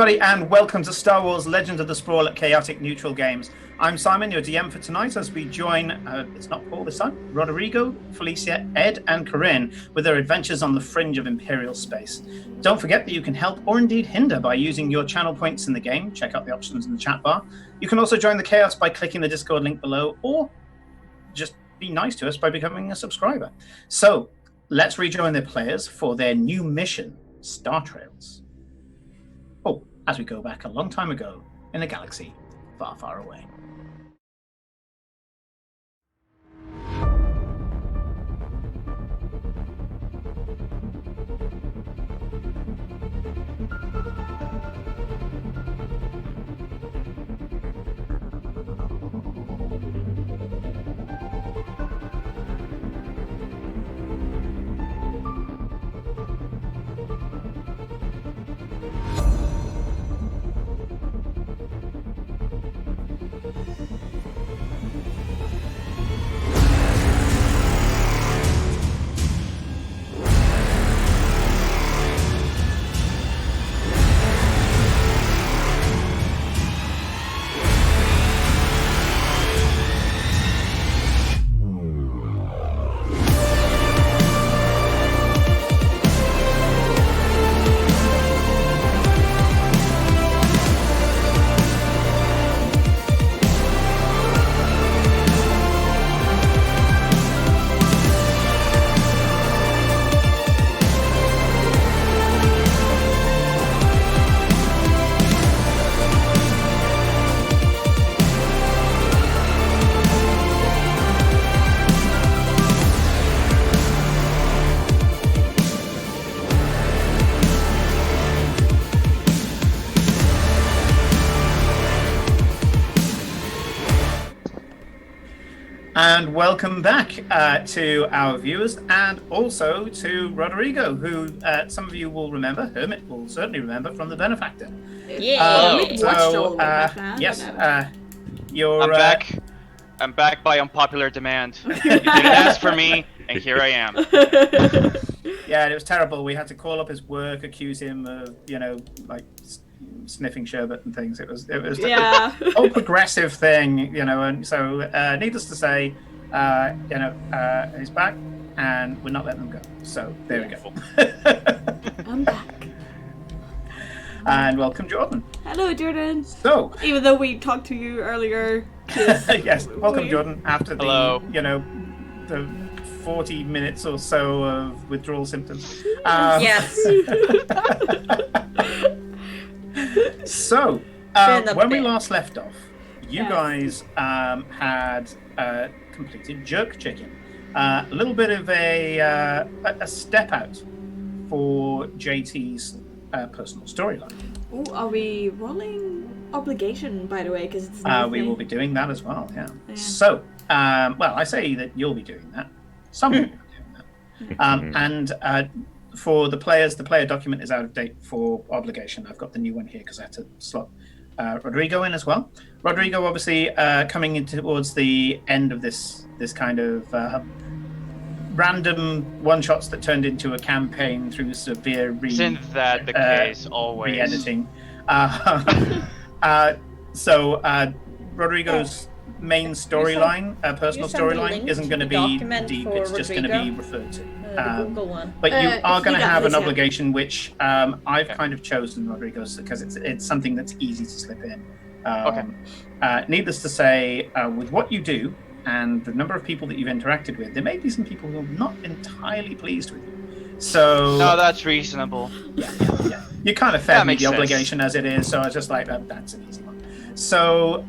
everybody, and welcome to Star Wars Legends of the Sprawl at Chaotic Neutral Games. I'm Simon, your DM for tonight, as we join, it's not Paul this time, Rodrigo, Felicia, Ed, and Corinne with their adventures on the fringe of Imperial space. Don't forget that you can help or indeed hinder by using your channel points in the game. Check out the options in the chat bar. You can also join the chaos by clicking the Discord link below, or just be nice to us by becoming a subscriber. So, let's rejoin the players for their new mission, Star Trails. Oh, as we go back a long time ago in a galaxy far, far away. And welcome back to our viewers, and also to Rodrigo, who some of you will remember, Hermit will certainly remember from the Benefactor. Yeah, yes, you're... I'm back by unpopular demand. You didn't ask for me, and here I am. Yeah, it was terrible. We had to call up his work, accuse him of, like sniffing sherbet and things. It was yeah. a whole progressive thing, and so needless to say, he's back, and we're not letting him go. So there we go. I'm back. And welcome, Jordan. Hello, Jordan. So, even though we talked to you earlier, yes, welcome, Jordan. After the, Hello. The 40 minutes or so of withdrawal symptoms. Yes. So, when we last left off, you guys had completed Jerk Chicken. A little bit of a step out for JT's personal storyline. Ooh, are we rolling obligation, by the way? Because it's we will be doing that as well, yeah. So, well, I say that you'll be doing that. Some will be doing that. And for the players, the player document is out of date for obligation. I've got the new one here because I had to slot Rodrigo in as well. Rodrigo, obviously, coming in towards the end of this kind of random one-shots that turned into a campaign through severe Isn't that the case always? re-editing. So Rodrigo's main storyline, personal storyline, isn't going to be deep. It's just going to be referred to. The Google one. But you are going to have an yeah. obligation, which I've kind of chosen, Rodrigo, because it's something that's easy to slip in. Needless to say, with what you do and the number of people that you've interacted with, there may be some people who are not entirely pleased with you. So No, that's reasonable. Yeah. You kind of fed me the sense. obligation as it is, so I was just like, that's an easy one. So,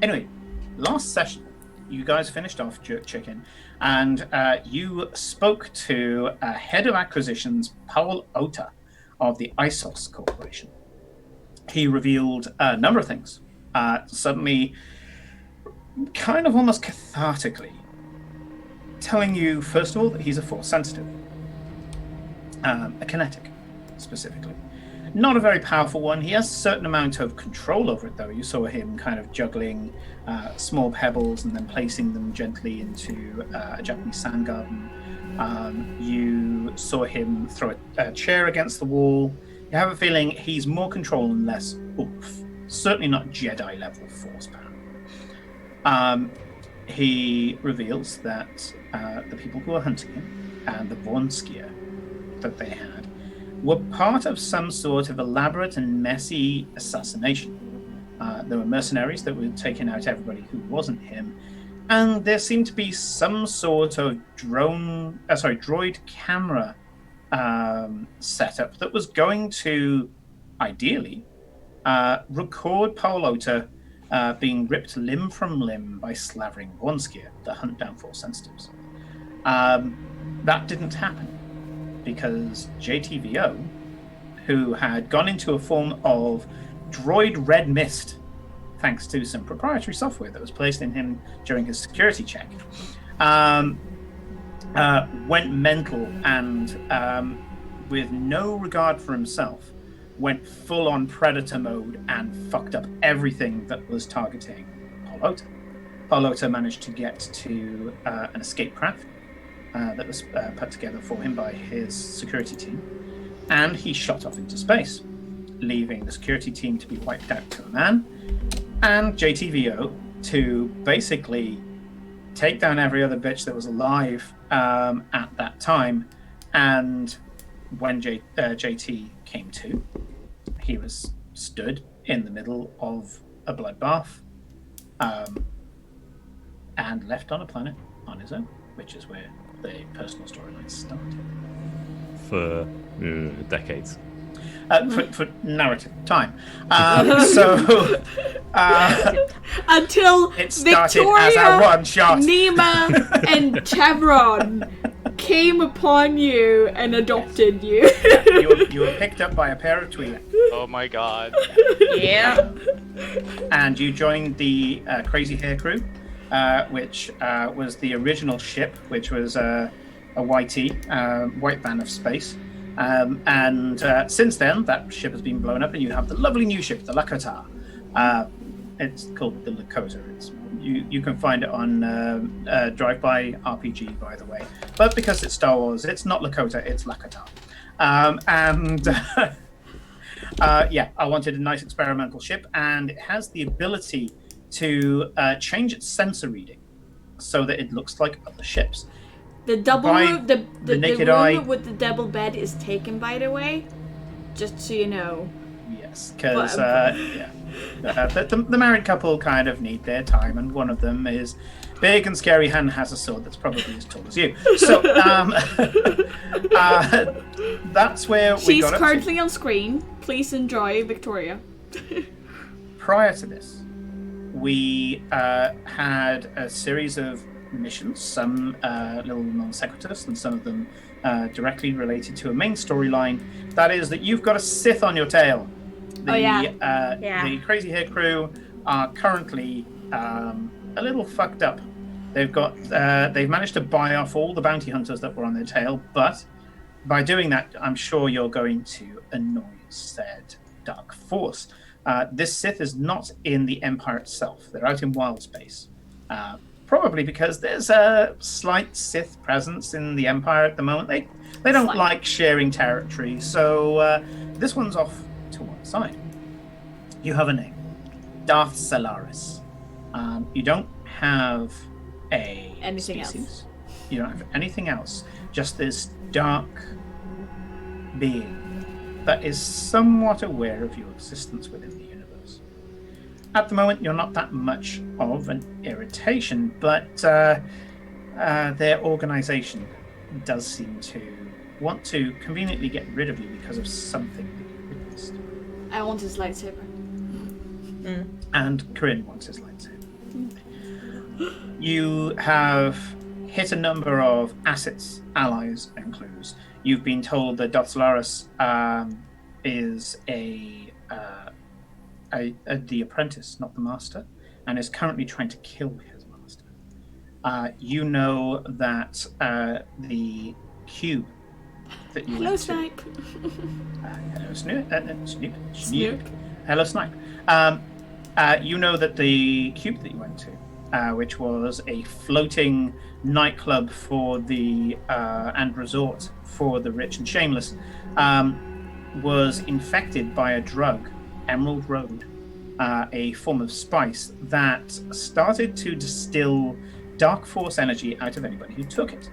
anyway, last session, you guys finished off Jerk Chicken, and you spoke to Head of Acquisitions, Paul Ota, of the ISOS Corporation. He revealed a number of things. Suddenly, kind of almost cathartically, telling you, first of all, that he's a Force sensitive. A kinetic, specifically. Not a very powerful one. He has a certain amount of control over it, though. You saw him kind of juggling small pebbles and then placing them gently into a Japanese sand garden. You saw him throw a chair against the wall. You have a feeling he's more control and less oomph. Certainly not Jedi level force power. He reveals that the people who are hunting him and the Vornskir that they had were part of some sort of elaborate and messy assassination. There were mercenaries that were taking out everybody who wasn't him, and there seemed to be some sort of droid camera setup that was going to, ideally, record Paolota being ripped limb from limb by slavering Vornskir, the hunt down Force sensitives. That didn't happen because JTVO, who had gone into a form of droid red mist, thanks to some proprietary software that was placed in him during his security check, went mental and, with no regard for himself, went full-on predator mode and fucked up everything that was targeting Paolota. Paolota managed to get to an escape craft that was put together for him by his security team, and he shot off into space, leaving the security team to be wiped out to a man, and JTVO to basically take down every other bitch that was alive at that time. And when JT came to, he was stood in the middle of a bloodbath and left on a planet on his own, which is where the personal storylines started. For decades. For narrative time. Until it started Victoria, as a one shot. Nima, and Chevron came upon you and adopted you. You were picked up by a pair of Twi'lek. Oh my god. Yeah. And you joined the Crazy Hair Crew, which was the original ship, which was a YT, White Van of Space. And since then, that ship has been blown up, and you have the lovely new ship, the Lakota. It's called the Lakota. You can find it on Drive-By RPG, by the way. But because it's Star Wars, it's not Lakota, it's Lakota. I wanted a nice experimental ship, and it has the ability to change its sensor reading so that it looks like other ships. The double By room, the naked room eye. with the double bed is taken, by the way. Just so you know. Yes, because the married couple kind of need their time, and one of them is big and scary and has a sword that's probably as tall as you. So that's where we She's got up currently on screen. Please enjoy Victoria. Prior to this, we had a series of missions, some little non sequiturs, and some of them directly related to a main storyline. That is that you've got a Sith on your tail. The Crazy Hair Crew are currently a little fucked up. They've managed to buy off all the bounty hunters that were on their tail, but by doing that, I'm sure you're going to annoy said Dark Force. This Sith is not in the Empire itself. They're out in wild space. Probably because there's a slight Sith presence in the Empire at the moment. They don't like sharing territory, so this one's off to one side. You have a name, Darth Solaris. You don't have Anything species. else. You don't have anything else. Just this dark being that is somewhat aware of your existence within the universe. At the moment, you're not that much of an irritation, but their organization does seem to want to conveniently get rid of you because of something that you witnessed. I want his lightsaber. And Corinne wants his lightsaber. You have hit a number of assets, allies, and clues. You've been told that Darth Solaris is the apprentice, not the master, and is currently trying to kill his master. You know that the cube that you Hello, went to... Snipe. Hello, Snoop. Snoop. Hello, Snipe. You know that the cube that you went to, which was a floating nightclub for the and resort for the rich and shameless, was infected by a drug, Emerald Road, a form of spice that started to distill dark force energy out of anybody who took it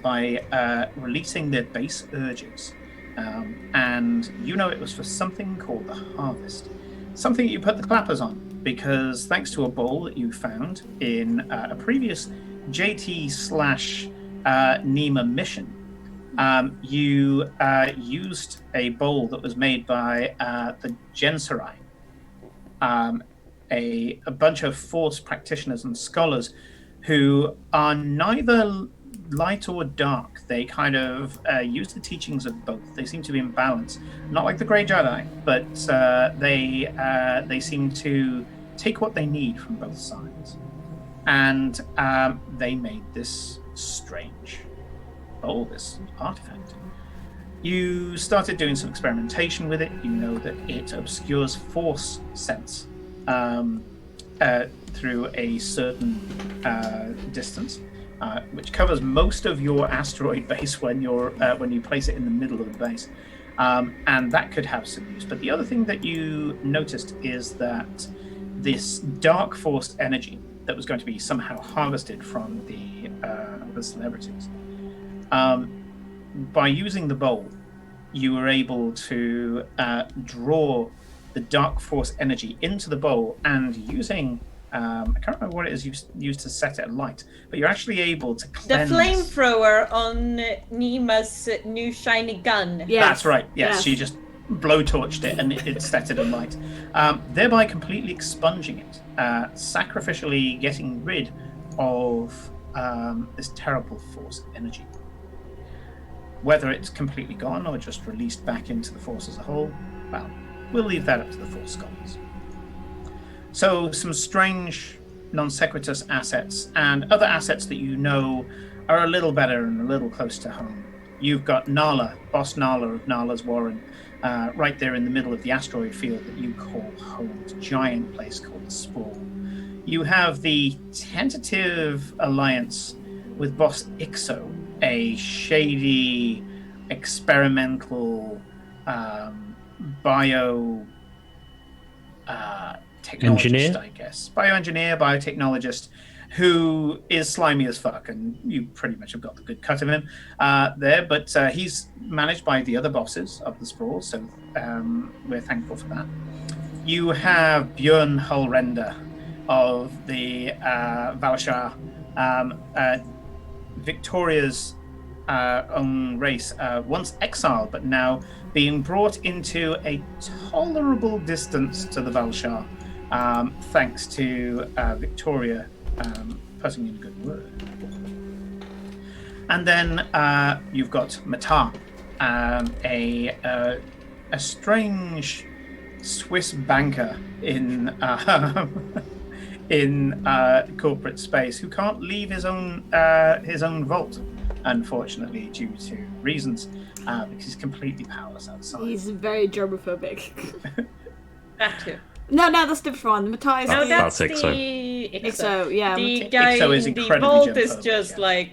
by releasing their base urges. And it was for something called the Harvest. Something that you put the clappers on, because thanks to a bowl that you found in a previous JT/Nima mission, you used a bowl that was made by the Gensarai, a bunch of Force practitioners and scholars who are neither light or dark. They kind of use the teachings of both. They seem to be in balance, not like the Grey Jedi, but they seem to take what they need from both sides. And they made this strange bowl, this artifact. You started doing some experimentation with it. You know that it obscures force sense through a certain distance, which covers most of your asteroid base when you place it in the middle of the base, and that could have some use. But the other thing that you noticed is that this dark force energy that was going to be somehow harvested from the celebrities, by using the bowl, you were able to draw the dark force energy into the bowl, and using I can't remember what it is you used to set it alight, but you're actually able to cleanse... The flamethrower on Nima's new shiny gun. Yes. That's right, yes. She just blowtorched it and it set it alight, thereby completely expunging it, sacrificially getting rid of this terrible force energy. Whether it's completely gone or just released back into the Force as a whole, well, we'll leave that up to the Force scholars. So some strange non sequitur assets and other assets that you know are a little better and a little close to home. You've got Nala, Boss Nala of Nala's Warren, right there in the middle of the asteroid field that you call home, a giant place called the Sprawl. You have the tentative alliance with Boss Ixo, a shady, experimental technologist, I guess. Bioengineer, biotechnologist, who is slimy as fuck, and you pretty much have got the good cut of him there, but he's managed by the other bosses of the Sprawl, so we're thankful for that. You have Björn Hullrender of the Valshar, Victoria's own race, once exiled, but now being brought into a tolerable distance to the Valshar, thanks to Victoria putting in a good word. And then you've got Matar, a strange Swiss banker in corporate space who can't leave his own vault, unfortunately, due to reasons, because he's completely powerless outside. He's very germophobic. That too. No, that's different one. Matthias. No, that's that's Ixo. the Ixo, yeah. The guy Ixo is in the incredibly vault is germophobic, just yeah. like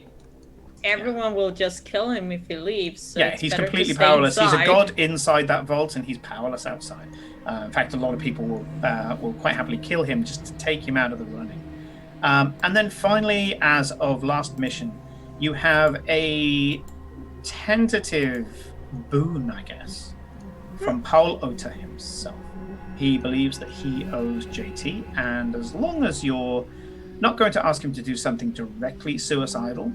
everyone will just kill him if he leaves. So Yeah, it's he's better to completely stay powerless. He's a inside. god inside that vault, and he's powerless outside. In fact, a lot of people will quite happily kill him just to take him out of the running. And then finally, as of last mission, you have a tentative boon, I guess, from Paul Ota himself. He believes that he owes JT, and as long as you're not going to ask him to do something directly suicidal,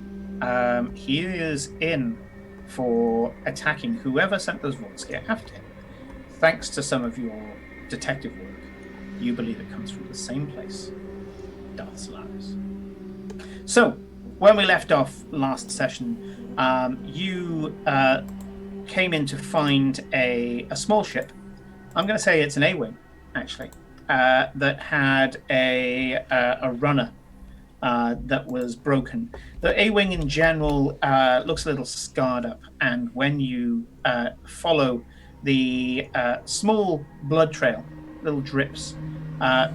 he is in for attacking whoever sent those vaults get after him. Thanks to some of your detective work, you believe it comes from the same place, Darth Solaris. So, when we left off last session, you came in to find a small ship. I'm going to say it's an A-wing, actually, that had a runner that was broken. The A-wing in general looks a little scarred up, and when you follow the small blood trail, little drips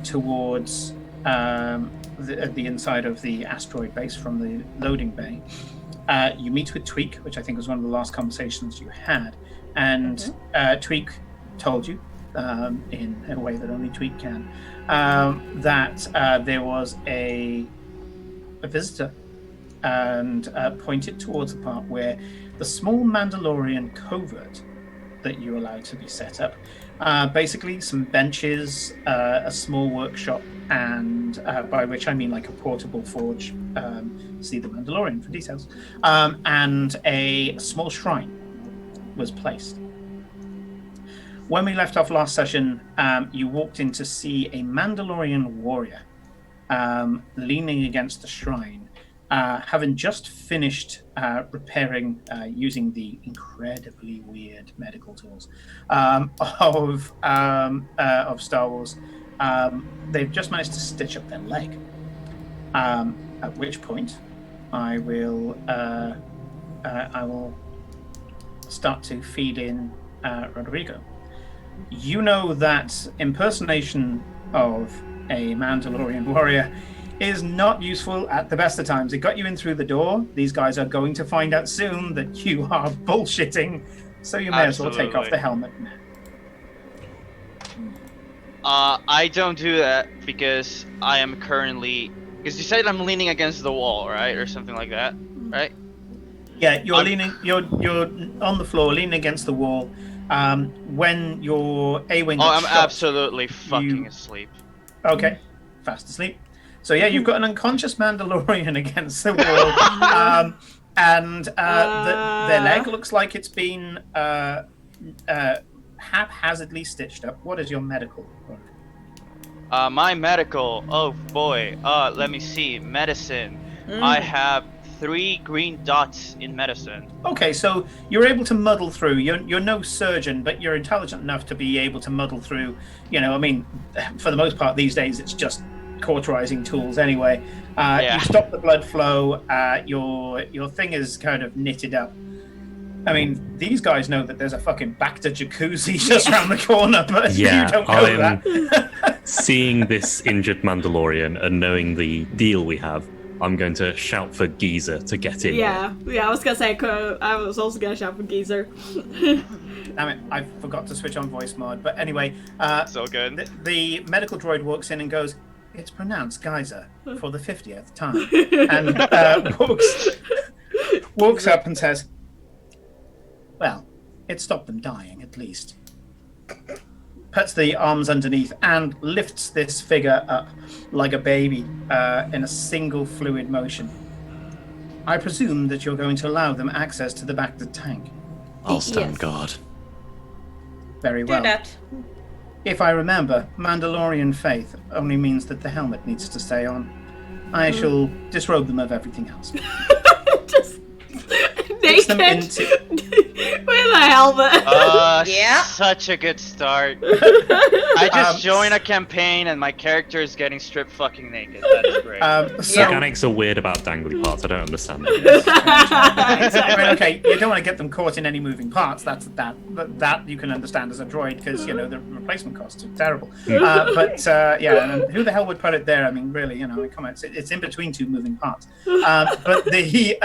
towards the inside of the asteroid base from the loading bay, you meet with Tweak, which I think was one of the last conversations you had, and Tweak told you, in a way that only Tweak can, that there was a visitor, and pointed towards the part where the small Mandalorian covert that you allowed to be set up, basically some benches, a small workshop, and by which I mean like a portable forge, see the Mandalorian for details, and a small shrine was placed. When we left off last session, you walked in to see a Mandalorian warrior leaning against the shrine, having just finished repairing, using the incredibly weird medical tools of Star Wars. They've just managed to stitch up their leg. At which point, I will start to feed in Rodrigo. You know that impersonation of a Mandalorian warrior is not useful at the best of times. It got you in through the door. These guys are going to find out soon that you are bullshitting, so you may as well take off the helmet now. I don't do that because I am currently... Because you said I'm leaning against the wall, right? Or something like that, right? Yeah, you're leaning. You're on the floor, leaning against the wall. When your A-wing. Oh, I'm shot, absolutely fucking asleep. Okay, fast asleep. So yeah, you've got an unconscious Mandalorian against the wall, and their leg looks like it's been haphazardly stitched up. What is your medical? My medical. Oh boy. Let me see. Medicine. I have 3 green dots in medicine. Okay, so you're able to muddle through. You're no surgeon, but you're intelligent enough to be able to muddle through. You know, I mean, for the most part these days, it's just cauterizing tools anyway. You stop the blood flow. Your thing is kind of knitted up. I mean, these guys know that there's a fucking Bacta jacuzzi just around the corner, but you don't know that. Seeing this injured Mandalorian and knowing the deal we have, I'm going to shout for Geezer to get in. Yeah, I was gonna say, I was also gonna shout for Geezer. Damn it, I forgot to switch on voice mode. But anyway, so good. The medical droid walks in and goes, "It's pronounced Geyser for the 50th time," and walks up and says, "Well, it stopped them dying, at least." Puts the arms underneath and lifts this figure up like a baby in a single fluid motion. I presume that you're going to allow them access to the back of the tank. I'll stand guard. Very well. Do that. If I remember, Mandalorian faith only means that the helmet needs to stay on. I shall disrobe them of everything else. Just naked with a helmet. Yeah. Such a good start. I just joined a campaign and my character is getting stripped fucking naked. That's great. Mechanics are weird about dangly parts. I don't understand it. I mean, okay, you don't want to get them caught in any moving parts. That you can understand as a droid because you know the replacement costs are terrible. Yeah, and who the hell would put it there? I mean, really, you know, come on, it's in between 2 moving parts. But the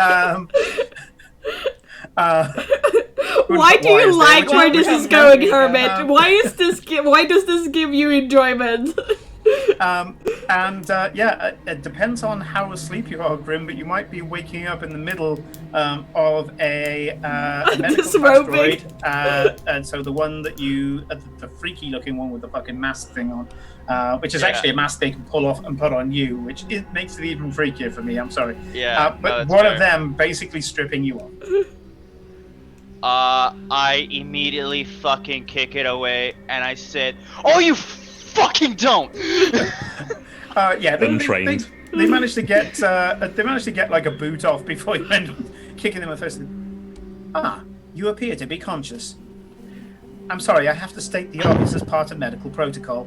why do you like where this is going, Hermit? Why does this give you enjoyment? It depends on how asleep you are, Grim, but you might be waking up in the middle of a medical Disrobing. droid, and so the one that the freaky looking one with the fucking mask thing on, which is actually a mask they can pull off and put on you, which makes it even freakier for me. I'm sorry. But one of them basically stripping you off. I immediately fucking kick it away and I said, "Oh, you fucking don't!" Untrained. They managed to get like a boot off before you end up kicking them in the face. You appear to be conscious. I'm sorry, I have to state the obvious as part of medical protocol.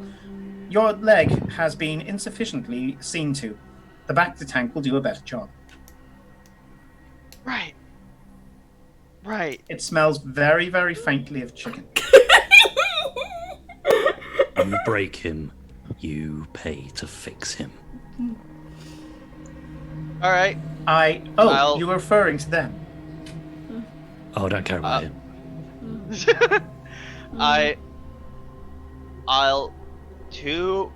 Your leg has been insufficiently seen to. The back of the tank will do a better job. Right. It smells very, very faintly of chicken. You break him, you pay to fix him. All right. You were referring to them. Oh, don't care about him. I'll do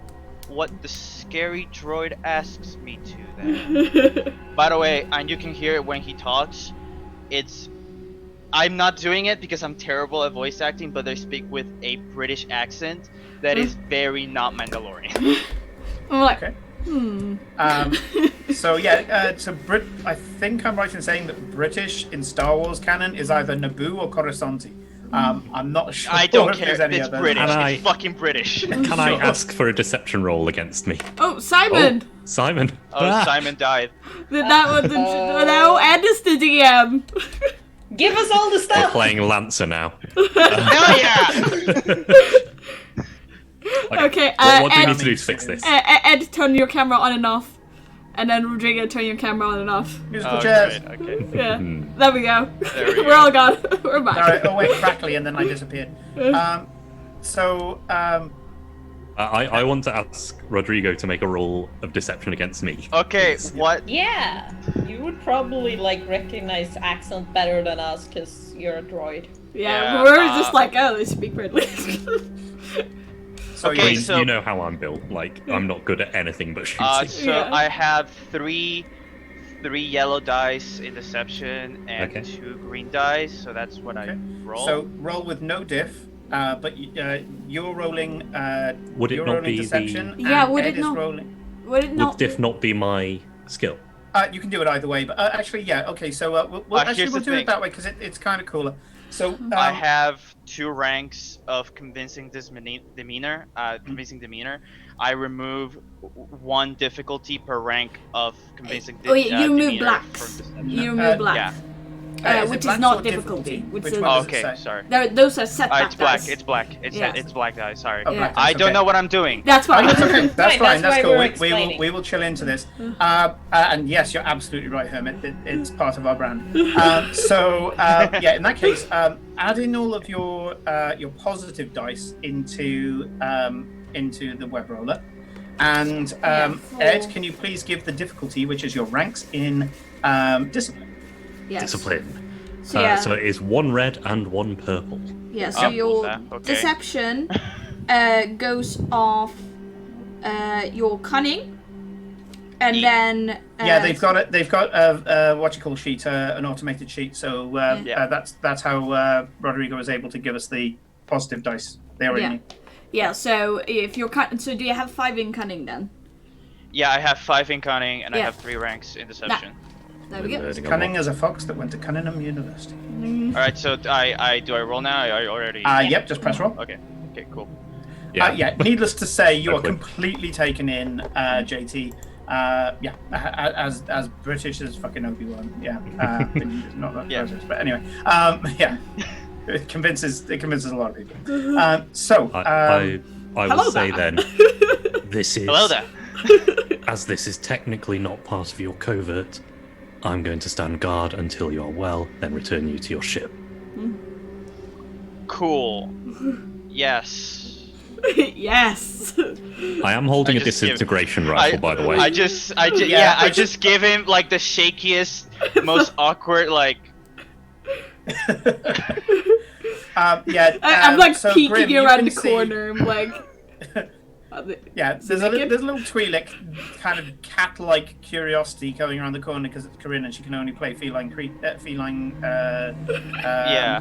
what the scary droid asks me to then. By the way, and you can hear it when he talks. I'm not doing it because I'm terrible at voice acting, but they speak with a British accent that is very not Mandalorian. I'm like, Okay. hmm. So yeah, I think I'm right in saying that British in Star Wars canon is either Naboo or Coruscant. I'm not sure. I don't if care. there's any It's others. British. And It's fucking British. Can I ask for a deception roll against me? Oh, Simon! Oh, Simon. Oh, Ah. Simon died. That was no, Ed is the DM. Give us all the We're stuff. playing Lancer now. Hell yeah! Okay, What do we Ed, need to do to fix this? Ed, turn your camera on and off. And then Rodrigo, turn your camera on and off. Musical Oh, chairs. great. Okay. Yeah, Hmm. there we go. There we We're go. all gone. We're back. Alright, oh wait, crackly, and then I disappeared. I want to ask Rodrigo to make a roll of deception against me. Okay, Please. what? Yeah, you would probably like recognize accent better than us because you're a droid. Yeah, Yeah, we're just like, oh, they speak weirdly. So Okay, I mean, so- you know how I'm built. Like, I'm not good at anything but shooting. So Yeah. I have three yellow dice in deception and Okay. 2 green dice. So that's what I Okay. roll. So roll with no diff, but you're rolling. Would it you're not rolling be deception. Yeah, and would Ed it is not- rolling. Would it Would not? diff not be my skill? You can do it either way, but actually, yeah. Okay, so we'll Here's do the thing. it that way because it's kind of cooler. So I have 2 ranks of convincing demeanor. Convincing demeanor. I remove 1 difficulty per rank of convincing Oh, yeah, you remove demeanor blacks. from deception. You remove black. Yeah. is it Which is blacks not or difficulty. Which Which is, one Oh, does it okay, say? sorry. those are setback It's black. dice. It's black. Yeah. It's black dice. Sorry. Oh, Yeah. black, I that's don't okay. know what I'm doing. That's fine. That's okay. That's Right, fine. that's That's why cool. we're We will explaining. we will chill into this. And yes, you're absolutely right, Hermit. It's part of our brand. Yeah, in that case, add in all of your positive dice into the web roller. And Ed, can you please give the difficulty, which is your ranks in discipline? Yes. Discipline. So, yeah. So it is 1 red and 1 purple. Yeah, so Oh, your okay. deception goes off your cunning, and then Yeah, they've got it. They've got what you call sheet, an automated sheet. So Yeah. that's how Rodrigo was able to give us the positive dice. They already Yeah. knew. Yeah, so if you're so do you have 5 in cunning then? Yeah, I have 5 in cunning and I Yeah. have 3 ranks in deception. There we go. Learning a Cunning lot. as a fox that went to Cunningham University. All right, so do I roll now? I already. Yep, just press roll. Okay. Okay. Cool. Yeah. Needless to say, you are Okay. completely taken in, JT. Yeah, as British as fucking Obi-Wan. Yeah, not that Yeah. British, but anyway. Yeah, it convinces a lot of people. So, I Hello will say there. then, this is Hello there. as this is technically not part of your covert. I'm going to stand guard until you are well, then return you to your ship. Cool. Yes. Yes. I am holding I a just give- disintegration rifle, by the way. I just I Yeah. just give him like the shakiest, most awkward like. Yeah, I'm like so peeking Grim, you around can the see- corner. I'm like, Yeah, Is there's it a naked? little Twi'lek kind of cat-like curiosity going around the corner because it's Corinne and she can only play feline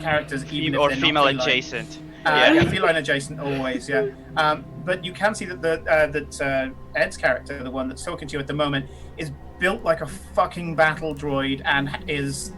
characters, even Or if they're female not feline. adjacent. Yeah, feline adjacent always. Yeah, but you can see that Ed's character, the one that's talking to you at the moment, is built like a fucking battle droid and has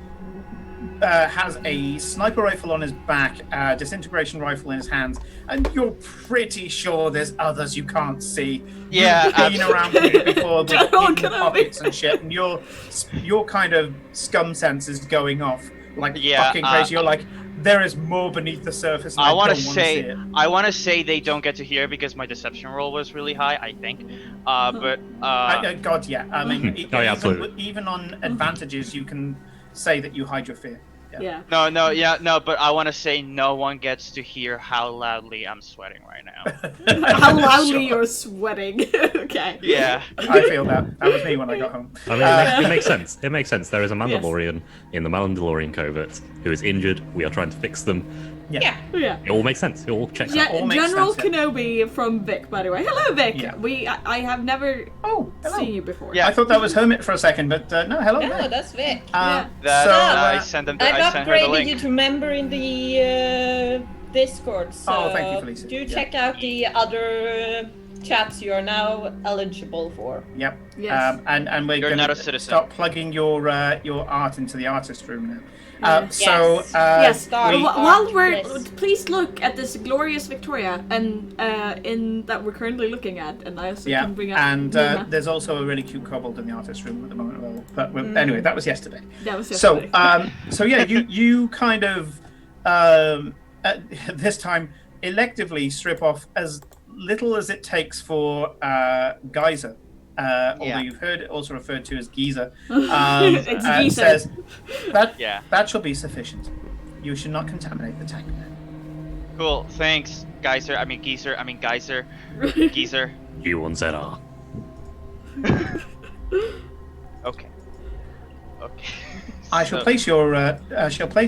a sniper rifle on his back, disintegration rifle in his hands, and you're pretty sure there's others you can't see. Yeah, You've been around before with Don't hidden get at me. pockets and shit, and your kind of scum sense is going off like Yeah, fucking crazy. You're like, there is more beneath the surface. And I want want to to see say it. I want to say they don't get to hear because my deception roll was really high. I think, but God, yeah. I mean, Oh, yeah, absolutely. even on advantages, you can say that you hide your fear. yeah. no. But I want to say no one gets to hear how loudly I'm sweating right now. How loudly Sure. you're sweating. Okay. Yeah. I feel that. That was me when I got home. I mean, it makes sense. It makes sense. There is a Mandalorian in the Mandalorian covert who is injured. We are trying to fix them. Yeah. Yeah. It all makes sense. It all checks out. all makes General sense, yeah. Kenobi from Vic, by the way. Hello, Vic. Yeah. I have never Oh, hello. seen you before. Yeah. I thought that was Hermit for a second, but no, hello. No, there. that's Vic. Yeah. That, So, I sent them. I I've sent her the upgraded link. you to member in the Discord, so Oh, thank you, Felicia. do Yeah. check out the other chats you are now eligible for. Yep. Yes. And we're You're going not a to citizen. start plugging your art into the artist room now. Yeah. So Yes. Yes. Start While we're, yes. please look at this glorious Victoria, and in that we're currently looking at, and I also yeah, can bring up. and Nina. there's also a really cute kobold in the artist room at the moment. Well, but anyway, that was yesterday. That was So, yesterday. so yeah, you kind of this time electively strip off as little as it takes for Geyser. Although Yeah. you've heard it also referred to as Geezer, It's Geezer. says that Yeah. that shall be sufficient. You should not contaminate the tank. Cool. Thanks, Geyser. I mean Geezer. Geezer. U1ZR. Okay. Okay. I shall So- place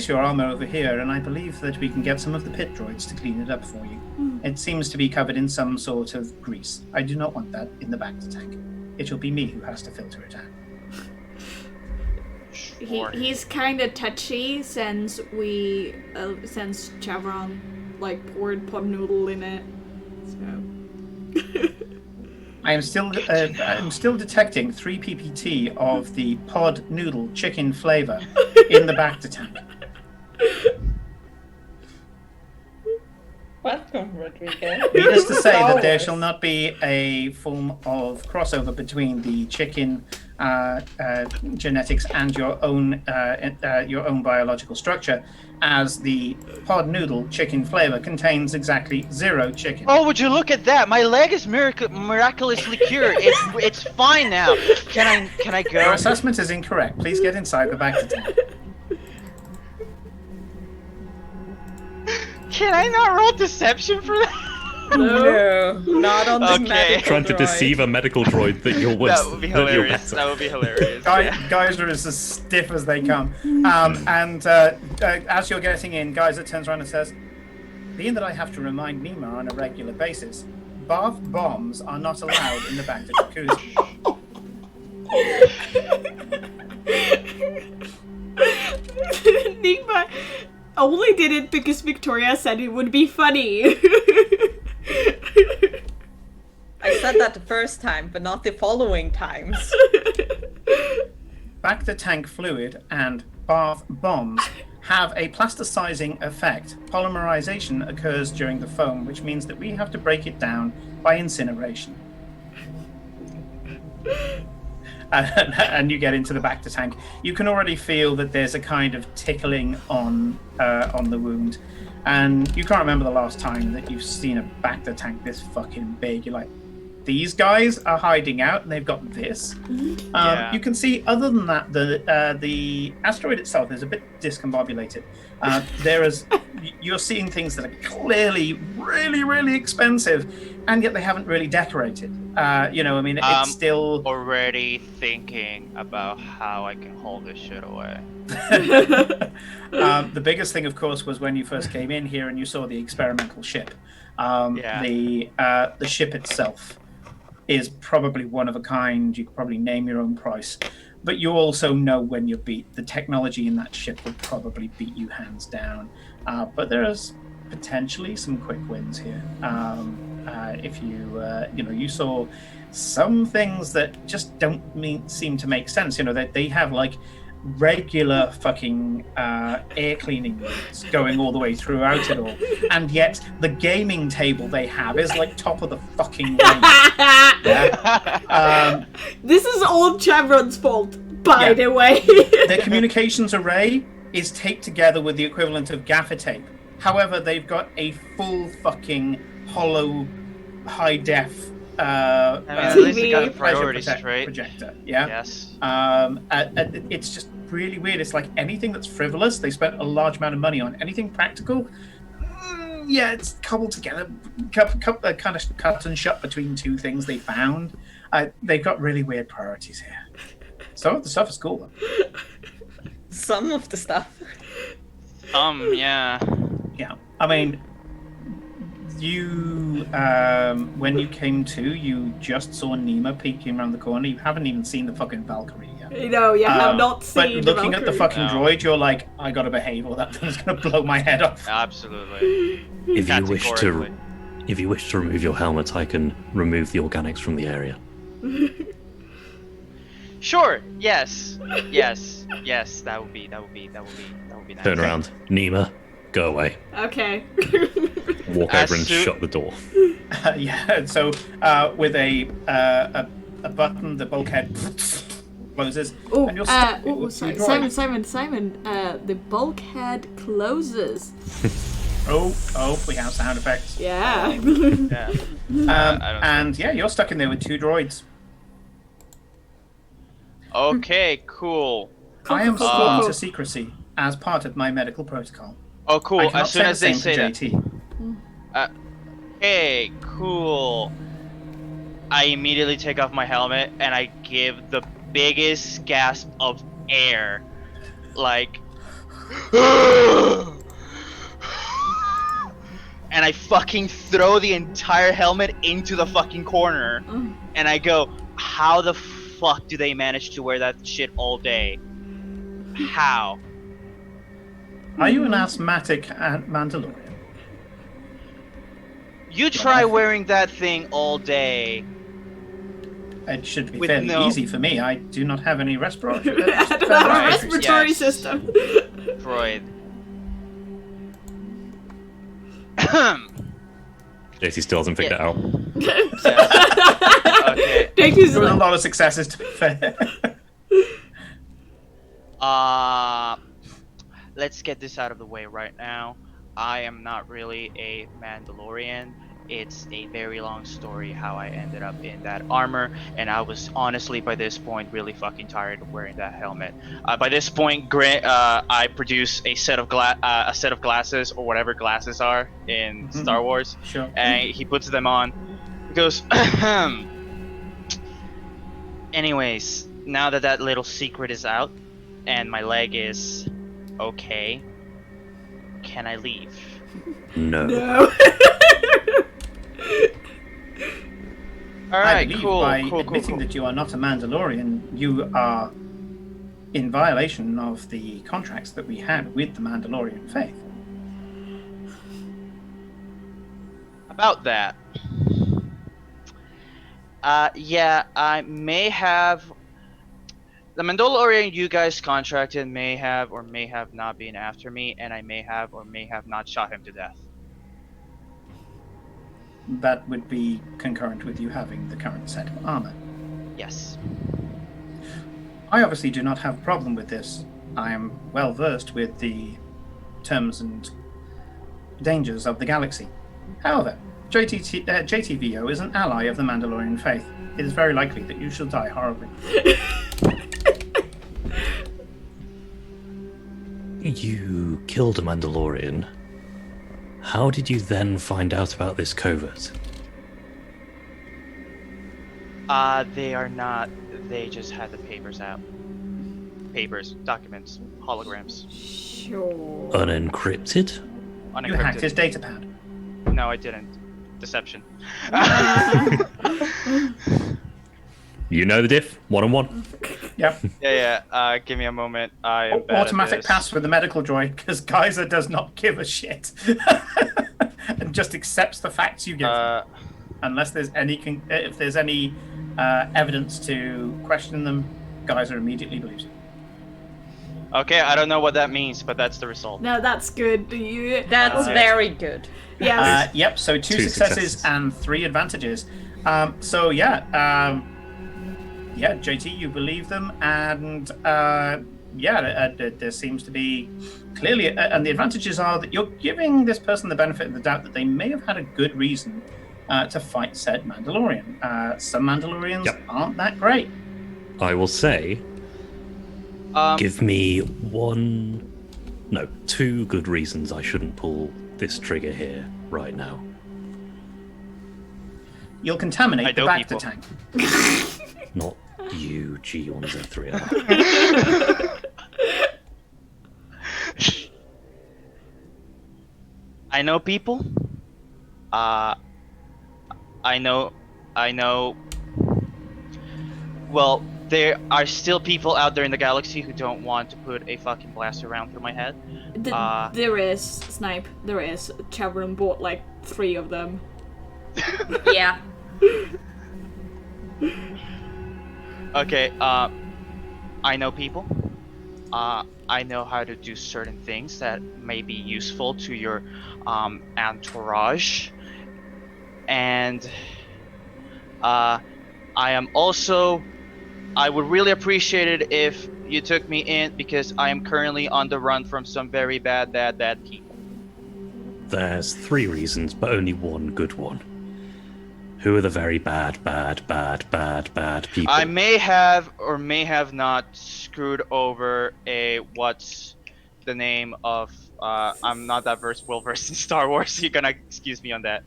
your armor over here, and I believe that we can get some of the pit droids to clean it up for you. It seems to be covered in some sort of grease. I do not want that in the back of the tank. It will be me who has to filter it out. Sure. He's kind of touchy since since Chevron poured pod noodle in it. So. I'm still detecting 3 ppt of the pod noodle chicken flavor in the back of the tank. Welcome, Rodrigo. Needless to say Star that there Wars. shall not be a form of crossover between the chicken genetics and your own biological structure, as the pod noodle chicken flavor contains exactly 0 chicken. Oh, would you look at that? My leg is miraculously cured. It's fine now. Can I Your go? assessment is incorrect. Please get inside the back of the tank. Can I not roll deception for that? No, not on the Okay. medical Trying to droid. deceive a medical droid that you're worse. That would be that you're hilarious. better. That would be hilarious. Yeah. Geyser is as stiff as they come. As you're getting in, Geyser turns around and says, being that I have to remind Nima on a regular basis, bath bombs are not allowed in the back of the jacuzzi. Nigma only did it because Victoria said it would be funny. I said that the first time, but not the following times. Back the tank fluid and bath bombs have a plasticizing effect. Polymerization occurs during the foam, which means that we have to break it down by incineration. And you get into the back to tank. You can already feel that there's a kind of tickling on the wound, and you can't remember the last time that you've seen a back to tank this fucking big. You're like, these guys are hiding out, and they've got this. Yeah. You can see, other than that, the asteroid itself is a bit discombobulated. You're seeing things that are clearly really, really expensive, and yet they haven't really decorated. It's still Already thinking about how I can hold this shit away. the biggest thing, of course, was when you first came in here and you saw the experimental ship. Yeah. The ship itself is probably one of a kind. You could probably name your own price, but you also know when you're beat. The technology in that ship would probably beat you hands down. But there's potentially some quick wins here. If you saw some things that just don't seem to make sense. They have like regular fucking air cleaning units going all the way throughout it all, and yet the gaming table they have is like top of the fucking range. Yeah. This is old Chevron's fault, by Yeah. the way. Their communications array is taped together with the equivalent of gaffer tape. However, they've got a full fucking hollow high def at least they got the pleasure priorities straight. projector. Yeah. Yes. It's just really weird. It's like anything that's frivolous, they spent a large amount of money on. Anything practical, yeah, it's cobbled together, kind of cut and shut between two things they found. They've got really weird priorities here. Some of the stuff is cool, though. Some of the stuff. Yeah. Yeah. I mean, you when you came to, you just saw Nima peeking around the corner. You haven't even seen the fucking Valkyrie yet. No, you have not But seen looking at the Valkyrie. fucking No. droid, you're like, I gotta behave, or that thing's gonna blow my head off. Absolutely. If you wish Categorically. to remove your helmet, I can remove the organics from the area. Sure. Yes. Yes. Yes. That would be nice. Turn around. Nima, go away. Okay. Walk As over and soon- shut the door. Yeah. So with a button, the bulkhead closes, Oh, and you're stuck oh, with sorry, two droids. Simon. The bulkhead closes. Oh, we have sound effects. Yeah. Yeah. I don't And yeah, you're stuck in there with two droids. Okay. Cool. I am cool, sworn cool. to secrecy as part of my medical protocol. Oh, cool. I cannot As soon say as the they same say for that. JT. Hey, cool. I immediately take off my helmet and I give the biggest gasp of air. Like. And I fucking throw the entire helmet into the fucking corner. And I go, how the fuck do they manage to wear that shit all day? How? Are you an asthmatic Mandalorian? You try wearing that thing all day. It should be With fairly no- easy for me. I do not have any respiratory. I don't have a Right, respiratory yes. system. Freud. JT still hasn't figured it out. Okay. JT's There were a like, lot of successes, to be fair. Let's get this out of the way right now. I am not really a Mandalorian. It's a very long story how I ended up in that armor, and I was honestly by this point really fucking tired of wearing that helmet. By this point, I produce a set of glasses or whatever glasses are in Star Wars, Sure. and he puts them on. He goes, anyways, now that that little secret is out, and my leg is okay, can I leave? No. no. All I right, believe cool, by cool. admitting that you are not a Mandalorian, you are in violation of the contracts that we had with the Mandalorian faith. About that. Yeah, I may have. The Mandalorian you guys contracted may have or may have not been after me, and I may have or may have not shot him to death. That would be concurrent with you having the current set of armor. Yes. I obviously do not have a problem with this. I am well versed with the terms and dangers of the galaxy. However, JTVO is an ally of the Mandalorian faith. It is very likely that you shall die horribly. You killed a Mandalorian. How did you then find out about this covert? They are not. They just had the papers out. Papers, documents, holograms. Sure. Unencrypted? You hacked his Unencrypted. data pad. No, I didn't. Deception. You know the diff? 1-on-1. Yep. Yeah. Give me a moment. I am bad at Automatic this. pass with the medical droid, because Geyser does not give a shit. And just accepts the facts you give him. Unless there's if there's any evidence to question them, Geyser immediately believes you. Okay, I don't know what that means, but that's the result. No, that's good. That's Uh, very good. Yes. Yep, so two successes and 3 advantages. JT, you believe them, and there seems to be clearly, and the advantages are that you're giving this person the benefit of the doubt that they may have had a good reason to fight said Mandalorian. Some Mandalorians aren't that great. I will say, give me 2 good reasons I shouldn't pull this trigger here right now. You'll contaminate I the know Bacta people. tank. Not you, G1Z3R. I know people. I know. Well, there are still people out there in the galaxy who don't want to put a fucking blaster round through my head. There is, Snipe. There is. Chevron bought like 3 of them. Yeah. Okay, I know people. I know how to do certain things that may be useful to your entourage. And I am also... I would really appreciate it if you took me in, because I am currently on the run from some very bad people. There's 3 reasons, but only one good one. Who are the very bad people? I may have or may have not screwed over what's the name of... I'm not that well versed in Star Wars, so you're gonna excuse me on that.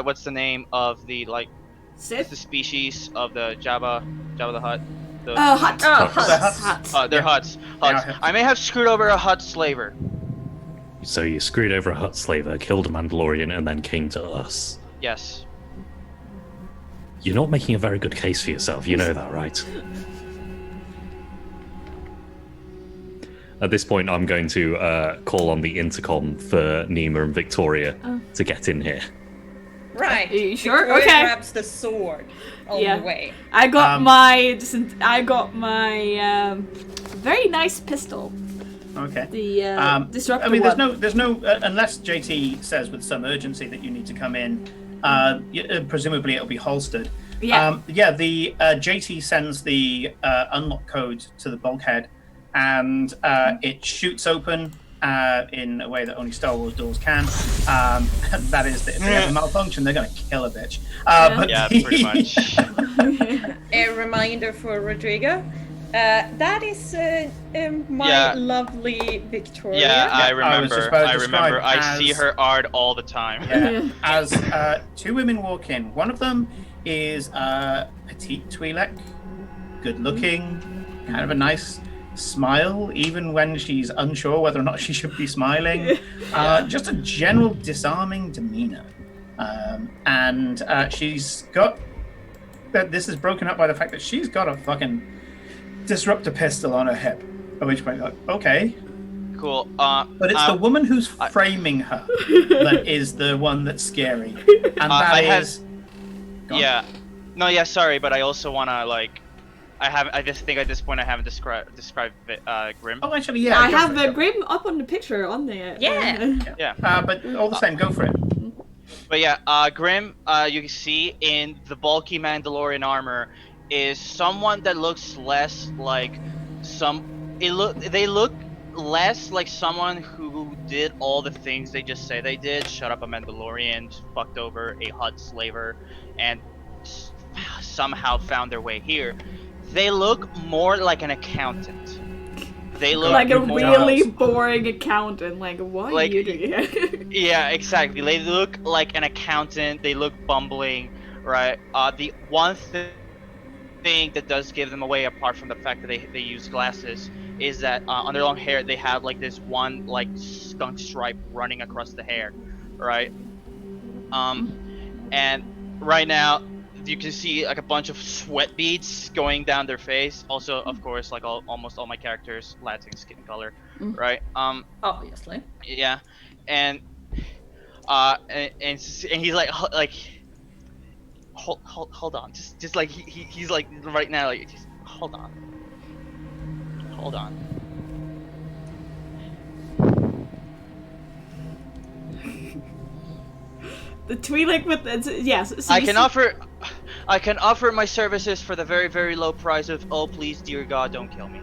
What's the name of the, like... Sith? the species of the Jabba the Hutt. Hutt. Oh, Huts. They're Hutts. Yeah. I may have screwed over a Hutt slaver. So you screwed over a Hutt slaver, killed a Mandalorian, and then came to us. Yes. You're not making a very good case for yourself, you know that, right? At this point, I'm going to call on the intercom for Nima and Victoria to get in here. Right. Are you sure? Victoria Okay. grabs the sword on Yeah. the way. I got my very nice pistol. Okay. The disruptor I mean, one. there's no, unless JT says with some urgency that you need to come in. Presumably, it'll be holstered. Yeah. The JT sends the unlock code to the bulkhead, and it shoots open in a way that only Star Wars doors can. That is, if they have a malfunction, they're going to kill a bitch. Yeah, pretty much. A reminder for Rodrigo. That is my lovely Victoria. Yeah, I I was just remember. about to I remember. describe I see as- her art all the time. Yeah. As 2 women walk in, one of them is petite Twi'lek, good looking, kind of a nice smile, even when she's unsure whether or not she should be smiling. Just a general disarming demeanor. And she's got... This is broken up by the fact that she's got a fucking disruptor pistol on her hip. At which point, like, okay. Cool. But it's the woman who's framing her that is the one that's scary. And that is... Go on. Yeah. No, yeah, sorry, but I also want to, like... I just think at this point I haven't described Grim. Oh, actually, yeah. I go have for the it. Grim up on the picture on there. Yeah. Yeah. But all the same, go for it. But yeah, Grim, you can see in the bulky Mandalorian armor is someone that looks less like they look less like someone who did all the things they just say they did. Shut up a Mandalorian, fucked over a Hutt slaver, and somehow found their way here. They look more like an accountant. They look like a more really jobs. boring accountant. Like, what are Like- you doing here? Yeah, exactly. They look like an accountant. They look bumbling, right? The one thing that does give them away, apart from the fact that they use glasses, is that on their long hair they have like this one like skunk stripe running across the hair, right? And right now you can see like a bunch of sweat beads going down their face. Also, of course, like almost all my characters, Latin skin color, right? Obviously. Yeah, and he's like hold on, just like he's like right now, like just hold on. The Twi'lek with the, yes. So I you can see- offer my services for the very, very low price of, oh please, dear God, don't kill me.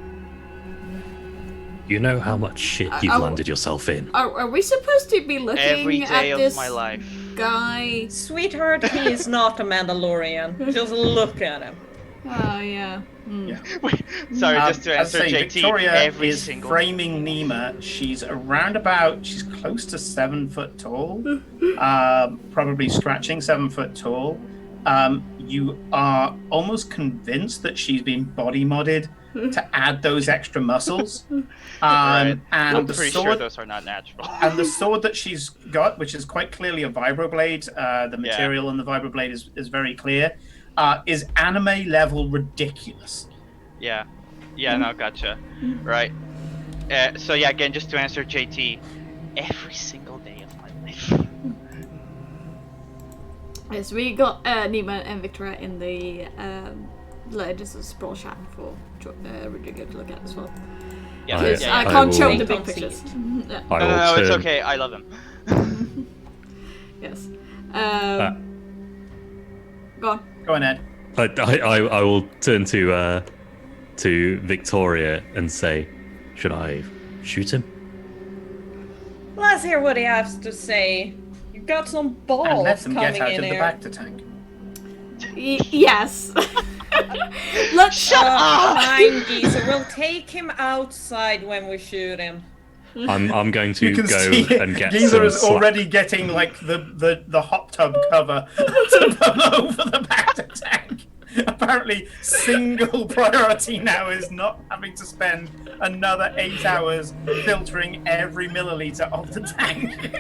You know how much shit you've landed yourself in. Are we supposed to be looking Every day at of this my life. guy? Sweetheart, he is not a Mandalorian. Just look at him. Oh yeah. Yeah. Wait, sorry, just to as I answer say, JT, Victoria every is single framing Nima. She's she's close to 7 foot tall, probably scratching 7 foot tall. you are almost convinced that she's been body modded to add those extra muscles. Right. And I'm the pretty sword, sure those are not natural. and the sword that she's got, which is quite clearly a vibroblade, the material on the vibroblade is very clear, is anime level ridiculous. Yeah. Yeah, no, gotcha. Right. So yeah, again, just to answer JT, every single day of my life. Yes, we got Nima and Victoria in the Legends of Sprawl chat for really good to look at as well. Yeah, Because yeah, I yeah. can't show will- the big Can't see pictures. it. Yeah. I No, will no, it's turn- okay. I love him. Yes. Go on. Go on, Ed. I will turn to Victoria and say, should I shoot him? Let's hear what he has to say. You got some And balls let them coming get out in of the here. back to tank. Yes. Let's shut up. Fine, Geezer. We'll take him outside when we shoot him. I'm going to You can go see and get Geezer some is already getting like the hot tub cover to put over the back to tank. Apparently, single priority now is not having to spend another 8 hours filtering every milliliter of the tank.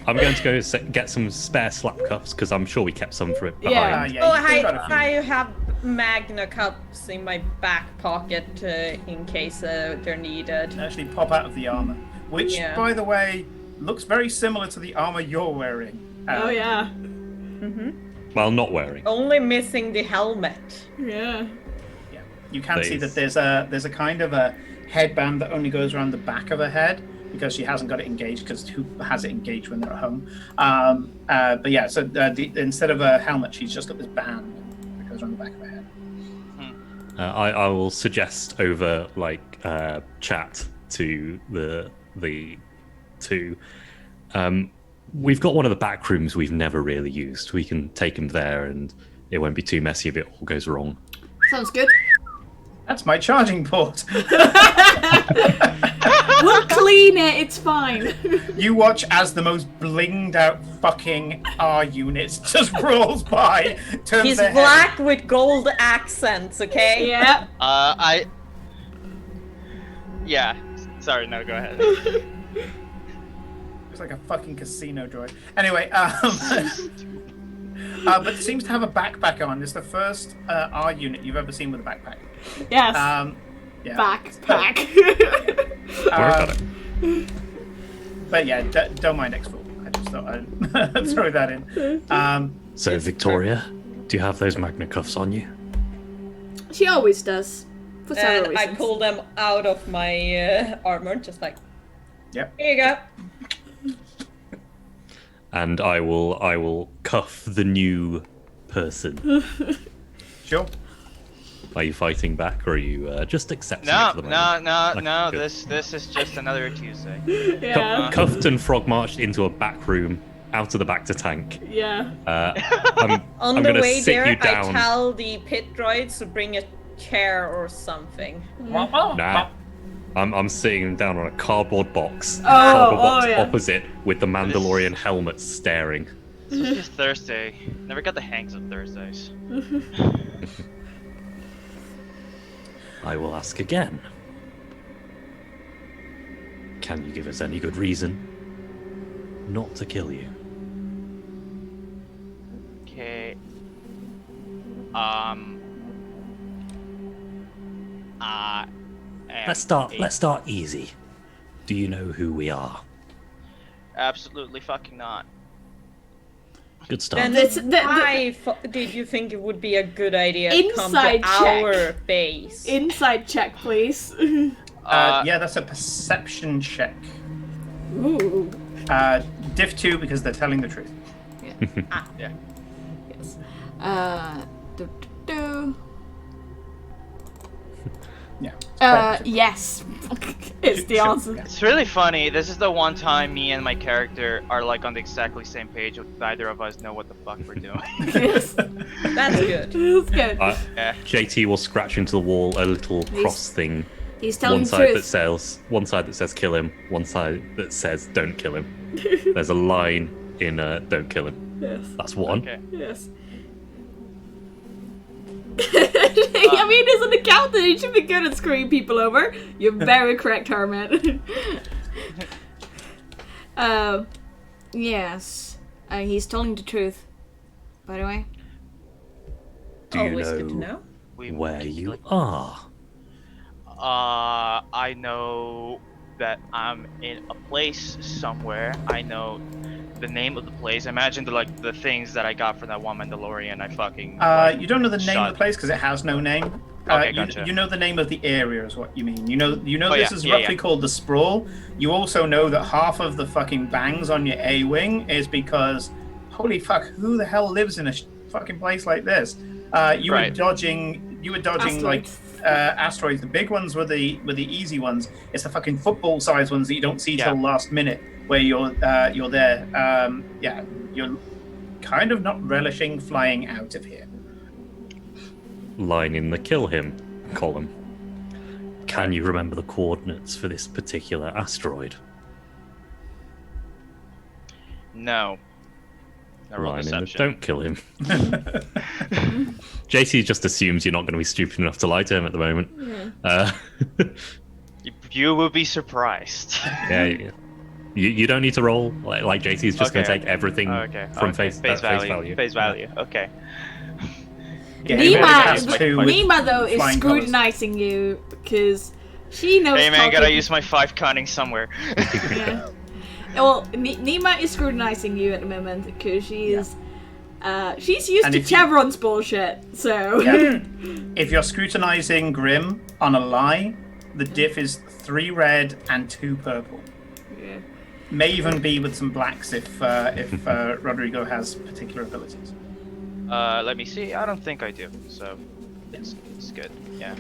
I'm going to go get some spare slap cuffs because I'm sure we kept some for it Yeah. behind. Oh, you've got a few. I have Magna cups in my back pocket in case they're needed. Actually pop out of the armor, which, Yeah. by the way, looks very similar to the armor you're wearing. Oh yeah. Well, not wearing. Only missing the helmet. Yeah. Yeah, you can see Please. that there's a kind of a headband that only goes around the back of her head because she hasn't got it engaged. Because who has it engaged when they're at home? But yeah, so instead of a helmet, she's just got this band that goes around the back of her head. I will suggest over chat to the two. We've got one of the back rooms we've never really used. We can take him there, and it won't be too messy if it all goes wrong. Sounds good. That's my charging port. We'll clean it. It's fine. You watch as the most blinged out fucking R unit just rolls by, turns He's their head. black with gold accents, okay? Yeah. Yeah. Sorry, no, go ahead. It's like a fucking casino droid. Anyway, but it seems to have a backpack on. It's the first R unit you've ever seen with a backpack. Yes. Yeah. Backpack. Work on it. But yeah, don't mind X4. I just thought I'd throw that in. So, Victoria, do you have those Magna cuffs on you? She always does. For several And reasons. I pull them out of my armor, just like, Yep. here you go. And I will cuff the new person. Sure. Are you fighting back, or are you just accepting it No, for the no, moment? no, Okay, no. good. This is just another Tuesday. Yeah. Cuffed and frog marched into a back room, out of the back to tank. Yeah. I'm On I'm the gonna way sit there, you down. I tell the pit droids to bring a chair or something. Nah. I'm sitting down on a cardboard box. Oh, Cardboard box yeah. opposite with the Mandalorian helmet staring. It's Thursday. Never got the hangs of Thursdays. I will ask again. Can you give us any good reason not to kill you? Okay. Let's start easy. Do you know who we are? Absolutely fucking not. Good start. Then why did you think it would be a good idea to come to Inside check. our base? Inside check, please. Yeah, that's a perception check. Ooh. Diff 2 because they're telling the truth. Yeah. Yes. Do. Yeah. Yes. It's the Sure, answer. yeah. It's really funny. This is the one time me and my character are like on the exactly same page, but neither of us know what the fuck we're doing. Yes. That's good. That's good. Yeah. JT will scratch into the wall a little cross thing. He's telling One the side truth. one side that says kill him, one side that says don't kill him. There's a line in don't kill him. Yes. That's one. Okay. Yes. I mean, as an accountant, you should be good at screwing people over. You're very correct, Hermit. Yes. He's telling the truth, by the way. Do you Always know, good to know. where you are? I know that I'm in a place somewhere. I know the name of the place. Imagine the things that I got from that one Mandalorian. I fucking. You don't know the name shot. of the place because it has no name. Okay, you, gotcha. you know the name of the area is what you mean. You know Oh, this yeah, is yeah, roughly yeah. called the Sprawl. You also know that half of the fucking bangs on your A-wing is because, holy fuck, who the hell lives in a fucking place like this? You were Right. dodging like Asteroids. asteroids. The big ones were the easy ones. It's the fucking football-sized ones that you don't see Yeah. till last minute where you're there. Yeah, you're kind of not relishing flying out of here. Line in the kill him column. Can you remember the coordinates for this particular asteroid? No. I rolled Line in the deception. don't kill him. JC just assumes you're not going to be stupid enough to lie to him at the moment. Yeah. You will be surprised. Yeah, you don't need to roll. Like JC's just going to Okay. take everything Okay. from okay. face value. value. Face value. Okay. Yeah, you already passed Nima, two with Nima though is flying colours. scrutinizing you because she knows. Hey man, how gotta to- use my 5 cunning somewhere. Yeah. Well, Nima is scrutinizing you at the moment because she's used And to if you- Chevron's bullshit. So Yeah. If you're scrutinizing Grim on a lie, the diff is 3 red and 2 purple. Yeah. May even be with some blacks if Rodrigo has particular abilities. Let me see. I don't think I do. So it's good. Yeah.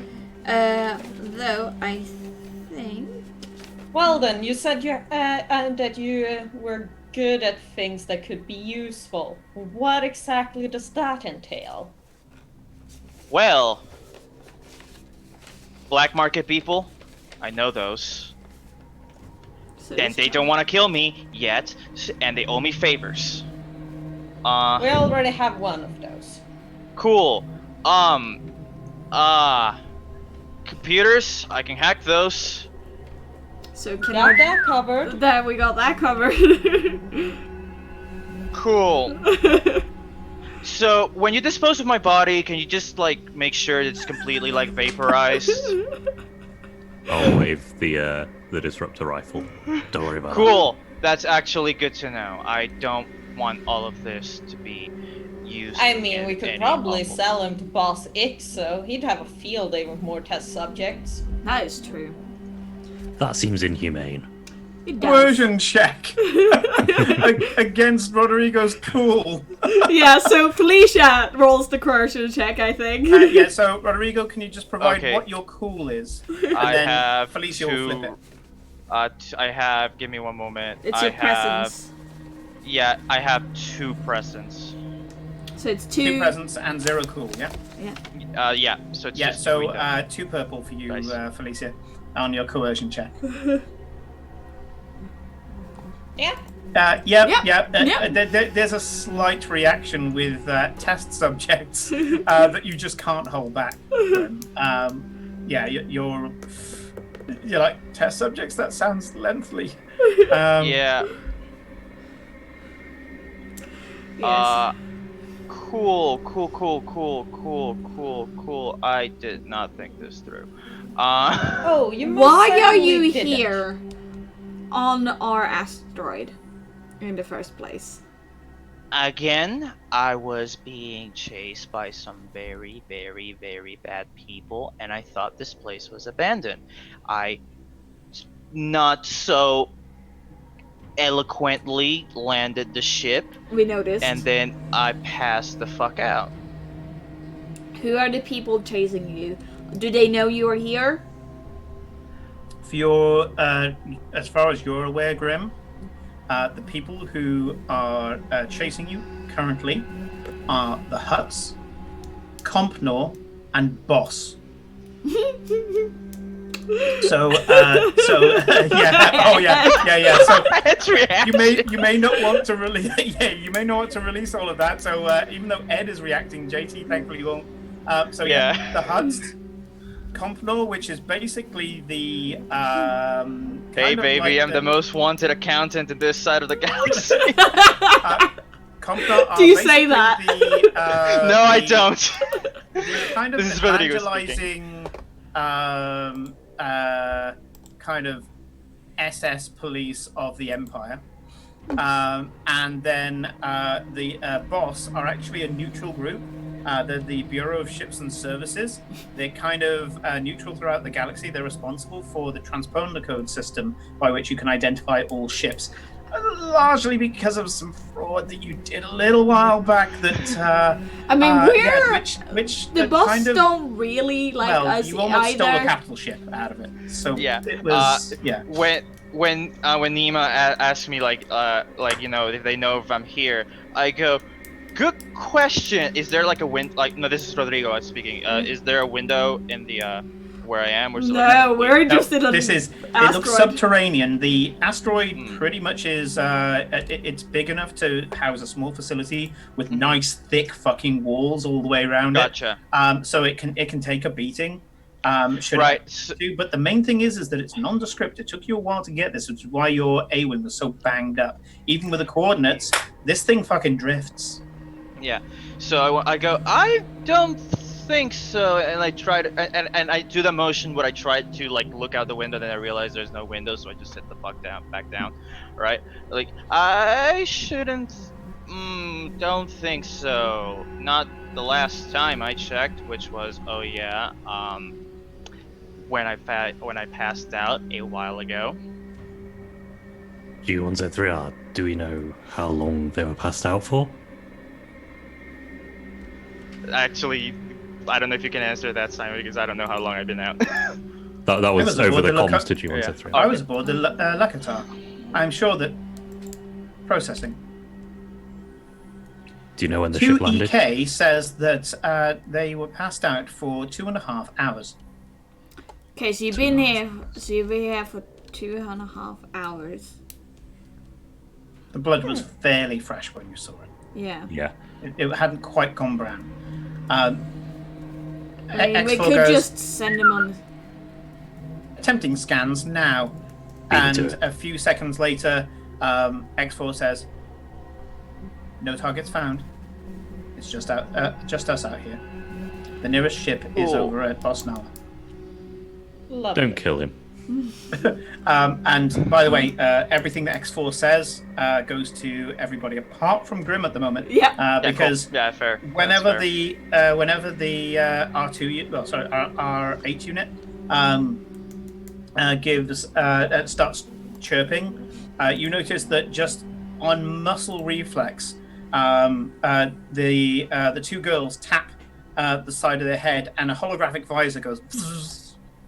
Though I think. Well then, you said that you were good at things that could be useful. What exactly does that entail? Well, black market people, I know those. So And they don't want to kill me yet, and they owe me favors. We already have one of those. Cool. Computers, I can hack those. So can Got I? that covered. That we got that covered. Cool. So, when you dispose of my body, can you just, like, make sure it's completely, like, vaporized? I'll wave the disruptor rifle. Don't worry about it. Cool. That's actually good to know. I don't want all of this to be used. I mean, we in could any probably awful- sell him to Boss Ix, so he'd have a field day with more test subjects. That is true. That seems inhumane. It does. Coercion check against Rodrigo's cool. Yeah, so Felicia rolls the coercion check, I think. Yeah, so Rodrigo, can you just provide Okay. what your cool is? And I then have Felicia will flip two. it. I have. Give me one moment. It's I your have, presence. Yeah, I have 2 presents. So it's 2 two. presents and 0 cool, yeah? Yeah. So it's Yeah, just so between them. 2 purple for you, Nice. Felicia, on your coercion check. Yeah. There's a slight reaction with test subjects that you just can't hold back. Yeah, you're like, test subjects? That sounds lengthy. Yeah. Yes. Cool. I did not think this through. Oh, you most Why are certainly you didn't. here on our asteroid in the first place? Again, I was being chased by some very, very, very bad people, and I thought this place was abandoned. I not so eloquently landed the ship, We noticed. and then I passed the fuck out. Who are the people chasing you? Do they know you are here? For your, as far as you're aware, Grim, the people who are chasing you currently are the Huts, Compnor, and Boss. So yeah. So It's reaction. you may not want to release you may not want to release all of that. So even though Ed is reacting, JT thankfully won't Yeah. the huts, Compnor, which is basically the Hey kind of baby, like I'm the most wanted accountant in this side of the galaxy. Compnor are Do you basically say that? No, I the- don't. the kind of This is Rodrigo speaking. evangelizing kind of SS police of the Empire. And then the boss are actually a neutral group. They're the Bureau of Ships and Services. They're kind of neutral throughout the galaxy. They're responsible for the transponder code system by which you can identify all ships. Largely because of some fraud that you did a little while back. That I mean, which the boss kind of, don't really like well, us you almost either. stole a capital ship out of it. So Yeah. it was When Nima asked me like if they know if I'm here, I go, good question. Is there like a window? Like, no, this is Rodrigo speaking. Is there a window in the where I am? Or is it like No, we're just in a this is asteroid. It looks subterranean. The asteroid Hmm. pretty much is it's big enough to house a small facility with nice thick fucking walls all the way around Gotcha. it. So it can take a beating. Should Right. it do, but the main thing is that it's nondescript. It took you a while to get this, which is why your A-wing was so banged up. Even with the coordinates, this thing fucking drifts. Yeah. So I go, I don't think so, and I tried, and I do the motion where I tried to like look out the window, then I realized there's no window, so I just sit the fuck down, back down, right? Like, I shouldn't, don't think so. Not the last time I checked, which was, when I passed out a while ago. G1Z3R, do we know how long they were passed out for? Actually, I don't know if you can answer that, Simon, because I don't know how long I've been out. That was was over aboard the the comms to G1Z3R. I was aboard the Lakatar. I'm sure that processing. Do you know when the ship landed? 2EK says that they were passed out for 2.5 hours. Okay, so you've been here. So you've been here for 2.5 hours. The blood was fairly fresh when you saw it. Yeah. Yeah. It hadn't quite gone brown. I mean, we X4 could goes, just send him on. attempting scans now. Beat me to And it. a few seconds later, X4 says, "No targets found. It's just us out here. The nearest ship is Ooh. over at Bosnala." Lovely. Don't kill him. And by the way, everything that X4 says goes to everybody apart from Grim at the moment. Yeah. Yeah, cool. Because Yeah, fair. whenever That's the R8 unit starts chirping, you notice that just on muscle reflex, the two girls tap the side of their head, and a holographic visor goes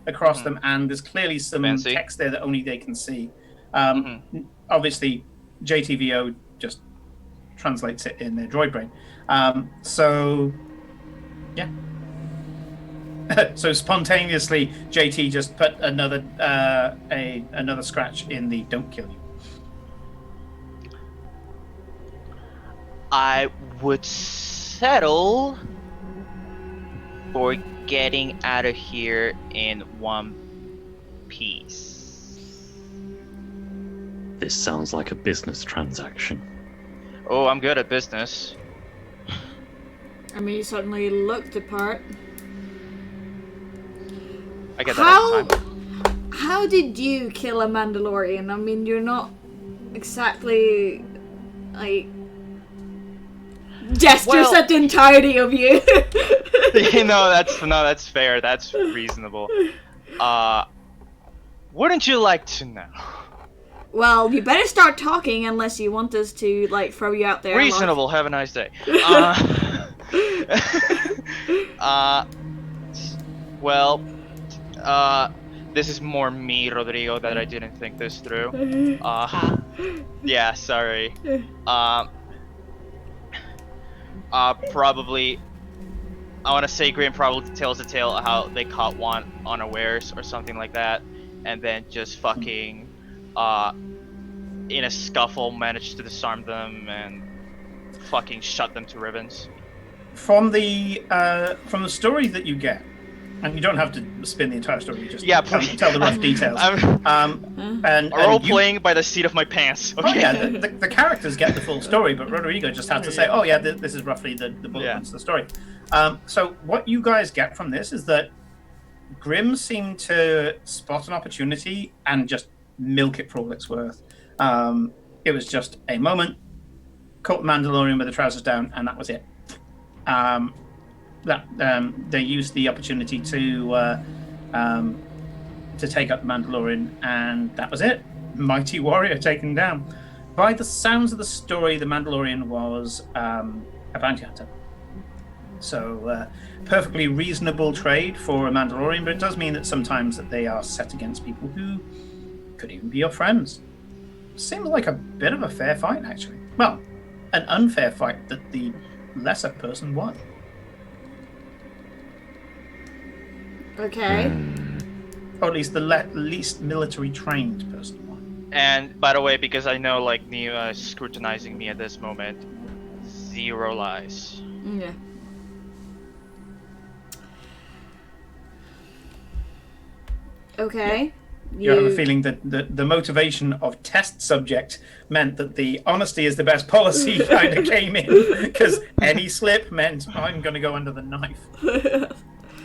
across them, and there's clearly some Fancy. text there that only they can see. Mhm. Obviously, JTVO just translates it in their droid brain. So, yeah. So spontaneously, JT just put another another scratch in the "Don't kill you." I would settle for getting out of here in one piece. This sounds like a business transaction. Oh, I'm good at business. I mean, you suddenly looked the part. I get that all the time. How did you kill a Mandalorian? I mean, you're not exactly like gestures Well- at the entirety of you. That's fair. That's reasonable. Wouldn't you like to know? Well, you better start talking unless you want us to like throw you out there. like- Reasonable. Have a nice day. Well, this is more me, Rodrigo, that I didn't think this through. Yeah, sorry. Probably, I want to say Graham probably tells the tale of how they caught one unawares or something like that, and then just fucking, in a scuffle, managed to disarm them and fucking shut them to ribbons. from the story that you get, and you don't have to spin the entire story. You just tell the rough details. And role playing by the seat of my pants. Okay. Oh yeah, the characters get the full story, but Rodrigo just has to say, "Oh yeah, this is roughly the bullet points of the story." So what you guys get from this is that Grimm seemed to spot an opportunity and just milk it for all it's worth. It was just a moment, caught the Mandalorian with the trousers down, and that was it. They used the opportunity to take up the Mandalorian, and that was it. Mighty warrior taken down. By the sounds of the story, the Mandalorian was a bounty hunter. So, perfectly reasonable trade for a Mandalorian, but it does mean that sometimes that they are set against people who could even be your friends. Seems like a bit of a fair fight, actually. Well, an unfair fight that the lesser person won. Okay. Or at least the least military trained person won. And by the way, because I know like Neo is scrutinizing me at this moment, 0 lies. Yeah. Okay. You have a feeling that the motivation of test subject meant that the honesty is the best policy kind of came in, because any slip meant I'm going to go under the knife.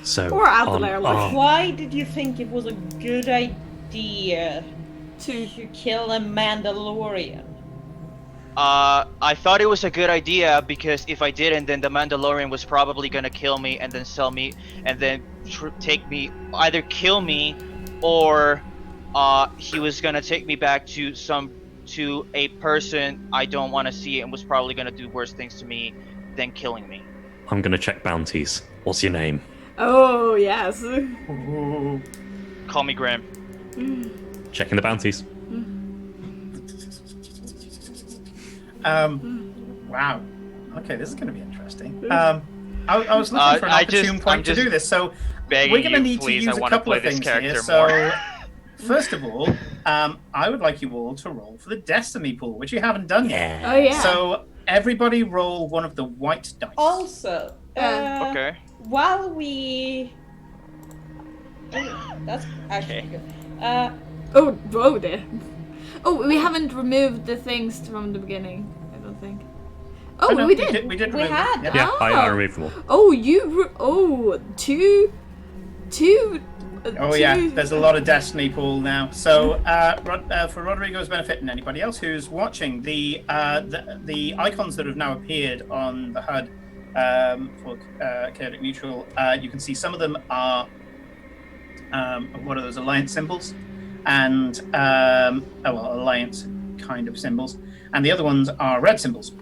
So or out there, like, why did you think it was a good idea to kill a Mandalorian? I thought it was a good idea because if I didn't, then the Mandalorian was probably gonna kill me and then sell me and then take me, either kill me or he was gonna take me back to a person I don't want to see and was probably gonna do worse things to me than killing me. I'm gonna check bounties. What's your name? Oh, yes. Ooh. Call me Graham. Checking the bounties. Wow. Okay, this is going to be interesting. I was looking for an opportune point to do this, so we're going to need to use a couple of things here. So, first of all, I would like you all to roll for the Destiny pool, which you haven't done yet. Oh, yeah. So, everybody roll one of the white dice. Also, Okay. while we... That's actually good. Oh there. Oh, we haven't removed the things from the beginning, I don't think. Oh, no, we did. We did We remove had. it. Yeah, I removed them all. Oh, two. Oh yeah, there's a lot of Destiny pool now. So for Rodrigo's benefit and anybody else who's watching, the icons that have now appeared on the HUD for Chaotic Neutral, you can see some of them are what are those, alliance symbols, and alliance kind of symbols, and the other ones are red symbols.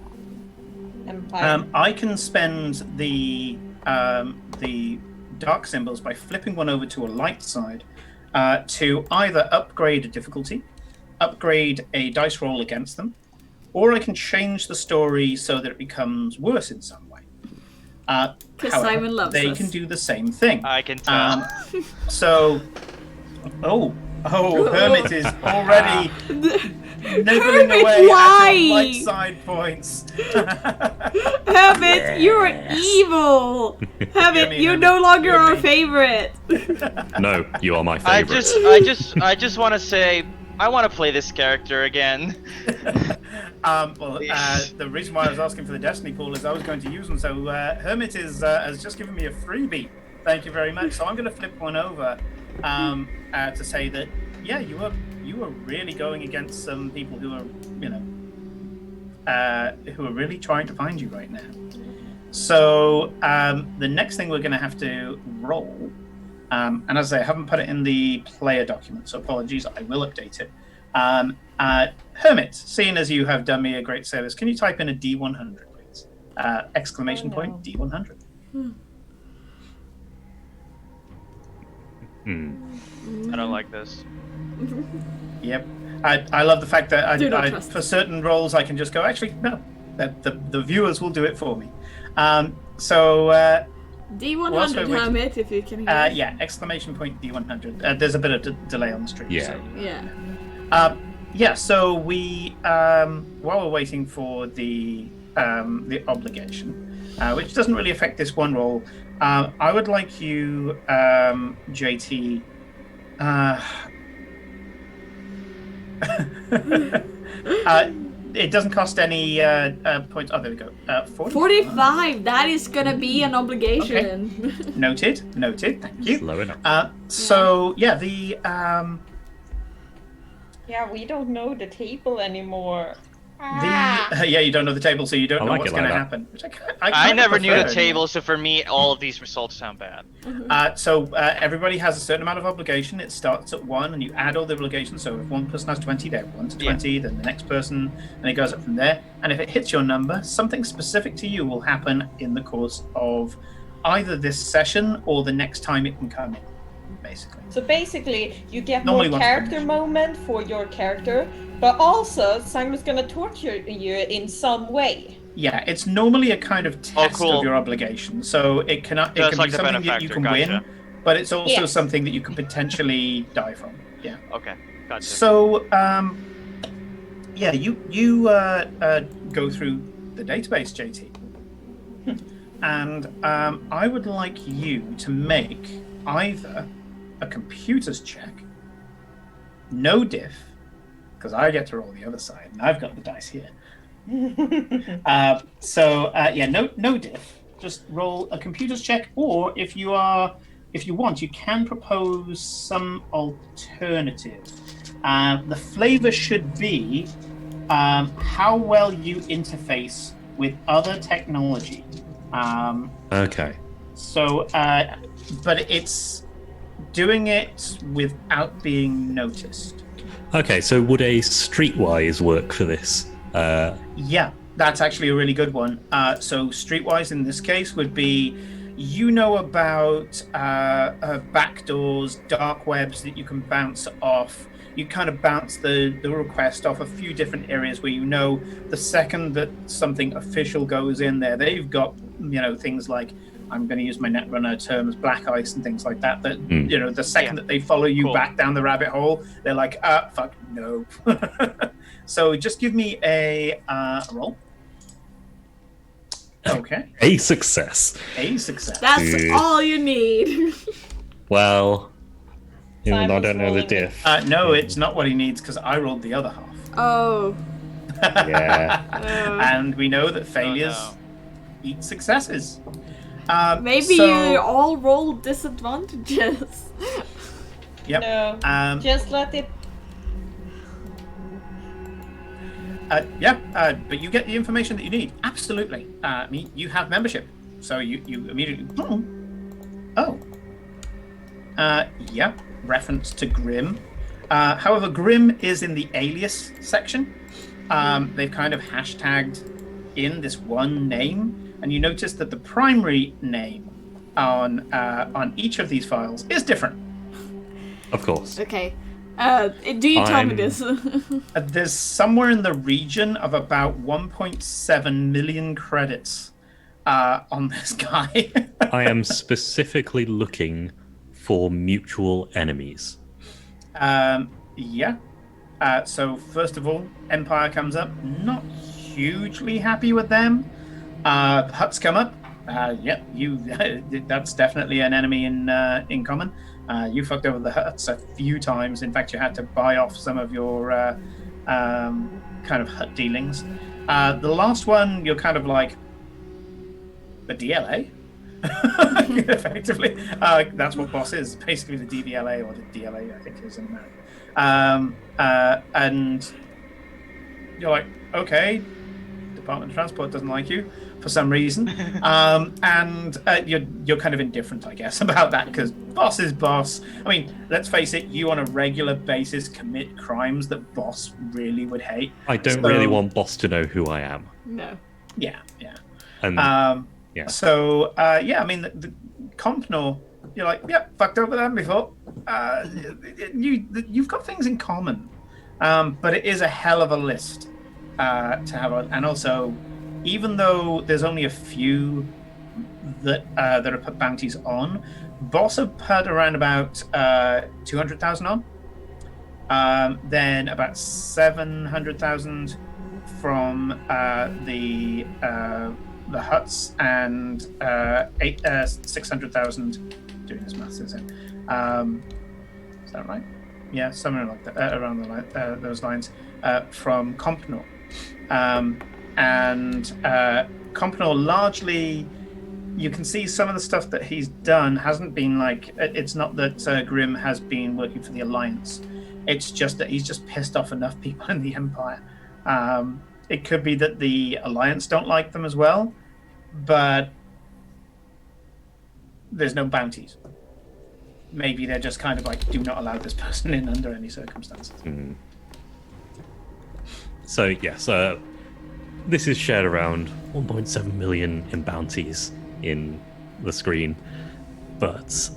Empire. I can spend the dark symbols by flipping one over to a light side to either upgrade a difficulty, upgrade a dice roll against them, or I can change the story so that it becomes worse in some way. Because However, Simon loves they us. can do the same thing. I can tell. Hermit is already nibbling Hermit, away why? at your light side points. Hermit, you're evil. Hermit, you're no longer our favorite. No, you are my favorite. I just want to say I want to play this character again. The reason why I was asking for the Destiny pool is I was going to use them. So Hermit has just given me a freebie. Thank you very much. So I'm going to flip one over to say that you were really going against some people who are who are really trying to find you right now. So the next thing we're going to have to roll, and as I say, I haven't put it in the player document, so apologies. I will update it. Hermit, seeing as you have done me a great service, can you type in a D100, please? Exclamation point D100. I don't like this. Yep. I love the fact that Do not I trust. for certain roles I can just go, actually, no, that the viewers will do it for me. So D100 Hermit, if you can hear. yeah, exclamation point D100. There's a bit of delay on the stream. Yeah. So. Yeah. So we while we're waiting for the obligation, which doesn't really affect this one roll. I would like you, JT. It doesn't cost any points. Oh, there we go. 45. That is gonna be an obligation. Okay. Noted. Thank you. Slow enough. So yeah, the Yeah, we don't know the table anymore. you don't know the table, so you don't know like what's it going like to that. happen. Which I never knew the prefer. table, so for me, all of these results sound bad. So everybody has a certain amount of obligation. It starts at 1, and you add all the obligations. So if one person has 20, they have 1 to 20. Then the next person, and it goes up from there. And if it hits your number, something specific to you will happen in the course of either this session or the next time it can come in. Basically. So basically, you get Normally more once character finished. moment for your character, but also Simon's gonna torture you in some way. Yeah, it's normally a kind of test cool. of your obligation. So it can Just be like the something that you benefactor, can gotcha. win, but it's also Yes. something that you can potentially die from. Yeah. Okay, gotcha. So, you go through the database, JT, and I would like you to make either a computer's check, no diff, because I get to roll the other side, and I've got the dice here. No diff. Just roll a computer's check, or if you want, you can propose some alternative. The flavor should be how well you interface with other technology. Okay. So, but it's doing it without being noticed. Okay, so would a streetwise work for this? Yeah, that's actually a really good one. So streetwise in this case would be, about backdoors, dark webs that you can bounce off. You kind of bounce the request off a few different areas where the second that something official goes in there, they've got, things like, I'm going to use my Netrunner terms, black ice and things like that. The second that they follow you back down the rabbit hole, they're like, fuck, no. So just give me a roll. Okay. A success. A success. That's Dude. all you need. Well, even though I Simon's don't know the rolling diff. No, it's not what he needs because I rolled the other half. Oh. Yeah. And we know that failures eat successes. Maybe so- you all roll disadvantages. Yep. No, just let it. But you get the information that you need. Absolutely. You have membership, so you immediately. Reference to Grim. However, Grim is in the alias section. They've kind of hashtagged in this one name, and you notice that the primary name on each of these files is different. Of course. Okay. Do you tell me this? There's somewhere in the region of about 1.7 million credits on this guy. I am specifically looking for mutual enemies. So first of all, Empire comes up. Not hugely happy with them. Huts come up. That's definitely an enemy in common. You fucked over the Huts a few times. In fact, you had to buy off some of your kind of Hut dealings. The last one, you're kind of like the DLA. Effectively, that's what boss is. Basically, the DVLA or the DLA, I think it is in America. And you're like, okay, Department of Transport doesn't like you for some reason, and you're kind of indifferent, I guess, about that because boss is boss. I mean, let's face it, you on a regular basis commit crimes that boss really would hate. I don't really want boss to know who I am. No. Yeah. And yeah. So, I mean, the Compnor, you're like, fucked over them before. You've got things in common, but it is a hell of a list to have. And also, even though there's only a few that are put bounties on, Boss have put around about 200,000 on. Then about 700,000 from the the huts and 600,000. Doing this maths, is it? Is that right? Yeah, somewhere like that, around those lines, from Compnor. And Compnor largely, you can see some of the stuff that he's done hasn't been like, it's not that Grim has been working for the Alliance. It's just that he's just pissed off enough people in the Empire. It could be that the Alliance don't like them as well, but there's no bounties. Maybe they're just kind of like, do not allow this person in under any circumstances. Mm. So, yes, this is shared around 1.7 million in bounties in the screen, but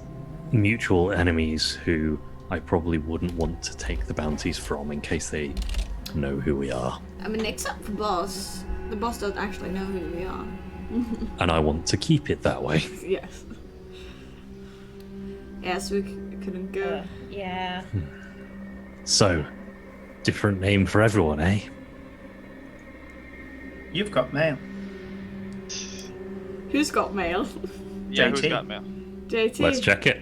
mutual enemies who I probably wouldn't want to take the bounties from in case they know who we are. I mean, except for boss. The boss doesn't actually know who we are. And I want to keep it that way. Yes. Yes, we couldn't go. Yeah. So, different name for everyone, eh? You've got mail. Who's got mail? Yeah, who's JT. got mail? JT. Let's check it.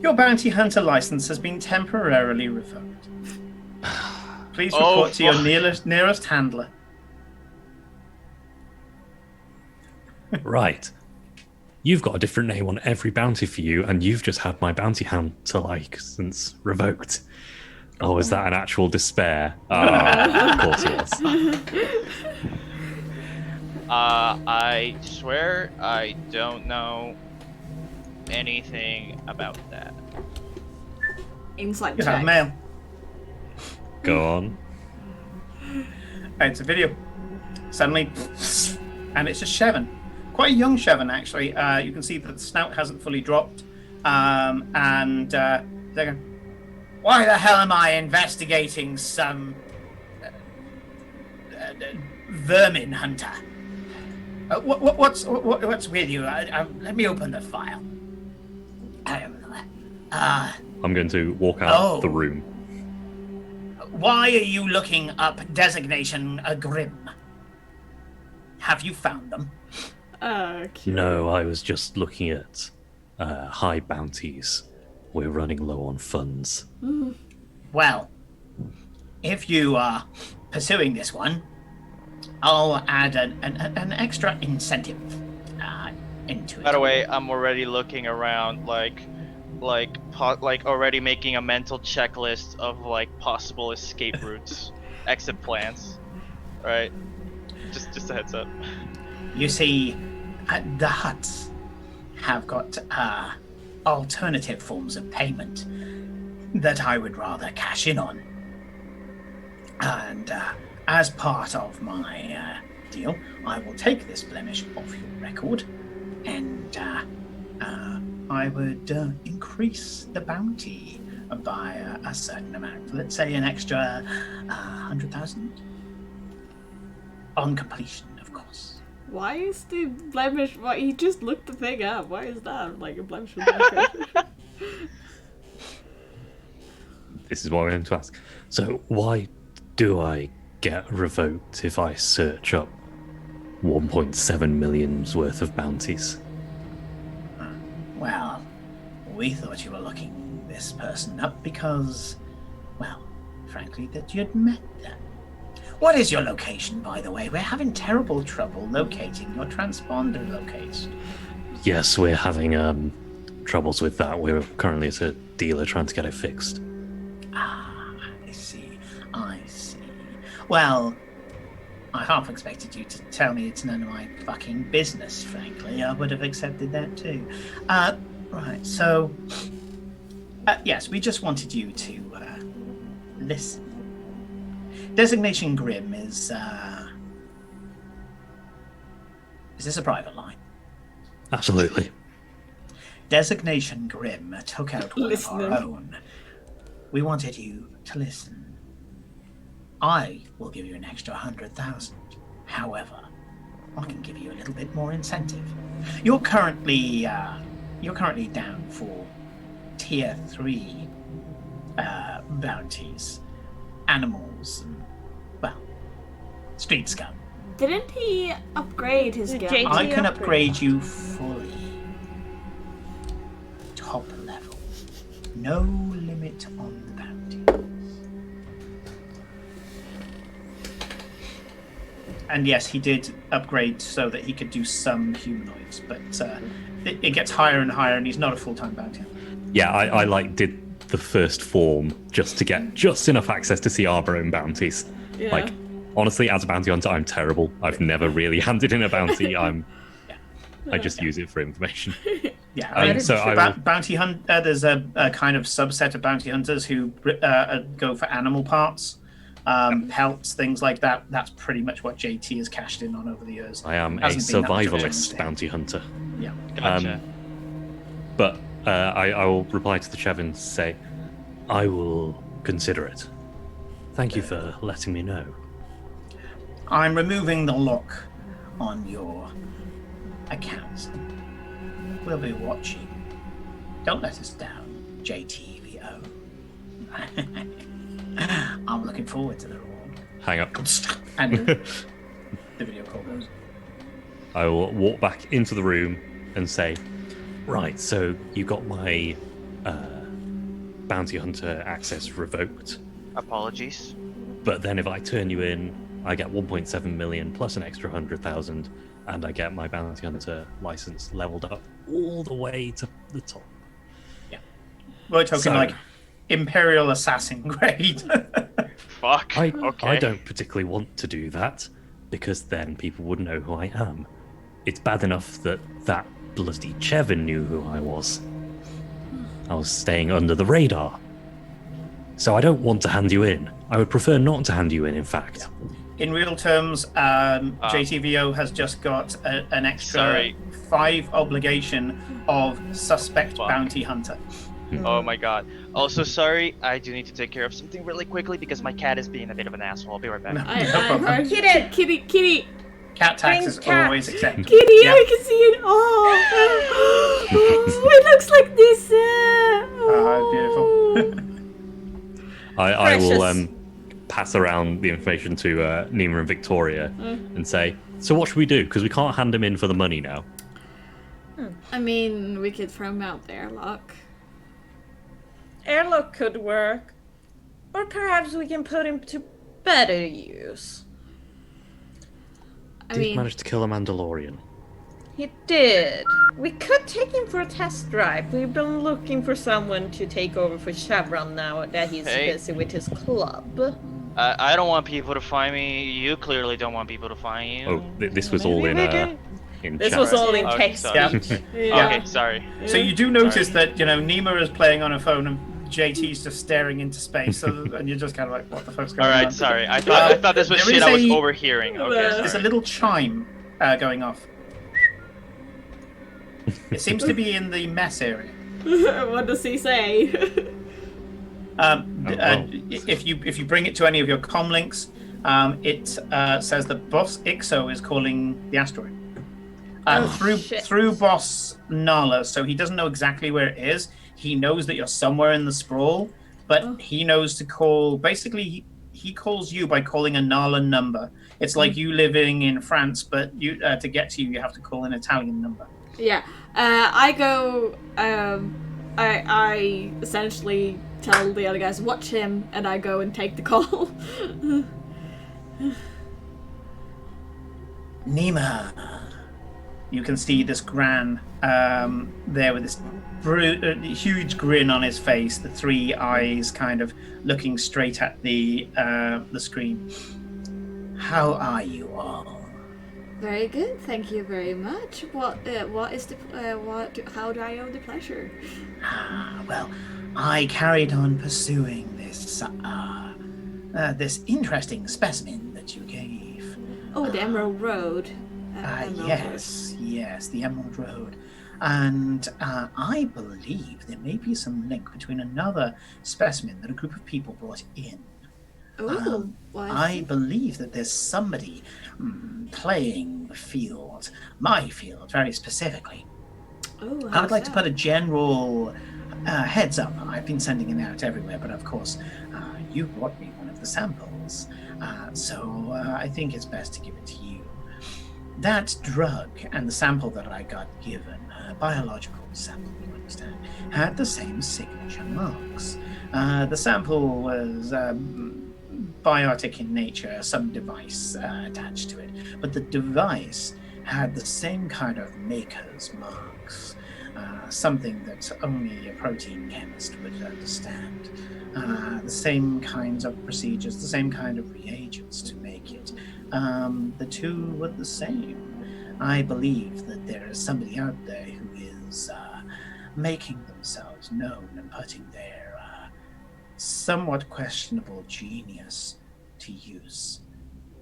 Your bounty hunter license has been temporarily revoked. Please report to your nearest handler. Right. You've got a different name on every bounty for you, and you've just had my bounty hunter license revoked. Oh, is that an actual despair? Of course it was. I swear I don't know anything about that. Inside You check. have mail. Go on. It's a video. Suddenly, and it's just Shevin. Quite a young Shevin, actually. You can see that the snout hasn't fully dropped. And they're going, why the hell am I investigating some vermin hunter? What's with you? Let me open the file. I'm going to walk out the room. Why are you looking up designation Grim? Have you found them? Okay. No, I was just looking at high bounties. We're running low on funds. Well, if you are pursuing this one, I'll add an extra incentive into it. By the way, I'm already looking around, like already making a mental checklist of like possible escape routes, exit plans. Right? Just a heads up. You see, the huts have got alternative forms of payment that I would rather cash in on. And as part of my deal, I will take this blemish off your record and I would increase the bounty by a certain amount. Let's say an extra 100,000 on completion, of course. Why is the blemish? Why he just looked the thing up? Why is that like a blemish? This is what I'm going to ask. So why do I get revoked if I search up 1.7 million's worth of bounties? Well, we thought you were looking this person up because, well, frankly, that you'd met them. What is your location, by the way? We're having terrible trouble locating your transponder location. Yes, we're having troubles with that. We're currently at a dealer trying to get it fixed. I see. Well, I half expected you to tell me it's none of my fucking business, frankly. I would have accepted that too. Right, so... yes, we just wanted you to listen. Designation Grim is this a private line? Absolutely. Designation Grim took out one of our own. We wanted you to listen. I will give you an extra 100,000. However, I can give you a little bit more incentive. You're currently down for tier 3 bounties, animals, and, well, street scum. Didn't he upgrade his The gun? JT I can upgrade. upgrade you fully. Top level. No limit on the bounty. And yes, he did upgrade so that he could do some humanoids, but it gets higher and higher, and he's not a full-time bounty hunter. Yeah, I like did the first form just to get just enough access to see our own bounties. Yeah. Like, honestly, as a bounty hunter, I'm terrible. I've never really handed in a bounty. I just use it for information. Yeah, I mean, so I will- bounty hunt. There's a kind of subset of bounty hunters who go for animal parts, pelts, things like that. That's pretty much what JT has cashed in on over the years. I am a Hasn't been that much of a survivalist mistake. bounty hunter. Yeah. Gotcha. But I will reply to the Chev and say, I will consider it. Thank you for letting me know. I'm removing the lock on your account. We'll be watching. Don't let us down, JTVO. I'm looking forward to the reward. Hang up. And the video call goes. I will walk back into the room and say, right, so you got my bounty hunter access revoked, Apologies. but then if I turn you in, I get 1.7 million plus an extra 100,000, and I get my bounty hunter license leveled up all the way to the top. We're talking So- like Imperial Assassin grade. Fuck. I Okay. don't particularly want to do that, because then people would know who I am. It's bad enough that that bloody Chevin knew who I was. I was staying under the radar. So I don't want to hand you in. I would prefer not to hand you in fact. In real terms, JTVO has just got an extra Sorry. 5 obligation of suspect Fuck. bounty hunter. Oh my god. Also, sorry, I do need to take care of something really quickly because my cat is being a bit of an asshole. I'll be right back. No I problem. heard Kitty! kitty. Cat tax Bring is cat. always acceptable. Kitty, Yeah. I can see it. Oh, it looks like this. Beautiful. I will Precious. pass around the information to Nima and Victoria and say, so what should we do? Because we can't hand him in for the money now. I mean, we could throw him out there, look. Airlock could work. Or perhaps we can put him to better use. I Did mean, manage to kill a Mandalorian. He did. We could take him for a test drive. We've been looking for someone to take over for Chevron now that he's Hey. busy with his club. I don't want people to find me. You clearly don't want people to find you. Oh, this was all Maybe in we can- chat. This was all in Okay, text sorry. speech. Yeah. Okay, sorry. So you do notice that, Nima is playing on a phone and JT's just staring into space, and you're just kind of like, what the fuck's going All on? right, sorry. I thought this was There shit is I was a- overhearing. Okay, There's a sorry. little chime going off. It seems to be in the mess area. what does he say? well. If you bring it to any of your comm links, it says that Boss Ixo is calling the asteroid shit. through Boss Nala. So he doesn't know exactly where it is. He knows that you're somewhere in the sprawl, but he knows to call. Basically, he calls you by calling a Nala number. It's like you living in France, but you to get to you have to call an Italian number. Yeah. I go. I essentially tell the other guys, watch him, and I go and take the call. Nima. You can see this Gran there with this huge grin on his face, the 3 eyes kind of looking straight at the screen. How are you all? Very good, thank you very much. What is the how do I owe the pleasure? Well, I carried on pursuing this this interesting specimen that you gave. Oh, the Emerald Road. Emerald Yes, the Emerald Road. And I believe there may be some link between another specimen that a group of people brought in. Oh, what? I believe that there's somebody playing the field, my field very specifically. Oh, I would like to put a general heads up. I've been sending it out everywhere, but of course, you brought me one of the samples. So I think it's best to give it to you. that drug and the sample that I got given, a biological sample, you understand, had the same signature marks. The sample was biotic in nature, some device attached to it, but the device had the same kind of maker's marks, something that only a protein chemist would understand. The same kinds of procedures, the same kind of reagents to make it. The two were the same. I believe that there is somebody out there who is making themselves known and putting their somewhat questionable genius to use.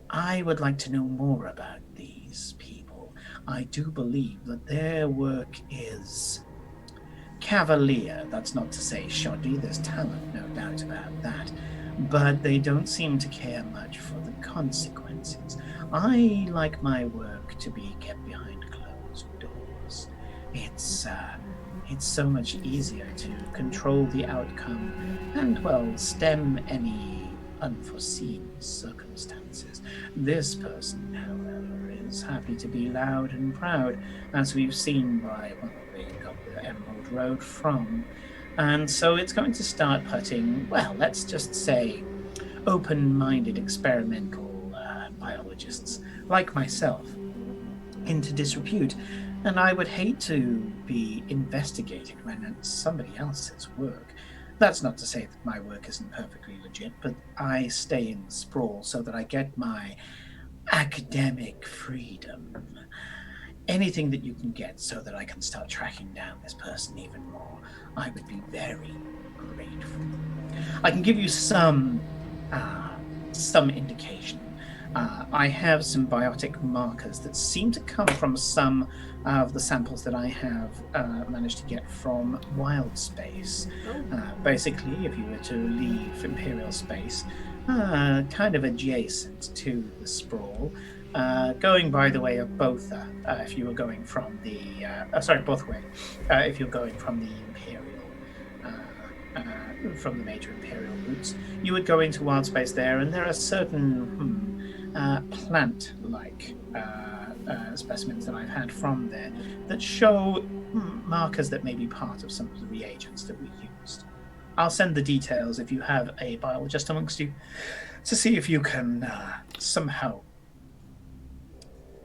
I would like to know more about these people. I do believe that their work is cavalier. That's not to say shoddy. There's talent, no doubt about that. But they don't seem to care much for the consequences. I like my work to be kept behind closed doors. It's so much easier to control the outcome and, well, stem any unforeseen circumstances. This person, however, is happy to be loud and proud, as we've seen by where they got the Emerald Road from. And so it's going to start putting, well, let's just say, open-minded experimental biologists like myself into disrepute. And I would hate to be investigated when it's somebody else's work. That's not to say that my work isn't perfectly legit, but I stay in Sprawl so that I get my academic freedom. Anything that you can get so that I can start tracking down this person even more, I would be very grateful. I can give you some indication. I have some biotic markers that seem to come from some of the samples that I have managed to get from wild space. Basically, if you were to leave Imperial space, kind of adjacent to the Sprawl, going by the way of Botha, if you were going from the... both way, if you're going from the Imperial, from the major Imperial routes, you would go into wild space there, and there are certain plant-like specimens that I've had from there that show markers that may be part of some of the reagents that we used. I'll send the details if you have a biologist amongst you to see if you can somehow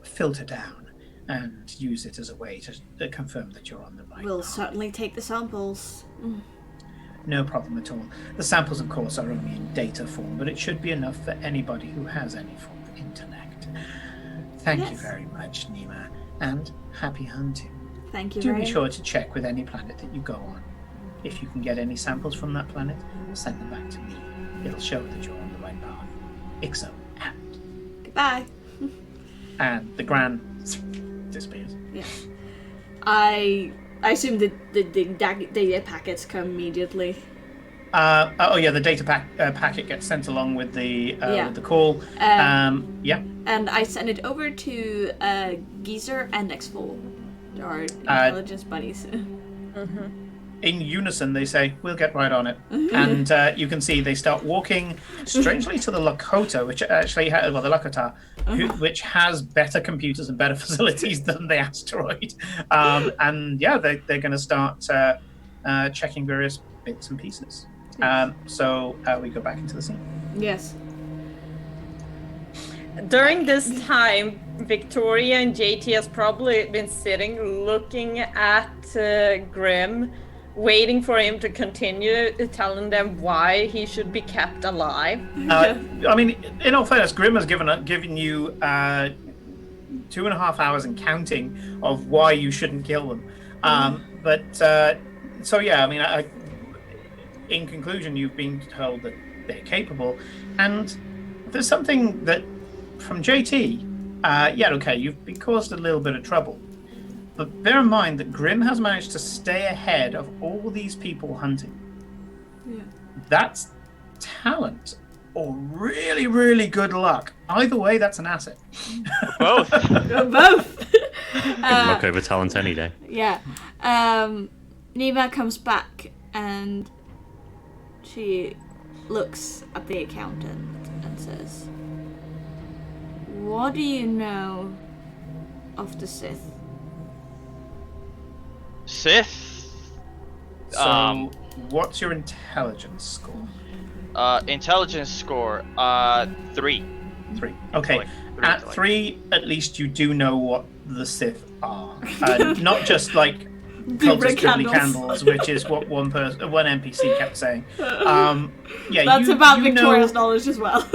filter down and use it as a way to confirm that you're on the right We'll path. certainly take the samples. No problem at all. The samples, of course, are only in data form, but it should be enough for anybody who has any form of intellect. Thank you very much, Nima, and happy hunting. Thank you Do very be much. sure to check with any planet that you go on. If you can get any samples from that planet, send them back to me. It'll show that you're on the right path. Ixo, out. Goodbye. And the Gran disappears. Yeah. I assume that the data packets come immediately. The data packet gets sent along with the call. Yeah. And I send it over to Geezer and Exfol, our intelligence buddies. In unison, they say, "We'll get right on it." And you can see they start walking strangely to the Lakota, which actually the Lakota, which has better computers and better facilities than the asteroid. They're going to start checking various bits and pieces. So we go back into the scene. Yes. During this time, Victoria and JT has probably been sitting looking at Grim, waiting for him to continue telling them why he should be kept alive. I mean, in all fairness, Grim has given you 2.5 hours and counting of why you shouldn't kill them. In conclusion, you've been told that they're capable, and there's something that from JT. You've been caused a little bit of trouble. But bear in mind that Grim has managed to stay ahead of all these people hunting. Yeah. That's talent or really, really good luck. Either way, that's an asset. Both. Both. Luck over talent any day. Yeah. Nima comes back and she looks at the accountant and says, "What do you know of the Sith? Sith. So, what's your intelligence score? Intelligence score. 3. 3. Okay. At intellect. 3, at least you do know what the Sith are. Not just like Dribbly cultist dribbly candles, which is what one NPC kept saying. Yeah, That's you, about you Victoria's know, knowledge as well.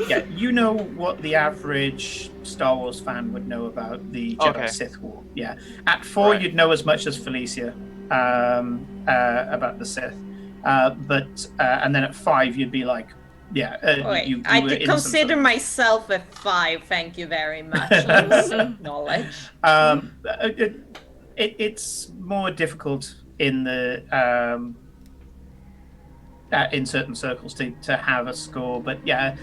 Yeah, you know what the average Star Wars fan would know about the Jedi Sith War. Yeah. At 4, Right. you'd know as much as Felicia about the Sith. And then at 5, you'd be like, yeah. Wait, you I were in some consider sort of- myself a 5, thank you very much. Let's acknowledge. It's more difficult in the in certain circles to have a score, but yeah,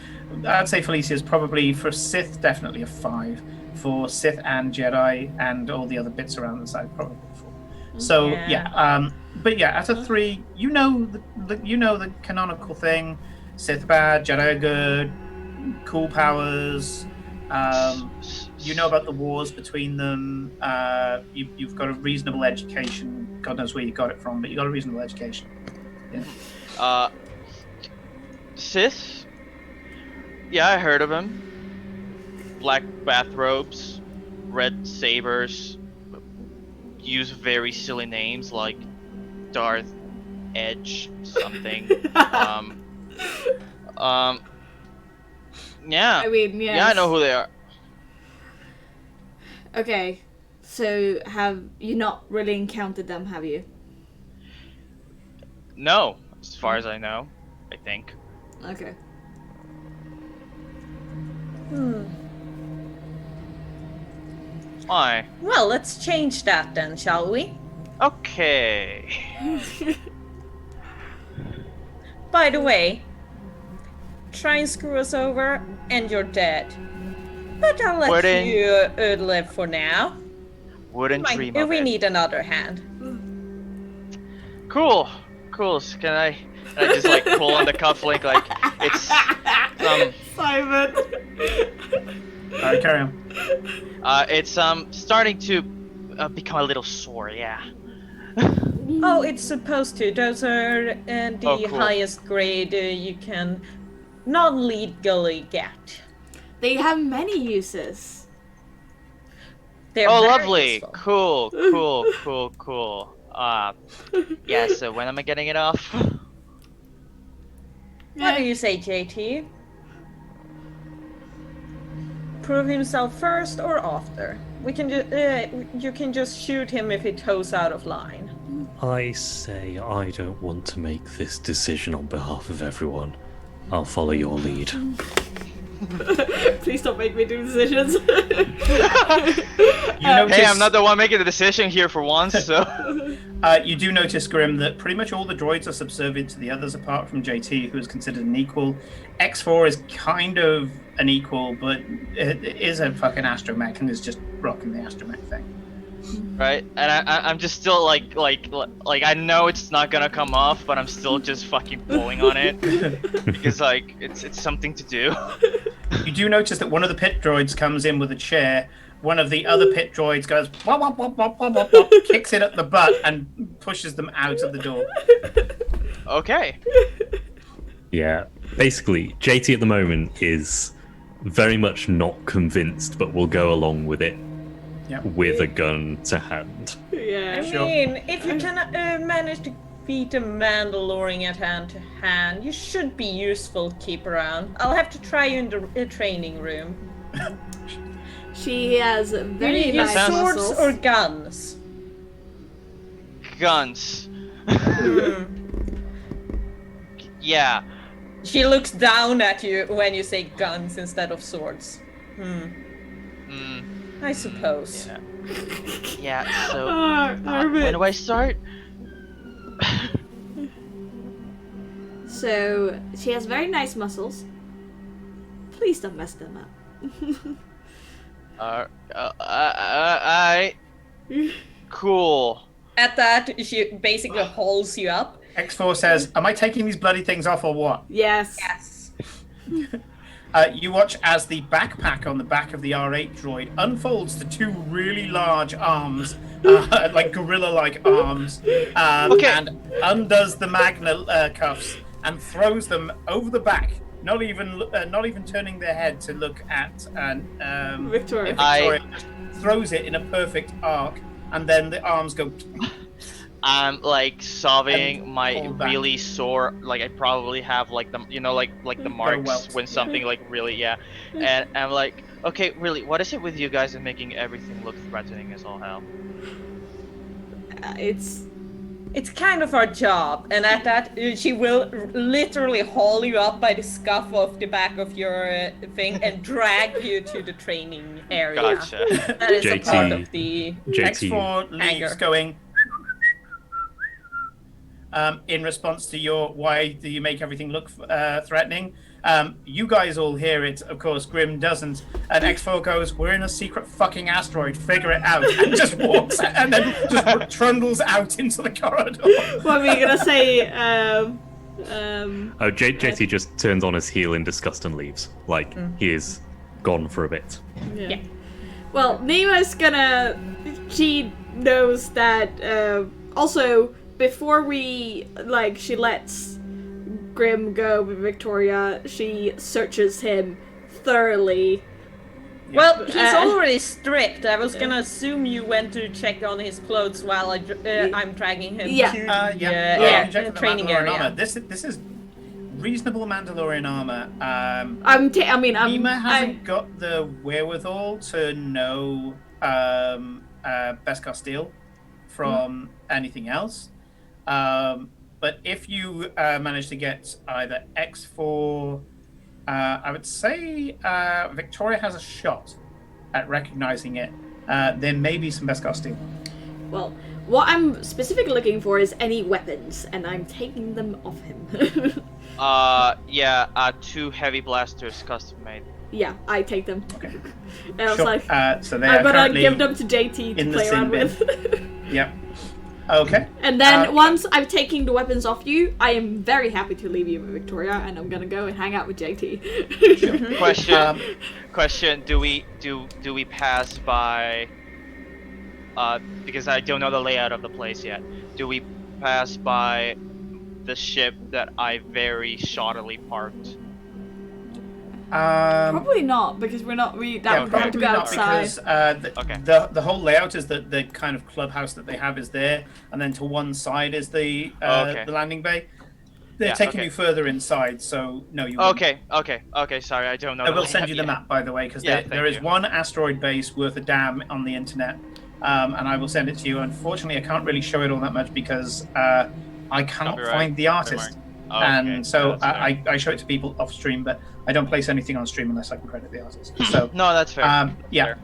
I'd say Felicia's probably for Sith definitely a 5, for Sith and Jedi and all the other bits around the side probably a 4. So but yeah, at a 3, you know the canonical thing: Sith bad, Jedi good, cool powers. You know about the wars between them. You've got a reasonable education. God knows where you got it from, but you got a reasonable education. Yeah. Sith. Yeah, I heard of him. Black bathrobes, red sabers. Use very silly names like Darth Edge something. Yeah. I mean, yes. Yeah, I know who they are. Okay, so have you not really encountered them, have you? No, as far as I know, I think. Okay. Why? Well, let's change that then, shall we? Okay. By the way, try and screw us over, and you're dead. But I'll let Wouldn't- you live for now. Wouldn't dream of We it. need another hand. Cool. So can I just like pull on the cufflink like it's Simon! Alright, carry on. it's starting to become a little sore, yeah. Oh, it's supposed to. Those are the Oh, cool. highest grade you can non-legally get. They have many uses. They're Oh, very lovely. useful. Cool. Yeah, so when am I getting it off? What do you say, JT? Prove himself first or after? We can you can just shoot him if he toes out of line. I say I don't want to make this decision on behalf of everyone. I'll follow your lead. Please don't make me do decisions. Hey, I'm not the one making the decision here for once, so. You do notice, Grim, that pretty much all the droids are subservient to the others apart from JT, who is considered an equal. X4 is kind of an equal, but it is a fucking astromech and is just rocking the astromech thing. Right, and I'm just still like I know it's not gonna come off, but I'm still just fucking pulling on it because like it's something to do. You do notice that one of the pit droids comes in with a chair. One of the other pit droids goes wop, wop, wop, wop, wop, wop, wop, kicks it at the butt and pushes them out of the door. Okay. Yeah, basically, JT at the moment is very much not convinced, but will go along with it Yep. with a gun to hand. Yeah. I Sure. mean, if you can manage to beat a Mandalorian at hand to hand, you should be useful to keep around. I'll have to try you in the training room. She has You very need nice swords muscles. or guns? Guns. Yeah. She looks down at you when you say guns instead of swords. I suppose. Yeah. So Armin. when do I start? So she has very nice muscles. Please don't mess them up. Cool. At that, she basically holds you up. X4 says, "Am I taking these bloody things off or what?" Yes. Yes. You watch as the backpack on the back of the R8 droid unfolds to two really large arms, like gorilla-like arms, and undoes the magna cuffs and throws them over the back. Not even turning their head to look at Victoria. Victoria just throws it in a perfect arc, and then the arms go. I'm like sobbing, my hold back. really sore, like I probably have like the, like the marks welt. when something like really, and I'm like, okay, really, what is it with you guys and making everything look threatening as all hell? It's kind of our job, and at that, she will literally haul you up by the scuff of the back of your thing and drag you to the training area. Gotcha. That is a JT. part of the X4 leaves anger. going. In response to your why do you make everything look threatening? You guys all hear it, of course. Grim doesn't, and X4 goes, "We're in a secret fucking asteroid. Figure it out." And just walks and then just trundles out into the corridor. What were you gonna say? JT just turns on his heel in disgust and leaves. Like he is gone for a bit. Yeah. Well, Nima's gonna. She knows that. Also, before she lets Grim go with Victoria, she searches him thoroughly. Well, he's already stripped. I was gonna assume you went to check on his clothes while I'm dragging him Yeah. to Check the the training Mandalorian area. armor. This is reasonable Mandalorian armor. Nima hasn't got the wherewithal to know Beskar Steel from anything else. But if you manage to get either X4, I would say Victoria has a shot at recognizing it. There may be some Beskar Steel. Well, what I'm specifically looking for is any weapons, and I'm taking them off him. 2 heavy blasters, custom made. Yeah, I take them. Okay. And I was Sure. like, So they I'm are gonna currently give them to JT to in the play around sin bin. with. Yep. Okay. And then once I'm taking the weapons off you, I am very happy to leave you with Victoria, and I'm gonna go and hang out with JT. Question: Do we pass by? Because I don't know the layout of the place yet. Do we pass by the ship that I very shoddily parked? Probably not, because we have to probably go not, outside. because the whole layout is that the kind of clubhouse that they have is there, and then to one side is the landing bay. They're taking you further inside, so no, you won't. Okay. Sorry, I don't know. I will send you the map, by the way, because there is one asteroid base worth a damn on the internet, and I will send it to you. Unfortunately, I can't really show it all that much because I cannot find the artist. And so I show it to people off stream, but I don't place anything on stream unless I can credit the artist. So no, that's fair. But yeah,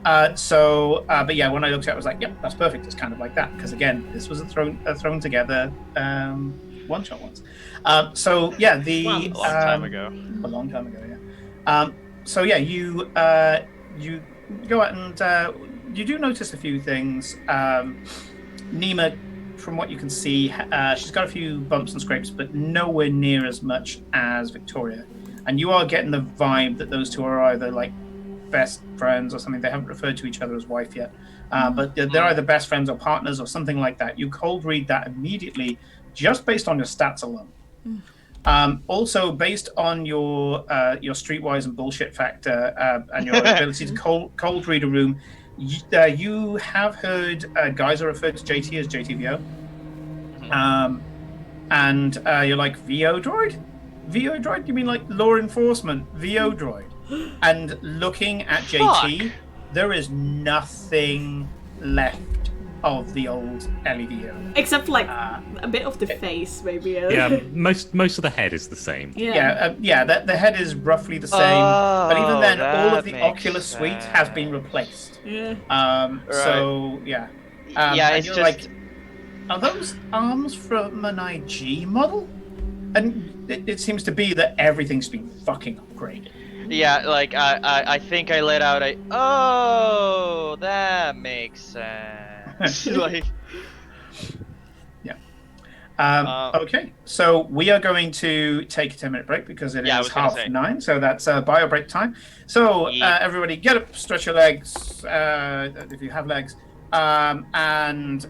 when I looked at it, I was like, yep, that's perfect. It's kind of like that because again, this was a thrown together one shot once. A long time ago. A long time ago, yeah. You go out and you do notice a few things. Nima, from what you can see, she's got a few bumps and scrapes, but nowhere near as much as Victoria. And you are getting the vibe that those two are either like best friends or something. They haven't referred to each other as wife yet, but they're either best friends or partners or something like that. You cold read that immediately just based on your stats alone. Also, based on your streetwise and bullshit factor and your ability to cold read a room, you have heard guys are referred to JT as JTVO. And you're like, VO droid? VO droid? You mean like law enforcement? VO droid. And looking at JT, there is nothing left of the old LEVO. Except for like a bit of the face, maybe. Yeah, most of the head is the same. The head is roughly the same. But even then, all of the ocular suite has been replaced. So, yeah. It's you're just... like, are those arms from an IG model? And it seems to be that everything's been fucking upgraded. Yeah, like, I think I let out oh, that makes sense. Like... Yeah. Okay, so we are going to take a 10-minute break because it Yeah, I is was gonna 9:30, so that's bio break time. So Yeah. everybody get up, stretch your legs if you have legs, and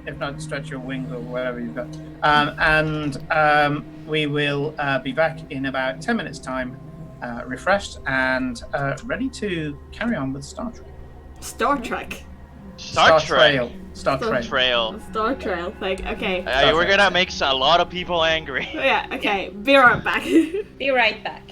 if not, stretch your wings or whatever you've got. We will be back in about 10 minutes' time, refreshed and ready to carry on with Star Trek. Star Trek. Star Trek. Trail. Star Trail. Trail. Star Trail thing. Okay. We're gonna make a lot of people angry. Yeah. Okay. Be right back. Be right back.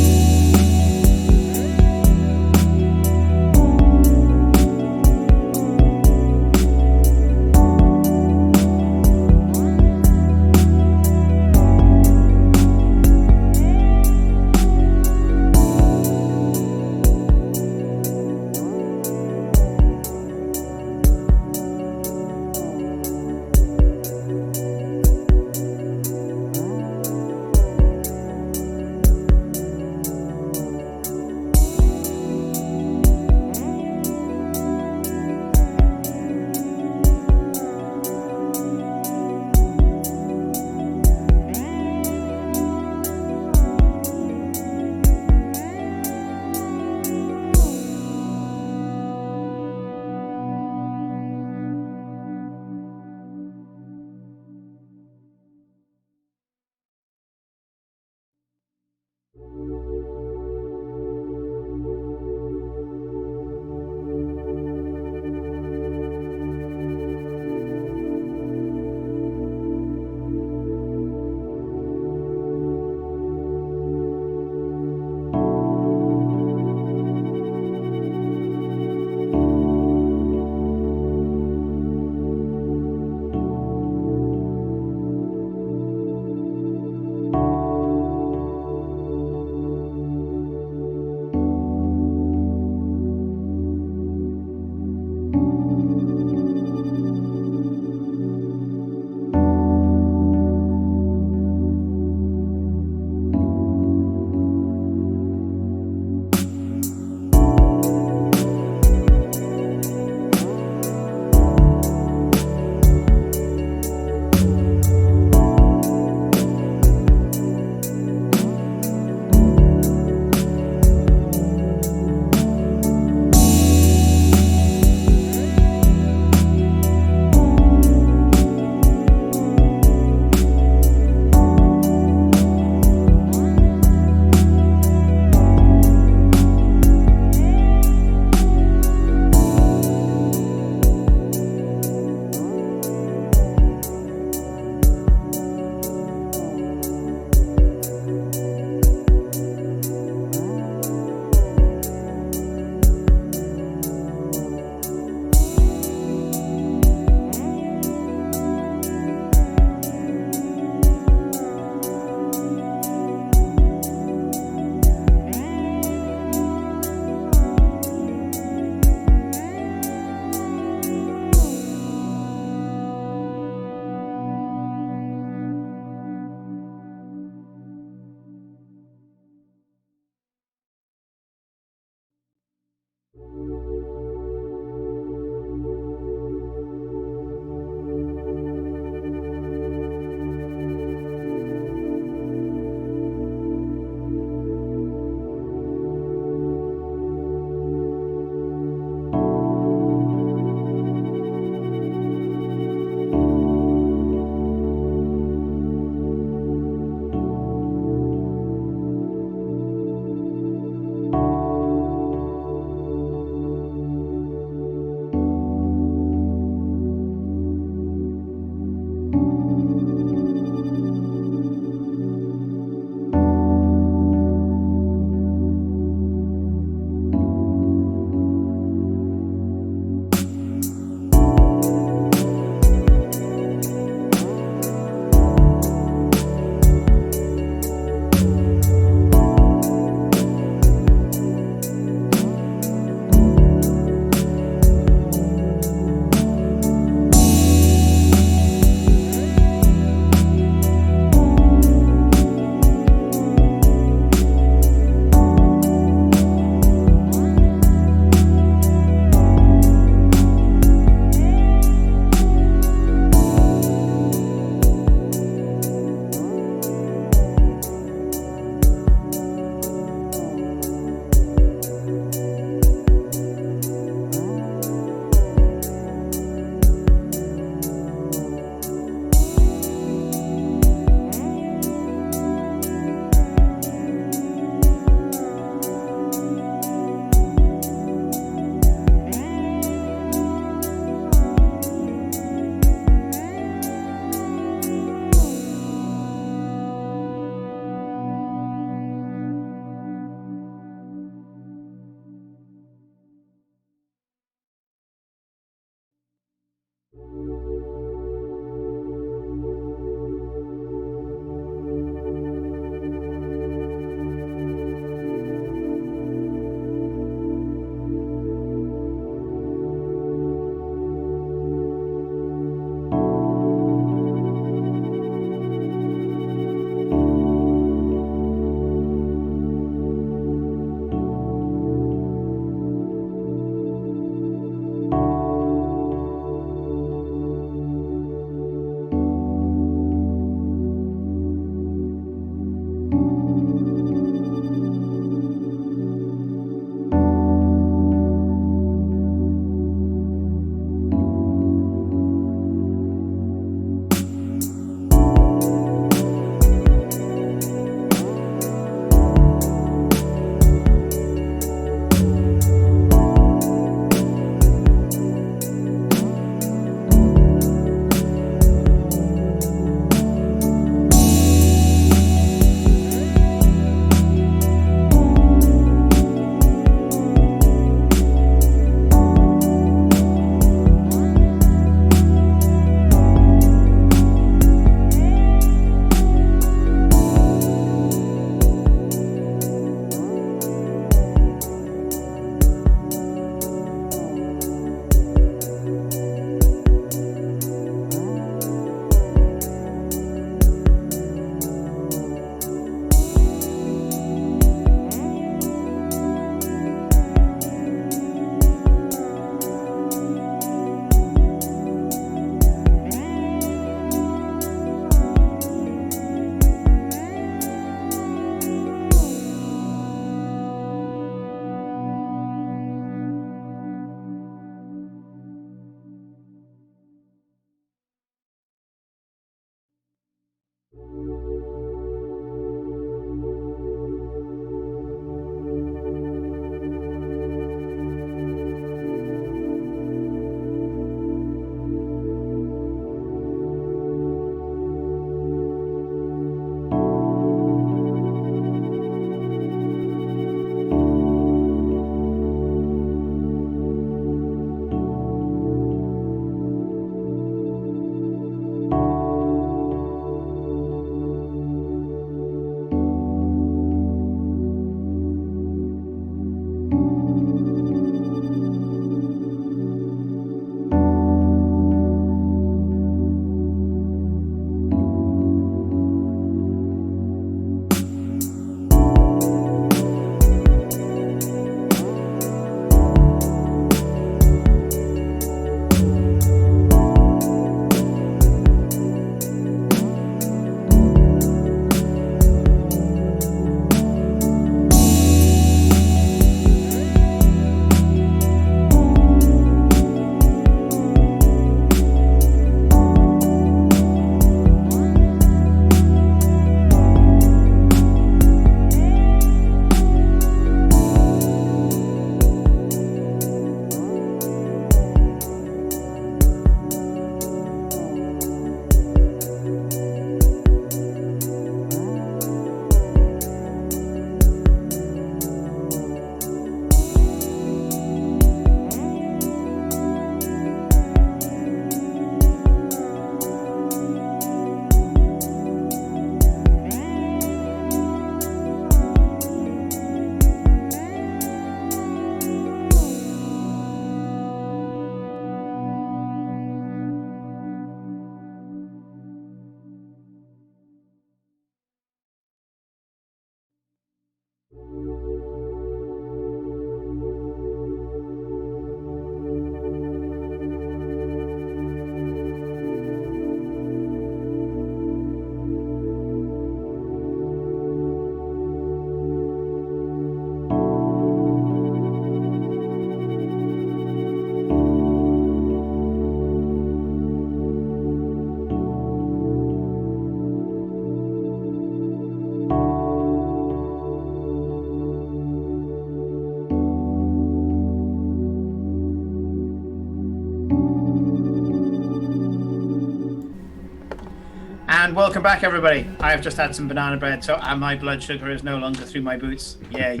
And welcome back, everybody. I have just had some banana bread, so my blood sugar is no longer through my boots. Yay.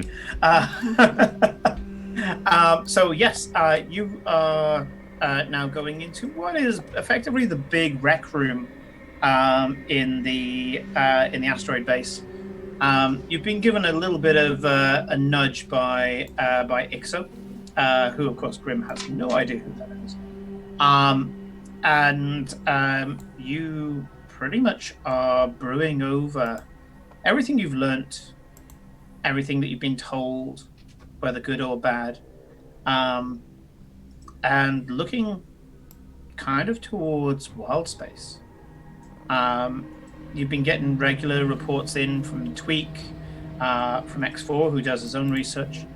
So yes, you are now going into what is effectively the big rec room in the asteroid base. You've been given a little bit of a nudge by Ixo, who of course Grim has no idea who that is. And you pretty much are brewing over everything you've learnt, everything that you've been told, whether good or bad, and looking kind of towards wild space. You've been getting regular reports in from Tweak, from X4, who does his own research,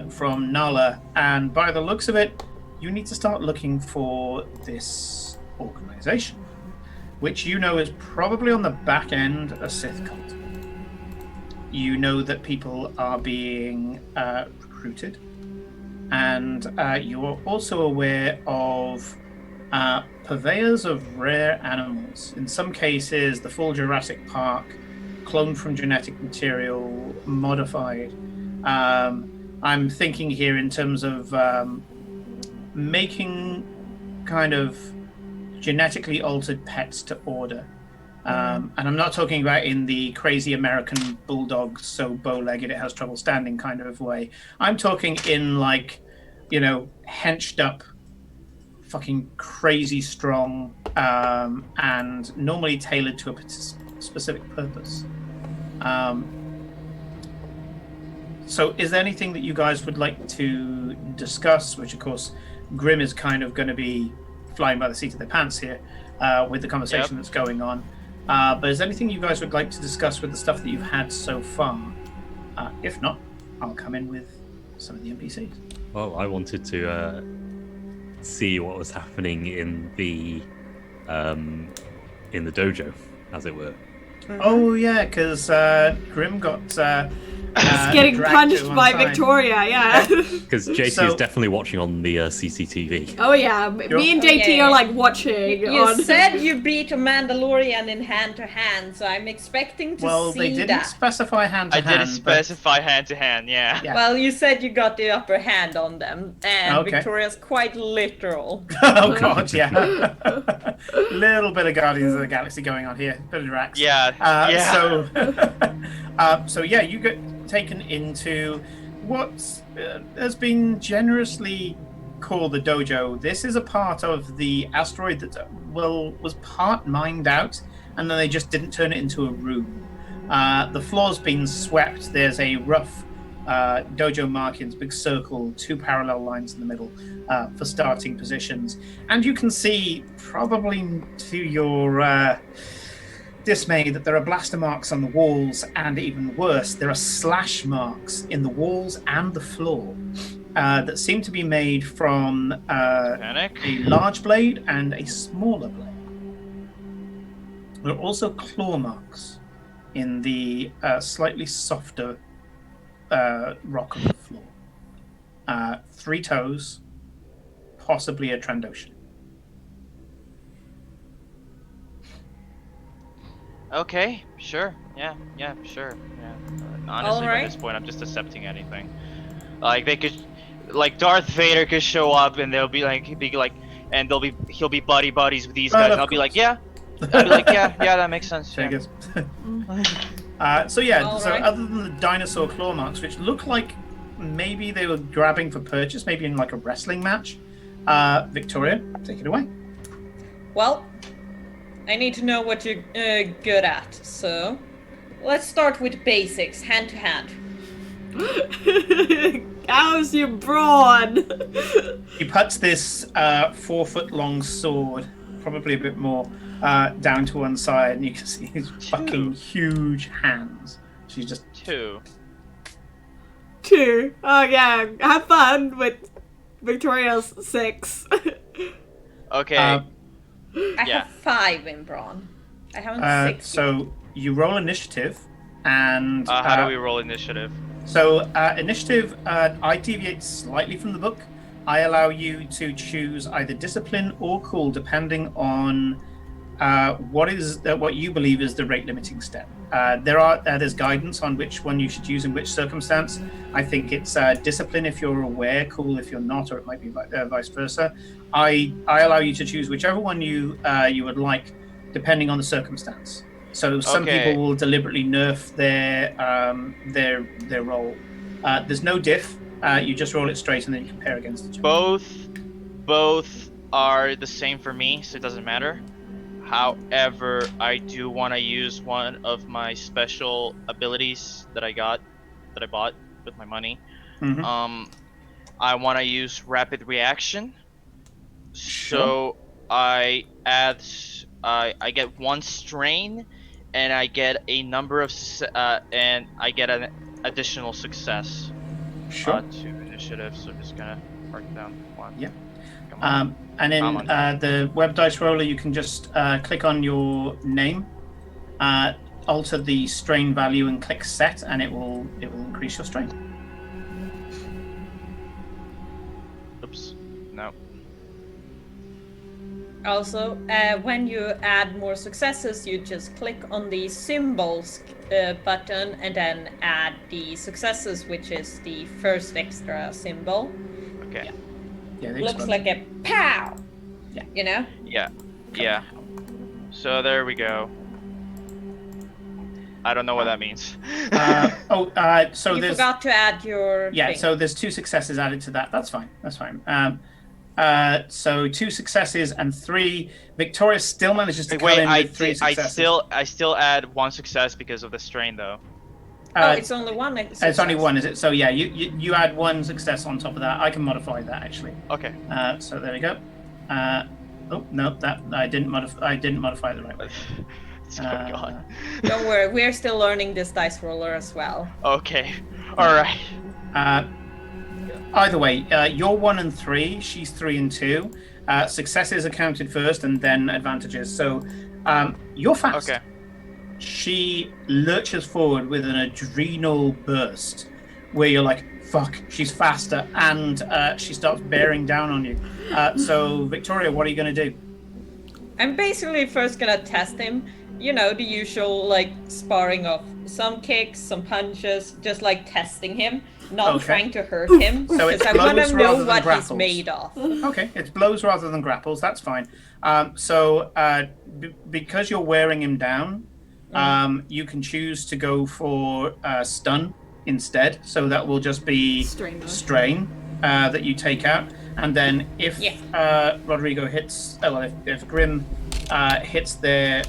from Nala, and by the looks of it, you need to start looking for this organization, which you know is probably on the back end a Sith cult. You know that people are being recruited, and you are also aware of purveyors of rare animals. In some cases, the full Jurassic Park, cloned from genetic material, modified. I'm thinking here in terms of making kind of genetically altered pets to order. And I'm not talking about in the crazy American bulldog, so bow-legged it has trouble standing kind of way. I'm talking in like, henched up, fucking crazy strong, and normally tailored to a specific purpose. So is there anything that you guys would like to discuss, which of course Grim is kind of going to be flying by the seat of their pants here with the conversation that's going on. But is there anything you guys would like to discuss with the stuff that you've had so far? If not, I'll come in with some of the NPCs. Well, I wanted to see what was happening in the dojo, as it were. Oh yeah, because Grim got He's getting punched by Victoria, yeah. Because JT is definitely watching on the CCTV. Oh yeah, me and JT are like watching. You said you beat a Mandalorian in hand-to-hand, so I'm expecting to see that. Well, they didn't specify hand-to-hand. I didn't specify hand-to-hand, yeah. Well, you said you got the upper hand on them, and Victoria's quite literal. Oh god, yeah. Little bit of Guardians of the Galaxy going on here. Bit of Drax. Yeah. So yeah, you get taken into what has been generously called the dojo. This is a part of the asteroid that was part mined out, and then they just didn't turn it into a room. The floor's been swept. There's a rough dojo markings, big circle, 2 parallel lines in the middle for starting positions, and you can see, probably to your dismay, that there are blaster marks on the walls, and even worse, there are slash marks in the walls and the floor that seem to be made from a large blade and a smaller blade. There are also claw marks in the slightly softer rock of the floor. 3 toes, possibly a Trandoshan. Okay, sure. Yeah, sure. Yeah. Honestly, Alright. at this point, I'm just accepting anything. Like they could, like Darth Vader could show up and he'll be buddy buddies with these guys. And I'll be like, yeah. I'll be like, yeah, that makes sense. There Yeah. you go. So Alright. other than the dinosaur claw marks, which look like maybe they were grabbing for purchase, maybe in like a wrestling match, Victoria, take it away. Well, I need to know what you're good at, so let's start with basics, hand-to-hand. How's your brawn? He puts this 4-foot-long sword, probably a bit more, down to one side, and you can see his fucking huge hands. She's just 2. 2. Oh yeah, have fun with Victoria's 6. Okay. I Yeah. have 5 in brawn. I haven't 6 yet. So you roll initiative, and How do we roll initiative? So initiative, I deviate slightly from the book. I allow you to choose either discipline or cool, depending on what you believe is the rate limiting step. There's guidance on which one you should use in which circumstance. I think it's discipline if you're aware, cool if you're not, or it might be vice versa. I allow you to choose whichever one you would like, depending on the circumstance. So some people will deliberately nerf their roll. There's no diff. You just roll it straight and then you compare against each other. Both are the same for me, so it doesn't matter. However, I do want to use one of my special abilities that I bought with my money. Mm-hmm. I want to use rapid reaction. Sure. So I get 1 strain, and I get a number of and I get an additional success. Sure. 2 initiatives. So I'm just gonna mark down 1. Yeah. Come on. And in the web dice roller, you can just click on your name, alter the strain value, and click set, and it will increase your strain. Oops. No. Also, when you add more successes, you just click on the symbols button and then add the successes, which is the first extra symbol. Okay. Yeah, they Looks explode. like a pow. Yeah. You know? Yeah. So there we go. I don't know what that means. So You there's forgot to add your thing. so there's 2 successes added to that. That's fine. So 2 successes and 3. Victoria still manages to come in with 3 successes. I still add 1 success because of the strain, though. It's only 1 success. It's only 1, is it? So yeah, you add 1 success on top of that. I can modify that actually. Okay. So there we go. Oh no, that I didn't modify it the right way. Oh god. Don't worry, we're still learning this dice roller as well. Okay. All right. Either way, you're 1 and 3. She's 3 and 2. Successes are counted first, and then advantages. So you're fast. Okay. She lurches forward with an adrenal burst, where you're like, "Fuck, she's faster," and she starts bearing down on you. So Victoria, what are you gonna do? I'm basically first gonna test him. You know, the usual like sparring of some kicks, some punches, just like testing him, not trying to hurt him, So because it's I want blows to rather know than what he's grapples. made of. Okay, it's blows rather than grapples. That's fine. Because you're wearing him down, you can choose to go for stun instead. So that will just be strain that you take out. And then if Rodrigo hits, if Grim hits their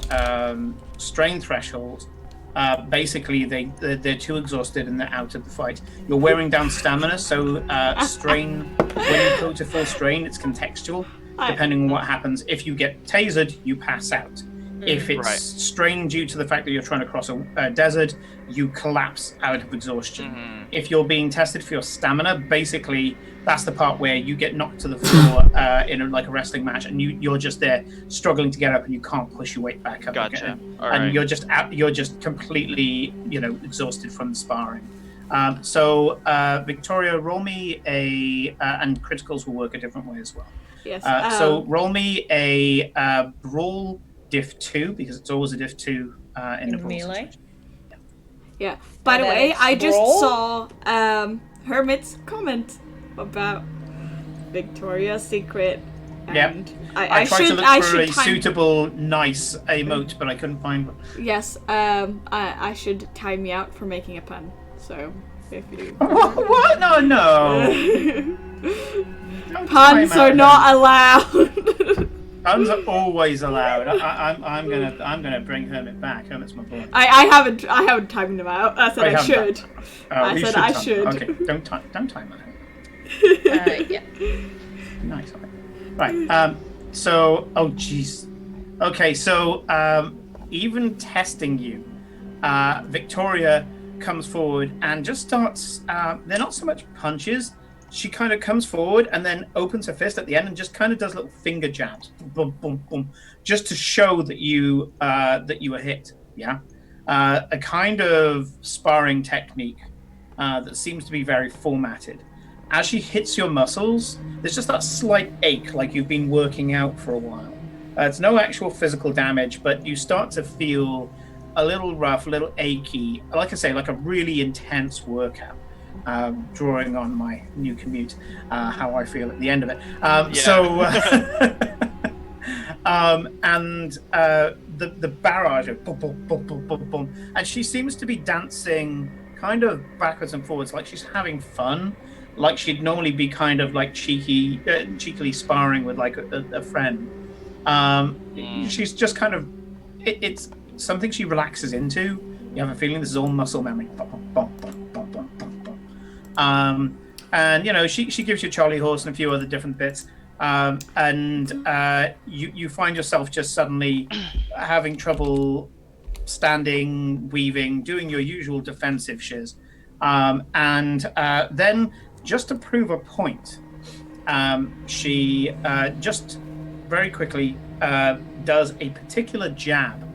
strain threshold, basically they're too exhausted and they're out of the fight. You're wearing down stamina, so strain, when you go to full strain, it's contextual, depending on what happens. If you get tasered, you pass out. If it's strain due to the fact that you're trying to cross a desert, you collapse out of exhaustion. If you're being tested for your stamina, basically that's the part where you get knocked to the floor in a wrestling match, and you're just there struggling to get up, and you can't push your weight back up again. And you're just completely exhausted from the sparring. So Victoria, roll me and criticals will work a different way as well. Yes. So roll me a brawl diff 2, because it's always a diff 2 in the brawl melee. situation. Yeah. By the And way, then I just Sprawl? saw Hermit's comment about Victoria's Secret. And I tried to look for a suitable, nice emote, but I couldn't find one. Yes. I should time me out for making a pun. So if you. What? No. Puns are not allowed. Puns are always allowed. I'm gonna bring Hermit back. Hermit's my boy. I haven't timed him out. I said I should. I said I should. Okay, don't time that. Yeah. Nice. Okay. Right. So, oh jeez. Okay. So, even testing you, Victoria comes forward and just starts. They're not so much punches. She kind of comes forward and then opens her fist at the end and just kind of does little finger jabs, boom, boom, boom, just to show that you were hit. Yeah, a kind of sparring technique that seems to be very formatted. As she hits your muscles, there's just that slight ache, like you've been working out for a while. It's no actual physical damage, but you start to feel a little rough, a little achy. Like I say, like a really intense workout. Drawing on my new commute, how I feel at the end of it. And the barrage of boom, boom, boom, boom, boom, boom, and she seems to be dancing kind of backwards and forwards, like she's having fun, like she'd normally be kind of like cheekily sparring with like a friend. She's just kind of, it's something she relaxes into. You have a feeling this is all muscle memory. And you know, she gives you Charlie horse and a few other different bits. And you find yourself just suddenly having trouble standing, weaving, doing your usual defensive shiz. And then, just to prove a point, she just very quickly does a particular jab.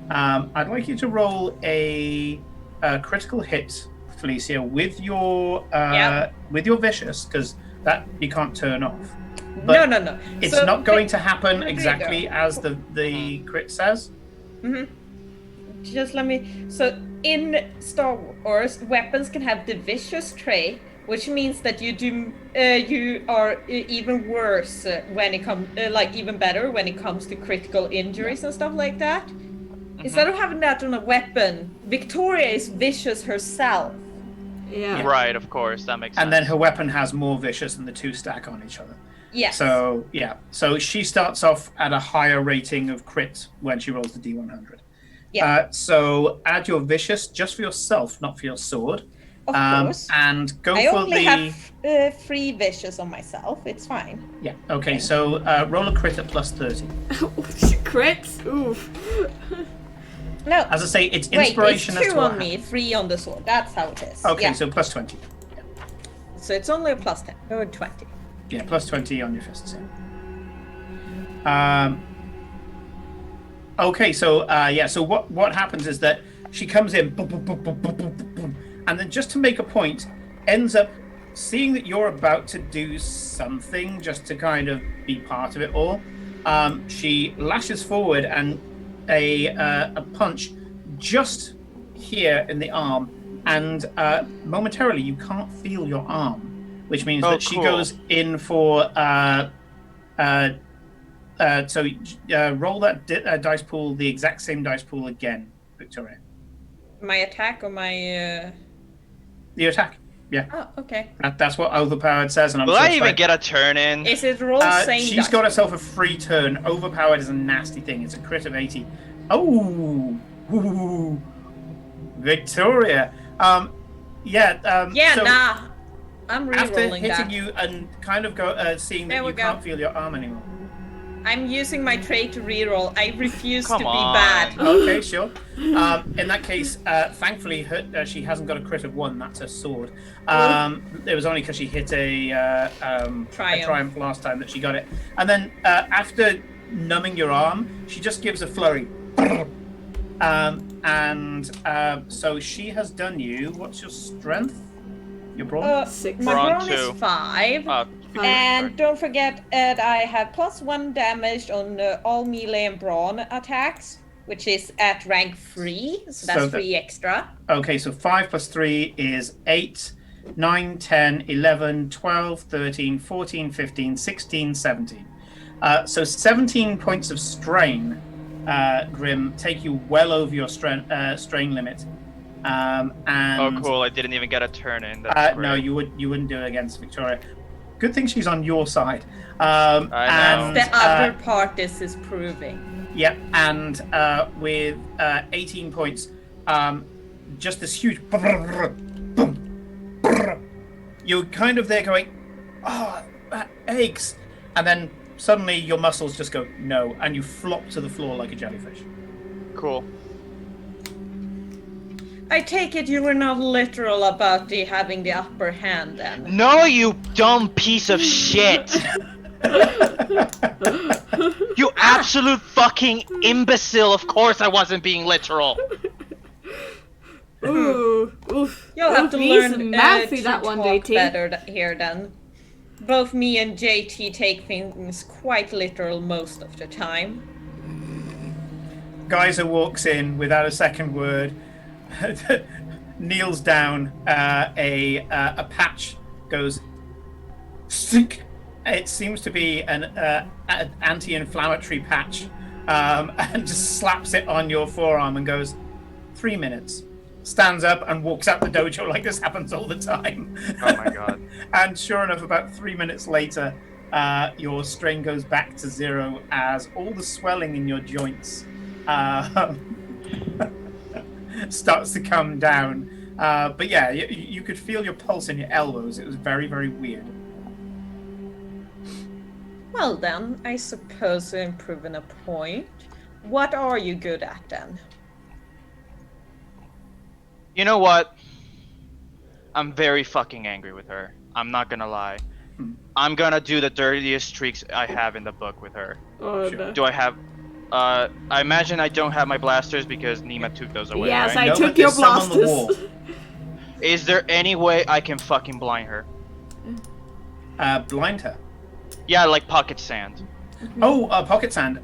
I'd like you to roll a critical hit, Felicia, with your vicious, because that you can't turn off. But no. It's not going to happen exactly as the crit says. Mm-hmm. Just let me. So in Star Wars, weapons can have the vicious trait, which means that you are even worse when it comes, like even better when it comes to critical injuries and stuff like that. Instead of having that on a weapon, Victoria is vicious herself. Yeah. Right, of course, that makes sense. And then her weapon has more vicious, and the two stack on each other. Yes. So yeah, so she starts off at a higher rating of crit when she rolls the D100. Yeah. So add your vicious just for yourself, not for your sword. Of course. And go I for only have 3 vicious on myself. It's fine. Yeah. Okay. So roll a crit at plus 30. Crits? Oof. No. As I say, it's inspiration. Wait, it's 2 as to on me, 3 on the sword. That's how it is. Okay, yeah. so plus 20. Yeah. So it's only a plus 10 or 20. Yeah, plus 20 on your fists. Yeah. Okay, so so what happens is that she comes in, boom, boom, boom, boom, boom, boom, boom, boom, and then just to make a point, ends up seeing that you're about to do something just to kind of be part of it all. She lashes forward and a punch just here in the arm, and momentarily you can't feel your arm, which means that she goes in for roll that dice pool, the exact same dice pool again, Victoria. My attack or my The attack. Yeah. Oh, okay. That's what Overpowered says, and I'm Will sure I even get a turn in? Is it roll same she's dice? got herself a free turn. Overpowered is a nasty thing. It's a crit of 80. Oh, ooh. Victoria. So nah. I'm after re-rolling hitting that. you and kind of seeing that There we you go. can't feel your arm anymore. I'm using my trait to re-roll. I refuse Come to on. be bad. Okay, sure. In that case, thankfully, she hasn't got a crit of 1. That's her sword. It was only because she hit a triumph last time that she got it. And then after numbing your arm, she just gives a flurry. So she has done you. What's your strength? Your brawn? 6. My Brawn brawn is 2. 5. And don't forget that I have +1 damage on all melee and brawn attacks, which is at rank 3, so that's 3 extra. Okay, so 5 plus 3 is 8, 9, 10, 11, 12, 13, 14, 15, 16, 17. So 17 points of strain, Grim, take you well over your strain limit. And cool! I didn't even get a turn in. That's great. no, you wouldn't do it against Victoria. Good thing she's on your side. I know. And, The other part this is proving. Yep, and with 18 points, just this huge boom. You're kind of there going, oh, that aches. And then suddenly your muscles just go, no, and you flop to the floor like a jellyfish. Cool. I take it you were not literal about having the upper hand then. No, you dumb piece of shit! You absolute fucking imbecile! Of course I wasn't being literal. Ooh, oof. You'll have to Be learn mouthy to that one, talk JT. better here then. both me and JT take things quite literal most of the time. Geyser walks in without a second word, kneels down, a patch goes sink. It seems to be an anti-inflammatory patch, and just slaps it on your forearm and goes, 3 minutes. Stands up and walks out the dojo like this happens all the time. Oh my god. And sure enough, about 3 minutes later, your strain goes back to 0 as all the swelling in your joints starts to come down. But yeah, you could feel your pulse in your elbows. It was very, very weird. Well then, I suppose I'm proving a point. What are you good at then? You know what? I'm very fucking angry with her. I'm not gonna lie. I'm gonna do the dirtiest tricks I have in the book with her. Sure. Do I have... I imagine I don't have my blasters because Nima took those away, Yes, right? I took your blasters. Is there any way I can fucking blind her? Blind her. Yeah, like pocket sand. Oh, pocket sand.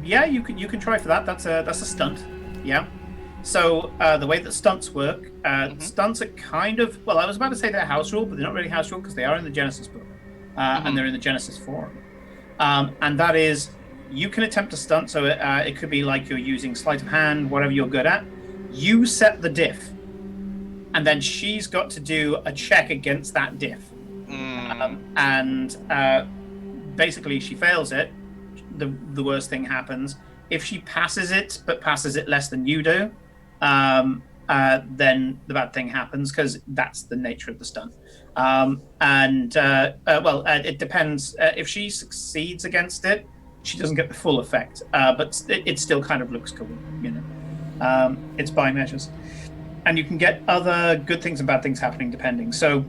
Yeah, you can try for that. That's a stunt. Yeah. So the way that stunts work, stunts are kind of, well, I was about to say they're house rule, but they're not really house rule because they are in the Genesis book, and they're in the Genesis forum. And that is, you can attempt a stunt. So it could be like you're using sleight of hand, whatever you're good at. You set the diff, and then she's got to do a check against that diff. And basically, she fails it. The worst thing happens. If she passes it, but passes it less than you do, then the bad thing happens because that's the nature of the stunt. It depends. If she succeeds against it, she doesn't get the full effect, but it still kind of looks cool, you know. It's by measures, and you can get other good things and bad things happening depending. So,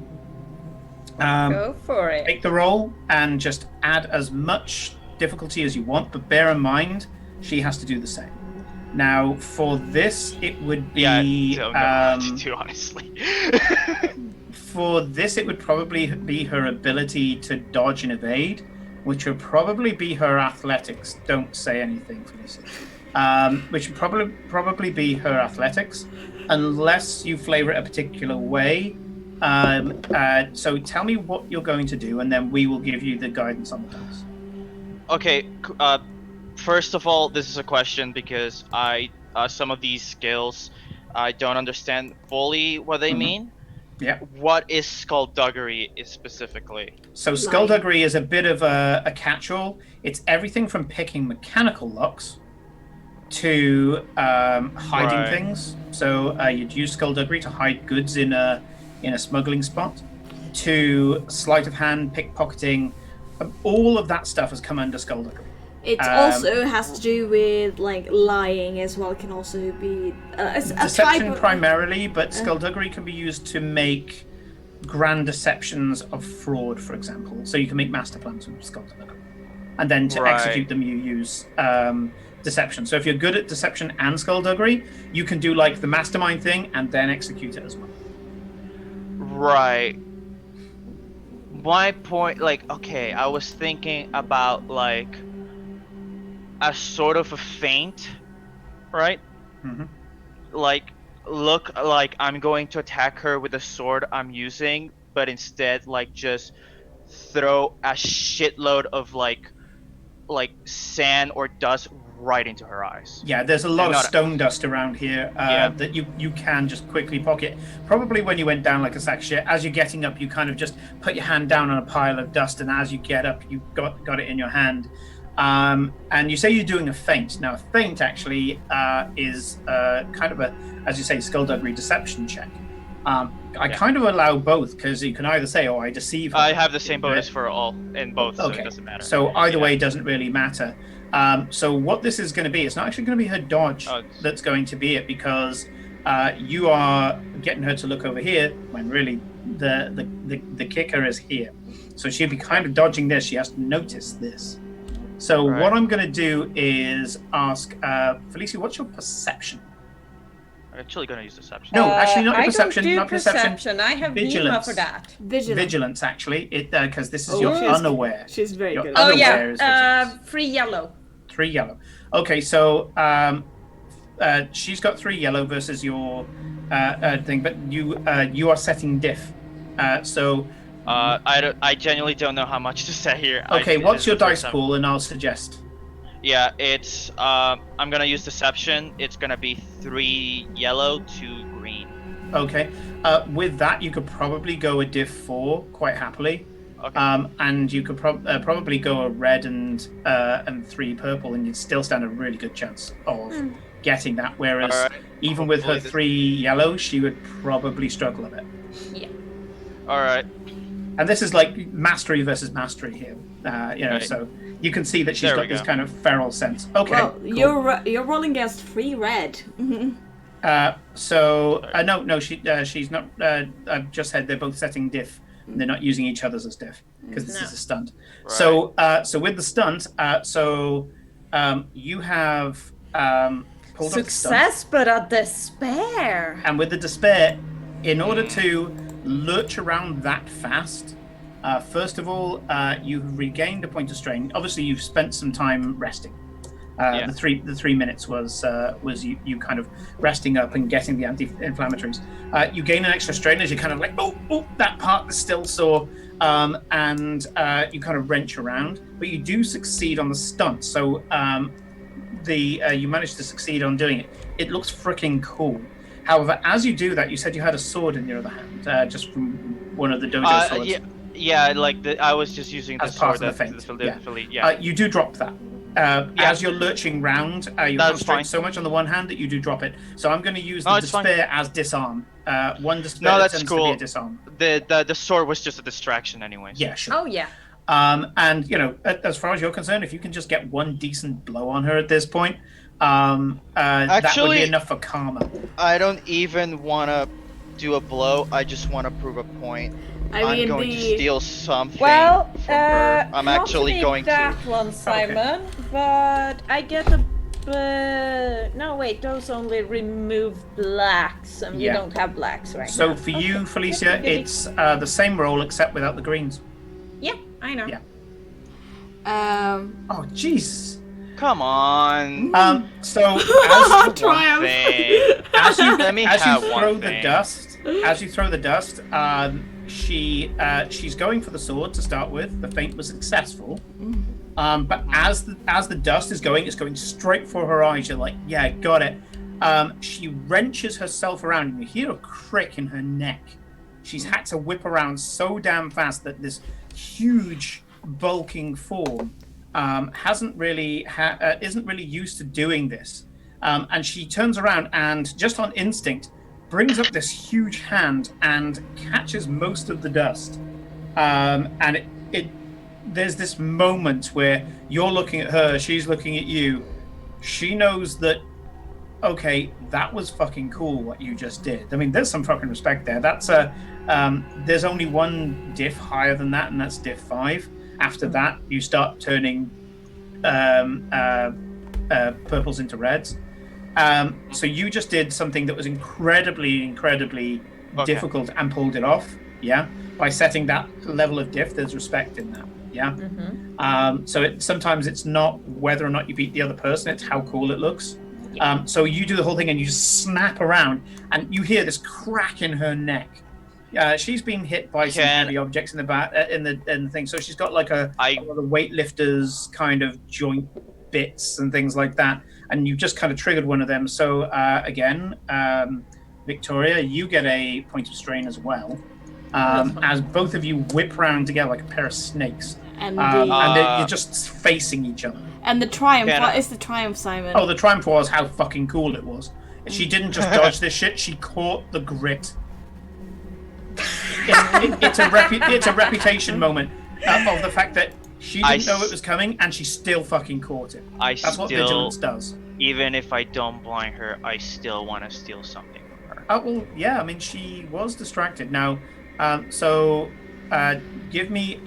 Go for it. take the roll and just add as much difficulty as you want, but bear in mind she has to do the same. Now, for this, it would be... Yeah, I don't know what to do, honestly. For this, it would probably be her ability to dodge and evade, which would probably be her athletics. Don't say anything, Felicia. Which would probably be her athletics, unless you flavor it a particular way. So tell me what you're going to do, and then we will give you the guidance on the dice. Okay, first of all, this is a question because some of these skills, I don't understand fully what they mean. Yeah. What is skullduggery specifically? So skullduggery is a bit of a catch-all. It's everything from picking mechanical locks to hiding things. So you'd use skullduggery to hide goods in a smuggling spot, to sleight of hand, pickpocketing. All of that stuff has come under skullduggery. It also has to do with like lying as well. It can also be a Deception type of... primarily, but skullduggery can be used to make grand deceptions of fraud, for example. So you can make master plans with skullduggery, and then to execute them, you use deception. So if you're good at deception and skullduggery, you can do like the mastermind thing and then execute it as well. Right. My point, like, okay, I was thinking about like a sort of a feint, right? Like, look like I'm going to attack her with the sword I'm using, but instead like just throw a shitload of like sand or dust right into her eyes. Yeah, there's a lot of stone dust around here that you can just quickly pocket. Probably when you went down like a sack of shit, as you're getting up, you kind of just put your hand down on a pile of dust, and as you get up, you got it in your hand. And you say you're doing a feint. Now, a feint actually is kind of a, as you say, skullduggery deception check. I kind of allow both, because you can either say, "Oh, I deceive her." I have the same bonus for all in both, so okay. it doesn't matter. So either way doesn't really matter. So what this is going to be, it's not actually going to be her dodge that's going to be it, because you are getting her to look over here when really the kicker is here. So she'll be kind of dodging this. She has to notice this. So what I'm going to do is ask Felicia, what's your perception? actually gonna use deception. No, actually not perception. I don't do not perception. I have Vigilance. Bima for that. Vigilance, actually, because this is Oh, you're she's- unaware. She's very You're good. Oh unaware is yeah, vigilance. 3 yellow. 3 yellow. Okay, so she's got 3 yellow versus your thing, but you are setting diff. I genuinely don't know how much to say here. Okay, what's your dice pool? pool, and I'll suggest. Yeah, it's I'm gonna use deception. It's gonna be 3 yellow, 2 green. Okay, with that you could probably go a diff 4 quite happily. Okay. And you could probably go a red and 3 purple, and you'd still stand a really good chance of getting that. Whereas Alright. even with her Hopefully 3 yellow, she would probably struggle a bit. Yeah. All right. And this is like mastery versus mastery here, Right. So you can see that she's There we got this go. kind of feral sense. Okay, Well, cool. you're rolling against 3 red. She's not. I've just said they're both setting diff. And they're not using each other's as diff because this is a stunt. Right. So with the stunt, you have pulled off the stunt. Success, but a despair. And with the despair, in order to lurch around that fast, first of all, you've regained a point of strain. Obviously, you've spent some time resting. Yeah. The 3 minutes was you kind of resting up and getting the anti-inflammatories. You gain an extra strain as you kind of like, oh, that part is still sore, and you kind of wrench around. But you do succeed on the stunt, so you managed to succeed on doing it. It looks freaking cool. However, as you do that, you said you had a sword in your other hand, just from one of the dojo swords. Yeah. I was just using the As part sword. of the feint, Yeah. You do drop that. As you're lurching round, you That's concentrate fine. so much on the one hand that you do drop it. So I'm going to use No, the it's fine. despair as disarm. One despair No, that's tends cool. to be a disarm. The sword was just a distraction, anyways. Yeah, sure. Oh yeah. And as far as you're concerned, if you can just get one decent blow on her at this point, that would Actually- be enough for karma. I don't even want to do a blow. I just want to prove a point. I'm going to steal something Well, from her. I'm not actually to be going that to. one, Simon. But I get a. No, wait. Those only remove blacks, and Yeah. we don't have blacks right So now. for you, Okay. Felicia, Okay. it's the same roll except without the greens. Yeah, I know. Yeah. Um, Oh, jeez. Come on. So as Triumph. Thing. as you Let me as have you one throw the thing. dust, she's going for the sword to start with. The feint was successful, but as the dust is going, it's going straight for her eyes. You're like, yeah, got it. She wrenches herself around, and you hear a crick in her neck. She's had to whip around so damn fast that this huge, bulking form isn't really used to doing this. And she turns around and, just on instinct, brings up this huge hand and catches most of the dust. And there's this moment where you're looking at her, she's looking at you. She knows that, okay, that was fucking cool what you just did. I mean, there's some fucking respect there. That's there's only one diff higher than that, and that's diff 5. After that, you start turning purples into reds. So you just did something that was incredibly difficult and pulled it off. Yeah, by setting that level of diff, there's respect in that. Yeah. So sometimes it's not whether or not you beat the other person; it's how cool it looks. So you do the whole thing and you just snap around, and you hear this crack in her neck. She's been hit by some heavy objects in the back, in the thing. So she's got like a lot of weightlifters kind of joint bits and things like that. And you've just kind of triggered one of them. So again, Victoria, you get a point of strain as well, as both of you whip around together like a pair of snakes, and you're just facing each other. And the triumph. Can What I- is the triumph, Simon? Oh, the triumph was how fucking cool it was. She didn't just dodge this shit; she caught the grit. It's a reputation moment of the fact that she didn't know it was coming, and she still fucking caught it. That's what vigilance does. Even if I don't blind her, I still want to steal something from her. Oh well, yeah. I mean, she was distracted. Now, so give me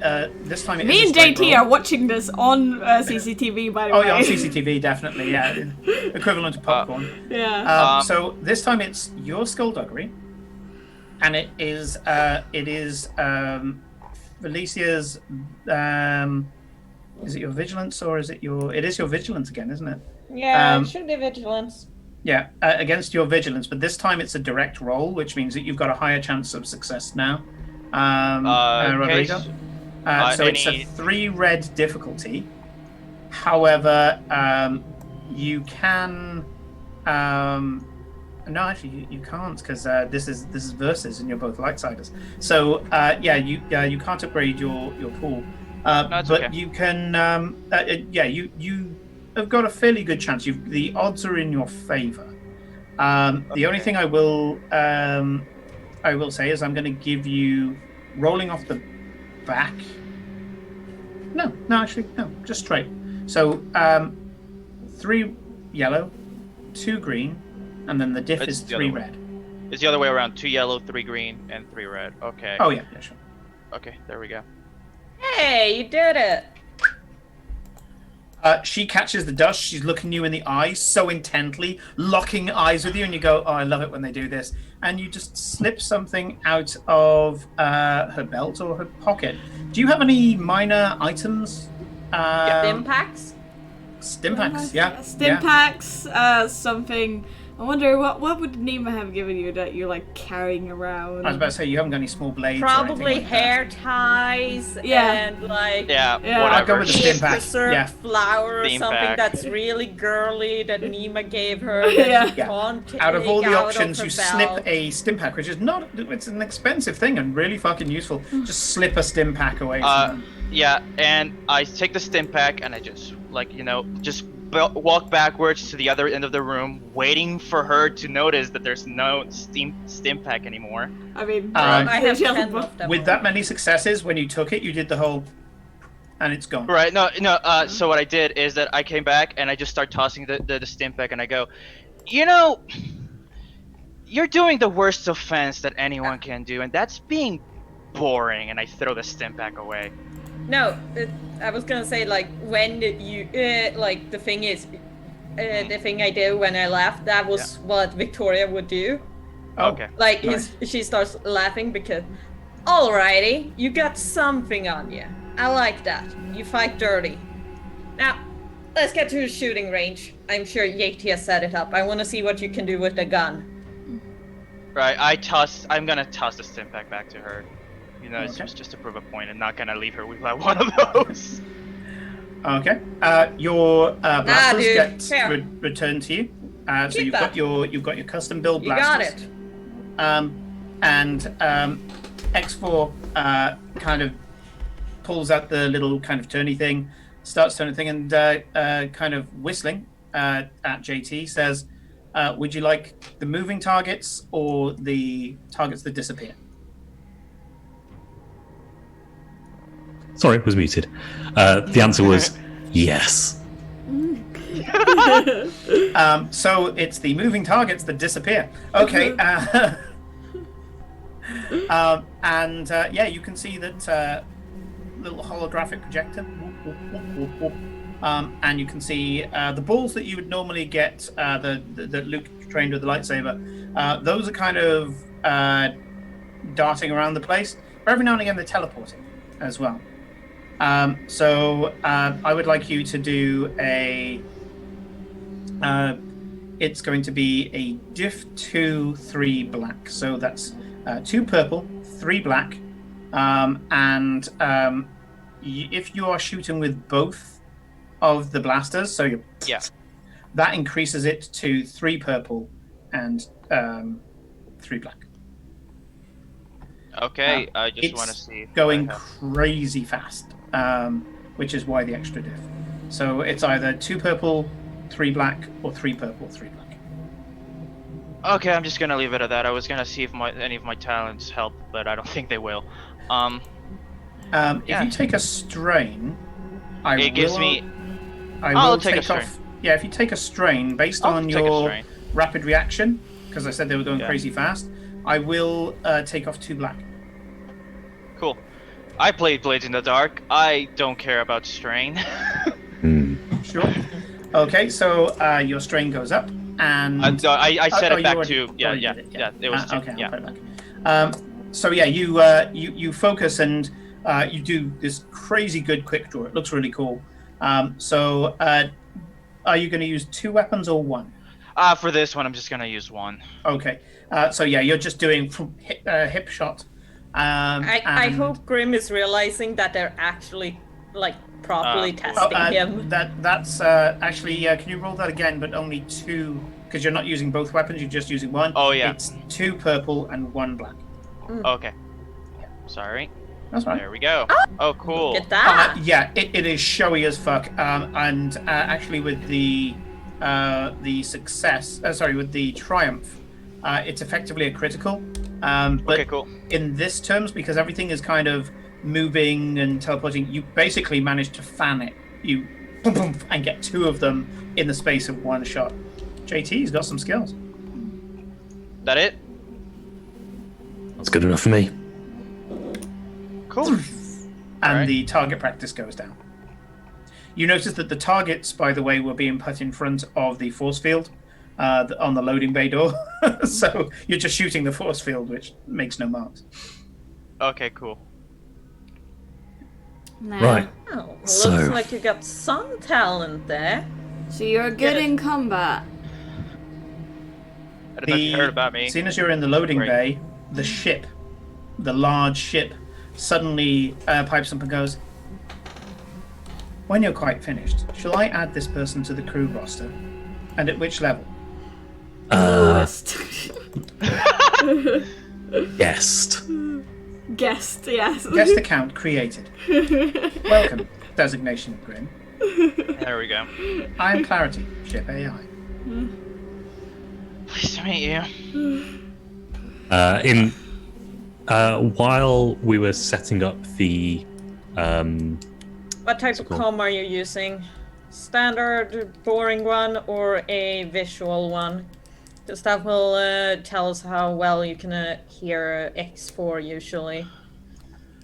this time. Me and JT are watching this on CCTV, by the way. Oh, yeah, on CCTV, definitely. Yeah, equivalent to popcorn. Yeah. So this time it's your skullduggery, and it is Felicia's. Is it your vigilance or is it your? It is your vigilance again, isn't it? Yeah, it should be vigilance. Yeah, against your vigilance, but this time it's a direct roll, which means that you've got a higher chance of success now. Rodrigo. So it's a 3 red difficulty. However, you can. No, actually, you can't because this is versus, and you're both lightsiders. So you can't upgrade your pool. But okay. You can. You have got a fairly good chance. The odds are in your favor. The only thing I will say is I'm going to give you rolling off the back. No, just straight. So 3 yellow, 2 green, and then the diff is 3 red. It's the other way around: 2 yellow, 3 green, and 3 red. Okay. Oh yeah, sure. Okay, there we go. Hey, you did it! She catches the dust. She's looking you in the eyes so intently, locking eyes with you, and you go, "Oh, I love it when they do this." And you just slip something out of her belt or her pocket. Do you have any minor items? Stimpaks? Stimpaks, yeah. Stimpaks, something. I wonder what would Nima have given you that you're like carrying around? I was about to say you haven't got any small blades. Probably like hair ties and like whatever. I'd go with the stimpak. Flower or something that's really girly that Nima gave her. Out of all the options, you slip a stimpak, which is it's an expensive thing and really fucking useful. Just slip a stimpak away. Yeah, and I take the stimpak and I just just walk backwards to the other end of the room, waiting for her to notice that there's no stimpak anymore. I mean, I have 10 of them. With that many successes, when you took it, you did the whole, and it's gone. Right? No. So what I did is that I came back and I just start tossing the stimpak, and I go, you're doing the worst offense that anyone can do, and that's being boring. And I throw the stimpak away. No, I was gonna say when you the thing is, the thing I did when I left, that was what Victoria would do. Okay. She starts laughing because, alrighty, you got something on you. I like that. You fight dirty. Now, let's get to the shooting range. I'm sure Yeti has set it up. I want to see what you can do with the gun. Right. I'm gonna toss the stimpak back to her. It's just to prove a point, and not gonna leave her with one of those. Okay. Your blasters get returned to you. So you've got your custom build blasters. You got it. And X4 kind of pulls out the little kind of turny thing, starts turning thing, and kind of whistling at JT says, "Would you like the moving targets or the targets that disappear?" Sorry, it was muted. The answer was yes. So it's the moving targets that disappear. Okay. You can see that little holographic projector. And you can see the balls that you would normally get that Luke trained with the lightsaber. Those are kind of darting around the place. But every now and again they're teleporting as well. I would like you to do it's going to be a diff 2, 3 black. So that's 2 purple, 3 black. If you are shooting with both of the blasters, that increases it to 3 purple and 3 black. Okay, I just want to see. Going crazy fast. Which is why the extra diff. So it's either 2 purple, 3 black, or 3 purple, 3 black. Okay, I'm just gonna leave it at that. I was gonna see if any of my talents help, but I don't think they will. If you take a strain, I'll take a strain. Yeah, if you take a strain based on your rapid reaction, because I said they were going crazy fast, I will take off 2 black. Cool. I played Blades in the Dark. I don't care about strain. Sure. Okay, so your strain goes up, and I set it back already, to yeah. It was 2. okay. Yeah. I'll put it back. So yeah, you focus and you do this crazy good quick draw. It looks really cool. So are you going to use 2 weapons or 1? For this one, I'm just gonna use 1. Okay. So yeah, you're just doing hip shot. I hope Grim is realizing that they're actually like properly testing him. That's actually can you roll that again? But only 2, because you're not using both weapons. You're just using 1. Oh yeah. It's 2 purple and 1 black. Okay. Sorry. That's right. There we go. Oh, cool. Get that? Yeah, it is showy as fuck. And actually, with the success, with the triumph, it's effectively a critical. But okay, cool. In this terms, because everything is kind of moving and teleporting, you basically manage to fan it. You boom, boom, and get 2 of them in the space of 1 shot. JT's got some skills. That it? That's good enough for me. Cool. And the target practice goes down. You notice that the targets, by the way, were being put in front of the force field on the loading bay door. So you're just shooting the force field, which makes no marks. Okay, cool. Nah. Right. Oh, So- looks like you got some talent there. So you're good in combat. I don't know if you heard about me. As soon as you're in the loading bay, the ship, the large ship, suddenly pipes up and goes, "When you're quite finished, shall I add this person to the crew roster? And at which level?" Lowest. Guest. Guest, yes. Guest account created. Welcome, designation of Grim. There we go. I am Clarity, ship AI. Pleased to meet you. While we were setting up the What type of comm are you using? Standard, boring one, or a visual one? Because that will tell us how well you can hear X4 usually.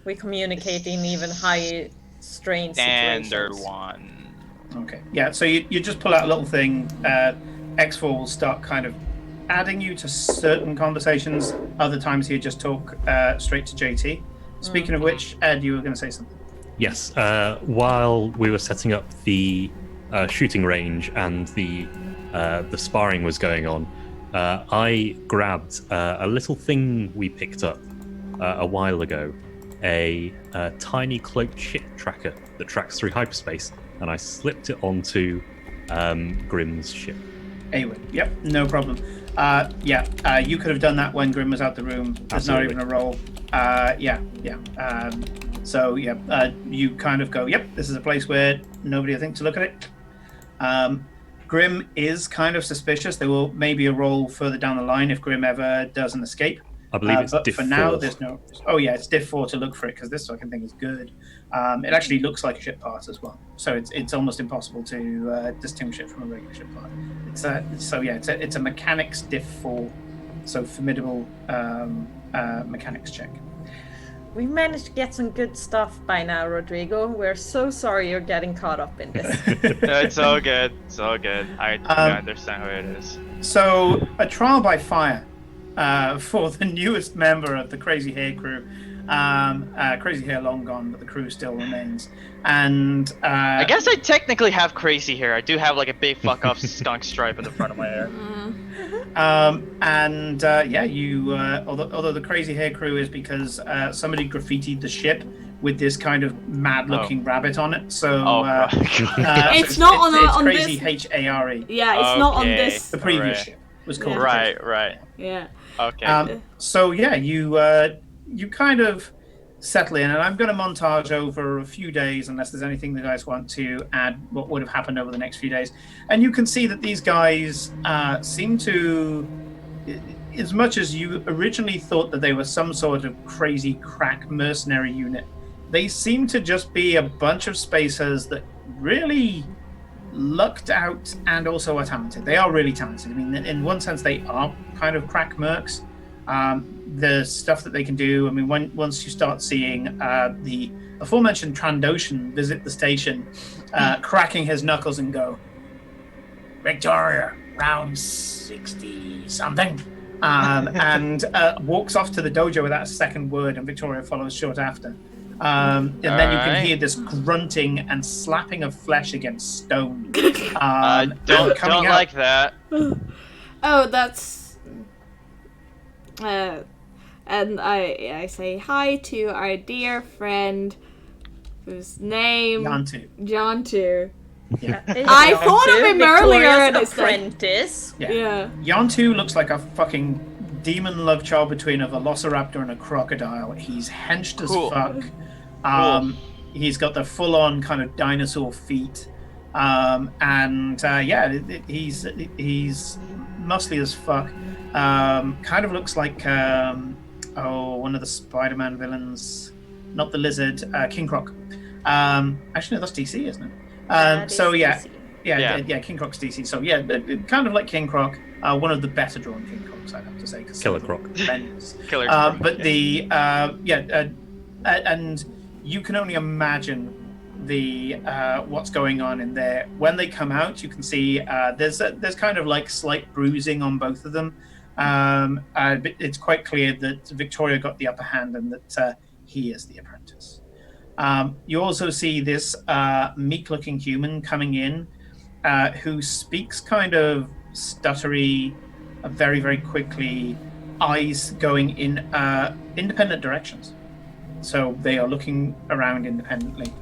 We communicate in even high strain situations. Standard one. Okay. Yeah, so you just pull out a little thing. X4 will start kind of adding you to certain conversations. Other times he'll just talk straight to JT. Speaking of which, Ed, you were going to say something. Yes. While we were setting up the shooting range and the sparring was going on, I grabbed a little thing we picked up a while ago, a tiny cloaked ship tracker that tracks through hyperspace, and I slipped it onto Grim's ship. Anyway, yep, no problem. You could have done that when Grim was out the room. There's Absolutely. not even a roll. You kind of go, yep, this is a place where nobody will think to look at it. Grim is kind of suspicious. There will maybe a roll further down the line if Grim ever does an escape. I believe it's but diff for now, 4. there's no. Oh yeah, it's diff 4 to look for it because this fucking thing is good. It actually looks like a ship part as well, so it's almost impossible to distinguish it from a regular ship part. It's a mechanics diff 4, so formidable mechanics check. We managed to get some good stuff by now, Rodrigo. We're so sorry you're getting caught up in this. No, it's all good. It's all good. I understand who it is. So a trial by fire for the newest member of the Crazy Hair crew. Crazy Hair long gone, but the crew still remains. And I guess I technically have crazy hair. I do have like a big fuck off skunk stripe in the front of my hair. Although the Crazy Hair crew is because somebody graffitied the ship with this kind of mad looking rabbit on it. So it's not on Crazy this. Hare. Yeah, it's not on this. The previous ship was called. Right. Yeah. Okay. You kind of settle in, and I'm going to montage over a few days, unless there's anything the guys want to add what would have happened over the next few days. And you can see that these guys seem to, as much as you originally thought that they were some sort of crazy crack mercenary unit, they seem to just be a bunch of spacers that really lucked out and also are talented. They are really talented. I mean, in one sense, they are kind of crack mercs. The stuff that they can do. I mean, once you start seeing the aforementioned Trandoshan visit the station, cracking his knuckles and go, Victoria, round 60 something, and walks off to the dojo without a second word, and Victoria follows short after. And then you can hear this grunting and slapping of flesh against stone. Don't like that. Oh, that's. And I say hi to our dear friend, whose name Yantu. Yeah. I thought of him earlier. And apprentice. Yeah. Yantu looks like a fucking demon love child between a velociraptor and a crocodile. He's henched as fuck. He's got the full-on kind of dinosaur feet, he's muscly as fuck. Kind of looks like one of the Spider-Man villains, not the Lizard, King Croc. Actually, no, that's DC, isn't it? King Croc's DC. So kind of like King Croc. One of the better drawn King Crocs, I'd have to say. Killer Croc. Killer Croc. But and you can only imagine the what's going on in there. When they come out, you can see there's kind of like slight bruising on both of them. But it's quite clear that Victoria got the upper hand and that he is the apprentice. You also see this meek-looking human coming in who speaks kind of stuttery, very, very quickly, eyes going in independent directions. So they are looking around independently.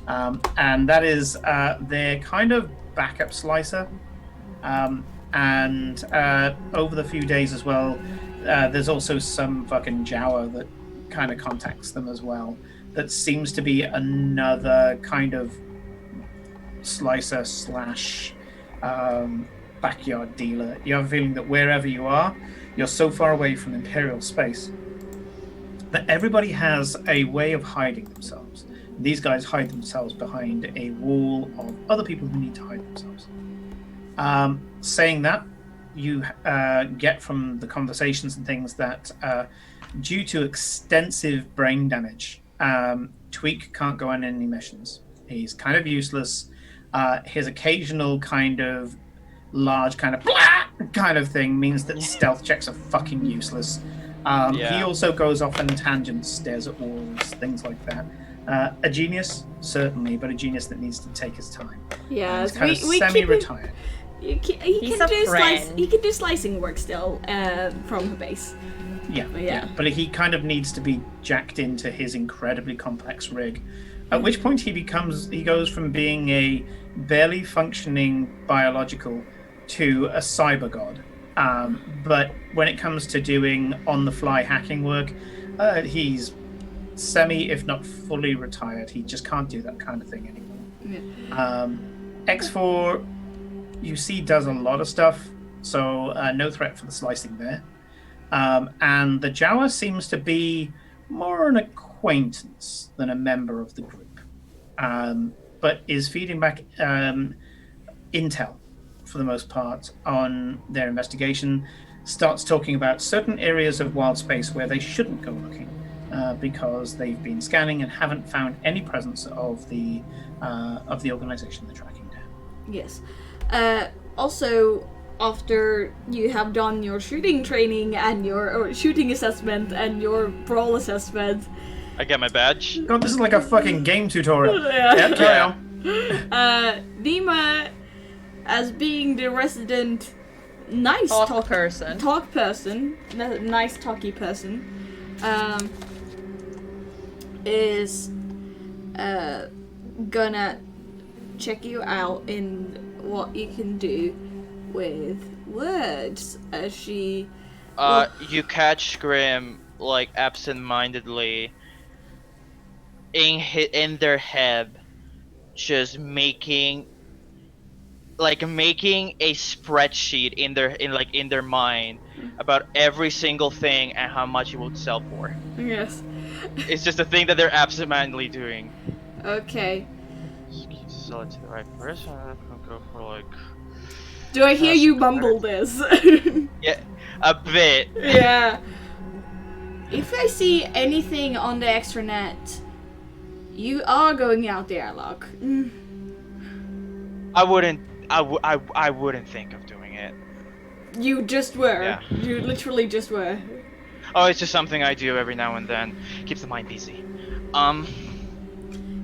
And that is their kind of backup slicer. And over the few days as well, there's also some fucking Jawa that kind of contacts them as well. That seems to be another kind of slicer slash backyard dealer. You have a feeling that wherever you are, you're so far away from Imperial space that everybody has a way of hiding themselves. These guys hide themselves behind a wall of other people who need to hide themselves. Saying that, you get from the conversations and things that due to extensive brain damage, Tweak can't go on any missions. He's kind of useless. His occasional kind of large kind of kind of thing means that stealth checks are fucking useless. He also goes off on tangents, stares at walls, things like that. A genius, certainly, but a genius that needs to take his time. Yeah, he's kind of semi-retired. He can do slicing work still from the base. But he kind of needs to be jacked into his incredibly complex rig. At which point he goes from being a barely functioning biological to a cyber god. But when it comes to doing on-the-fly hacking work, he's semi, if not fully retired. He just can't do that kind of thing anymore. X4, you see, does a lot of stuff, so no threat for the slicing there. And the Jawa seems to be more an acquaintance than a member of the group, but is feeding back intel for the most part on their investigation. Starts talking about certain areas of wild space where they shouldn't go looking because they've been scanning and haven't found any presence of the organization they're tracking down. Yes. Also, after you have done your shooting training and your shooting assessment and your brawl assessment, I get my badge. God, this is like a fucking game tutorial. Carry on. Nima, as being the resident nice talk person, nice talky person, is gonna check you out in what you can do with words as she you catch Grim like absent-mindedly in their head just making a spreadsheet in their mind about every single thing and how much it would sell for. Yes. It's just a thing that they're absent-mindedly doing. Okay. Sell it to the right person. I can go for like. Do I hear you mumble this? Yeah, a bit. Yeah. if I see anything on the extranet, you are going out the airlock. I wouldn't think of doing it. You just were. Yeah. You literally just were. Oh, it's just something I do every now and then. Keeps the mind busy.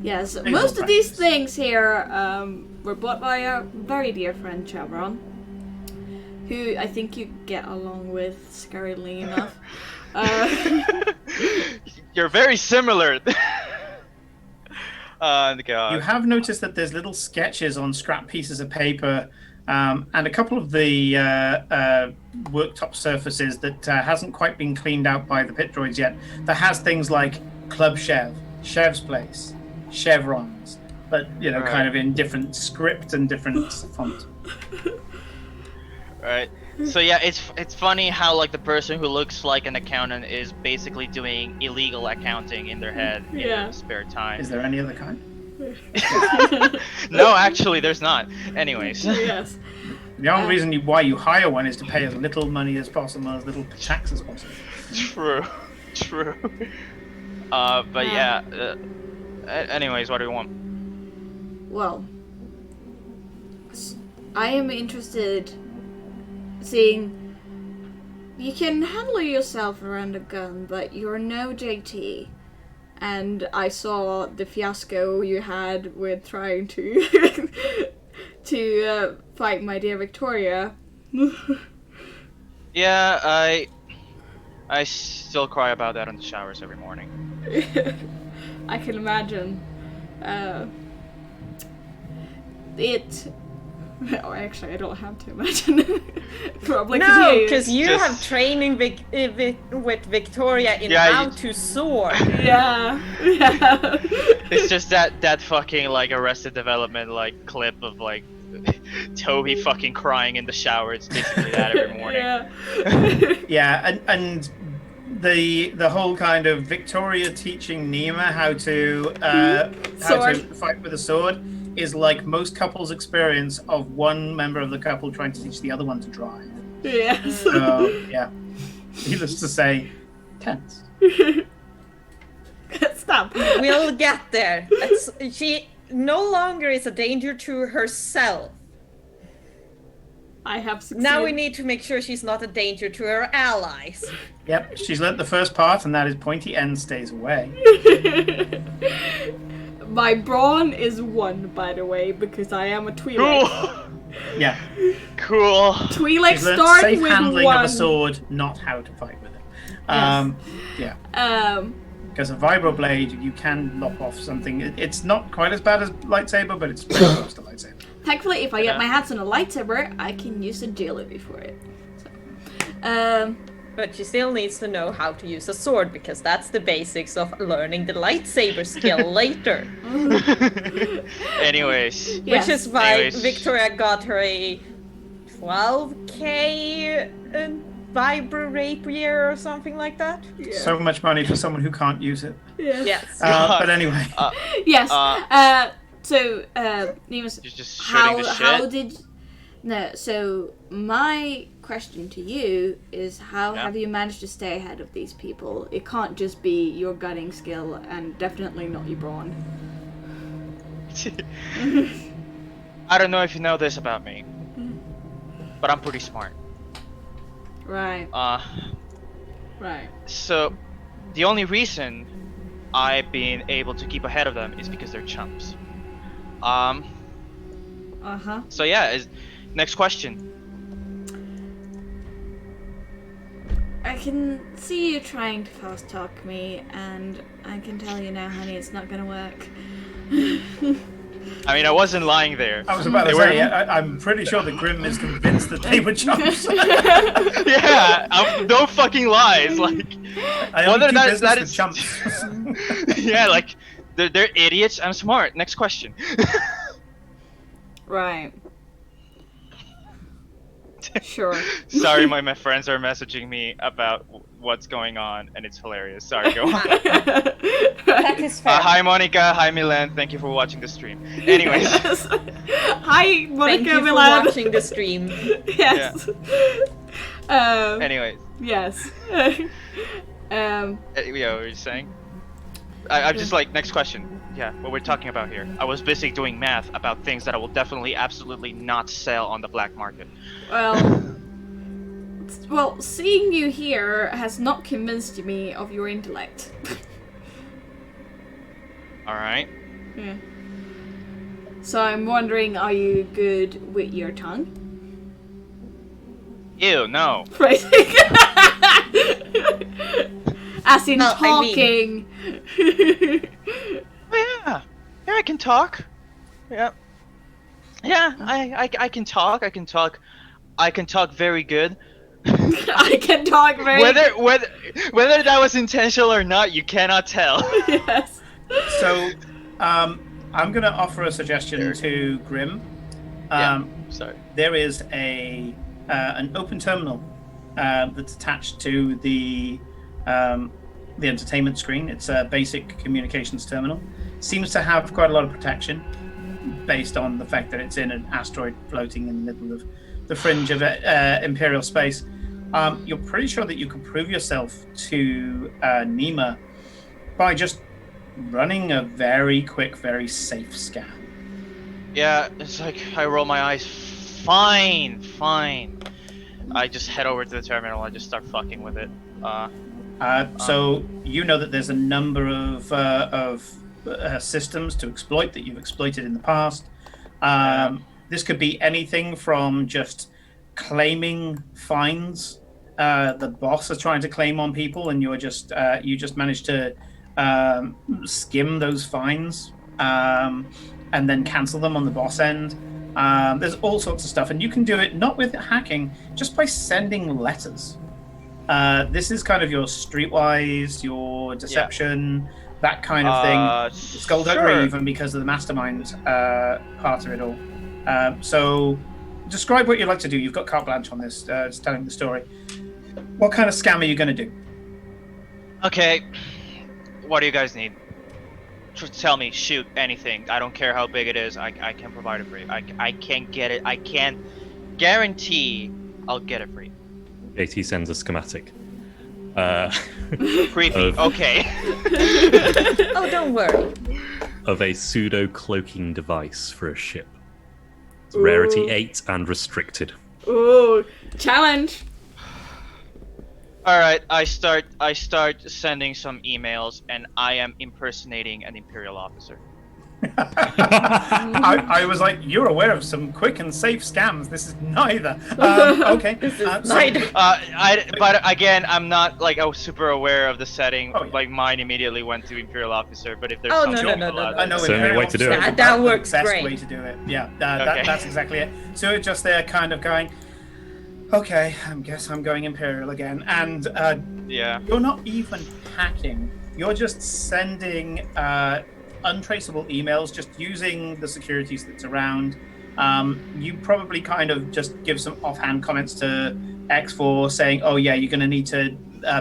Yes, most of these things here were bought by our very dear friend Chevron, who I think you get along with, scarily enough. You're very similar. God. You have noticed that there's little sketches on scrap pieces of paper, and a couple of the worktop surfaces that hasn't quite been cleaned out by the pit droids yet. That has things like Club Chev, Chev's Place, chevrons, but kind of in different script and different font. Right. So yeah, it's funny how like the person who looks like an accountant is basically doing illegal accounting in their head in their spare time. Is there any other kind? No, actually, there's not. Anyways. Yes. The only reason why you hire one is to pay as little money as possible, as little tax as possible. True. But yeah. Anyways, what do you want? Well, I am interested. Seeing you can handle yourself around a gun, but you're no JT. And I saw the fiasco you had with trying to to fight my dear Victoria. Yeah, I still cry about that in the showers every morning. I can imagine. Oh, actually, I don't have to imagine. Probably no, because you have training with Victoria in how to sword. Yeah. It's just that fucking like Arrested Development like clip of like Toby fucking crying in the shower. It's basically that every morning. Yeah, and the whole kind of Victoria teaching Nima how to fight with a sword is like most couples' experience of one member of the couple trying to teach the other one to drive. Yes. So, yeah. Needless to say, tense. Stop. We'll get there. She no longer is a danger to herself. I have succeeded. Now we need to make sure she's not a danger to her allies. Yep, she's learnt the first part, and that is pointy end stays away. My brawn is 1, by the way, because I am a Twi'lek. Cool. Yeah. Cool. Twi'lek start safe with handling 1. of a sword, not how to fight with it. Yes. Yeah. Because a vibroblade, you can lop off something. It's not quite as bad as lightsaber, but it's pretty close to lightsaber. Thankfully, if I get my hands on a lightsaber, I can use agility for it. So, but she still needs to know how to use a sword, because that's the basics of learning the lightsaber skill later. Anyways. Which is why Victoria got her a 12k vibro rapier or something like that. Yeah. So much money for someone who can't use it. Yes. But anyway. Yes. So, Nemus, how did... No, so my question to you is how have you managed to stay ahead of these people? It can't just be your gunning skill and definitely not your brawn. I don't know if you know this about me, but I'm pretty smart. Right. Right. So, the only reason I've been able to keep ahead of them is because they're chumps. So yeah, next question. I can see you trying to fast talk me, and I can tell you now, honey, it's not gonna work. I mean, I wasn't lying there. I was about to say, I'm pretty sure that Grim is convinced that they were chumps. Yeah, no fucking lies. Like, I only do business with chumps. Yeah, like they're idiots. I'm smart. Next question. Right. Sure. Sorry, my friends are messaging me about what's going on, and it's hilarious. Sorry, go on. That is fair. Hi, Monica. Hi, Milan. Thank you for watching the stream. Anyways. Yes. Hi, Monica. Thank you Milan. for watching the stream. Yes. Yeah. Anyways. Yes. Yeah, what were you saying? I'm just like, next question. Yeah, what we're talking about here. I was busy doing math about things that I will definitely, absolutely not sell on the black market. Well, seeing you here has not convinced me of your intellect. Alright. Yeah. So I'm wondering, are you good with your tongue? Ew, no. Right. As in talking. Oh, yeah, I can talk. Yeah, I can talk. I can talk very good. I can talk very. Whether that was intentional or not, you cannot tell. Yes. So, I'm gonna offer a suggestion to Grim. Sorry. There is an open terminal that's attached to the entertainment screen. It's a basic communications terminal. Seems to have quite a lot of protection based on the fact that it's in an asteroid floating in the middle of the fringe of Imperial space. You're pretty sure that you can prove yourself to Nima by just running a very quick, very safe scan. Yeah, it's like I roll my eyes. Fine. I just head over to the terminal. I just start fucking with it. So you know that there's a number of systems to exploit that you've exploited in the past. This could be anything from just claiming fines. The boss is trying to claim on people, and you just managed to skim those fines and then cancel them on the boss end. There's all sorts of stuff, and you can do it not with hacking, just by sending letters. This is kind of your streetwise, your deception, that kind of thing. Skullduggery, even because of the mastermind part of it all. So, describe what you'd like to do. You've got carte blanche on this. It's telling the story. What kind of scam are you going to do? Okay. What do you guys need? Just tell me. Shoot. Anything. I don't care how big it is. I can provide it for you. I can get it. I can guarantee I'll get it for you. JT sends a schematic. Creepy. Okay. Oh, don't worry. Of a pseudo cloaking device for a ship. It's rarity 8 and restricted. Ooh, challenge. All right, I start sending some emails, and I am impersonating an Imperial officer. I was like, you're aware of some quick and safe scams. This is neither. Okay. This is neither. But again, I'm not like I was super aware of the setting. Oh, yeah. Like mine immediately went to Imperial officer. But if there's Oh, no, something no. I know Certainly a way to do it. That works the best great. way to do it. Yeah, Okay. that's exactly it. So it's just there, kind of going, okay, I guess I'm going Imperial again, and yeah, you're not even hacking. You're just sending untraceable emails, just using the securities that's around. You probably kind of just give some offhand comments to X4 saying, oh yeah, you're going to need to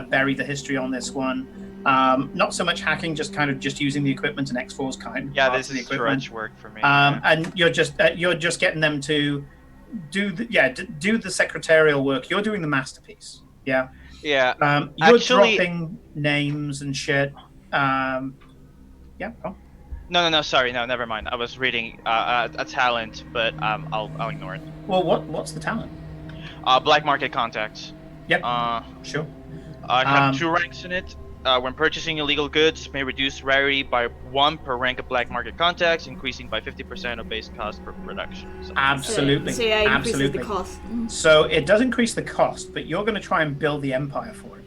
bury the history on this one. Not so much hacking, just kind of just using the equipment, and X4's kind of this is stretch work for me. and you're just getting them to do the secretarial work. You're doing the masterpiece. Yeah. Yeah. You're Actually, dropping names and shit. Yeah. Oh. No. Sorry, no. Never mind. I was reading a talent, but I'll ignore it. Well, what's the talent? Black market contacts. Yep. Sure. I have 2 ranks in it. When purchasing illegal goods, may reduce rarity by 1 per rank of black market contacts, increasing by 50% of base cost per production. So. Absolutely. So yeah, it increases Absolutely. the cost. So it does increase the cost, but you're going to try and build the empire for it.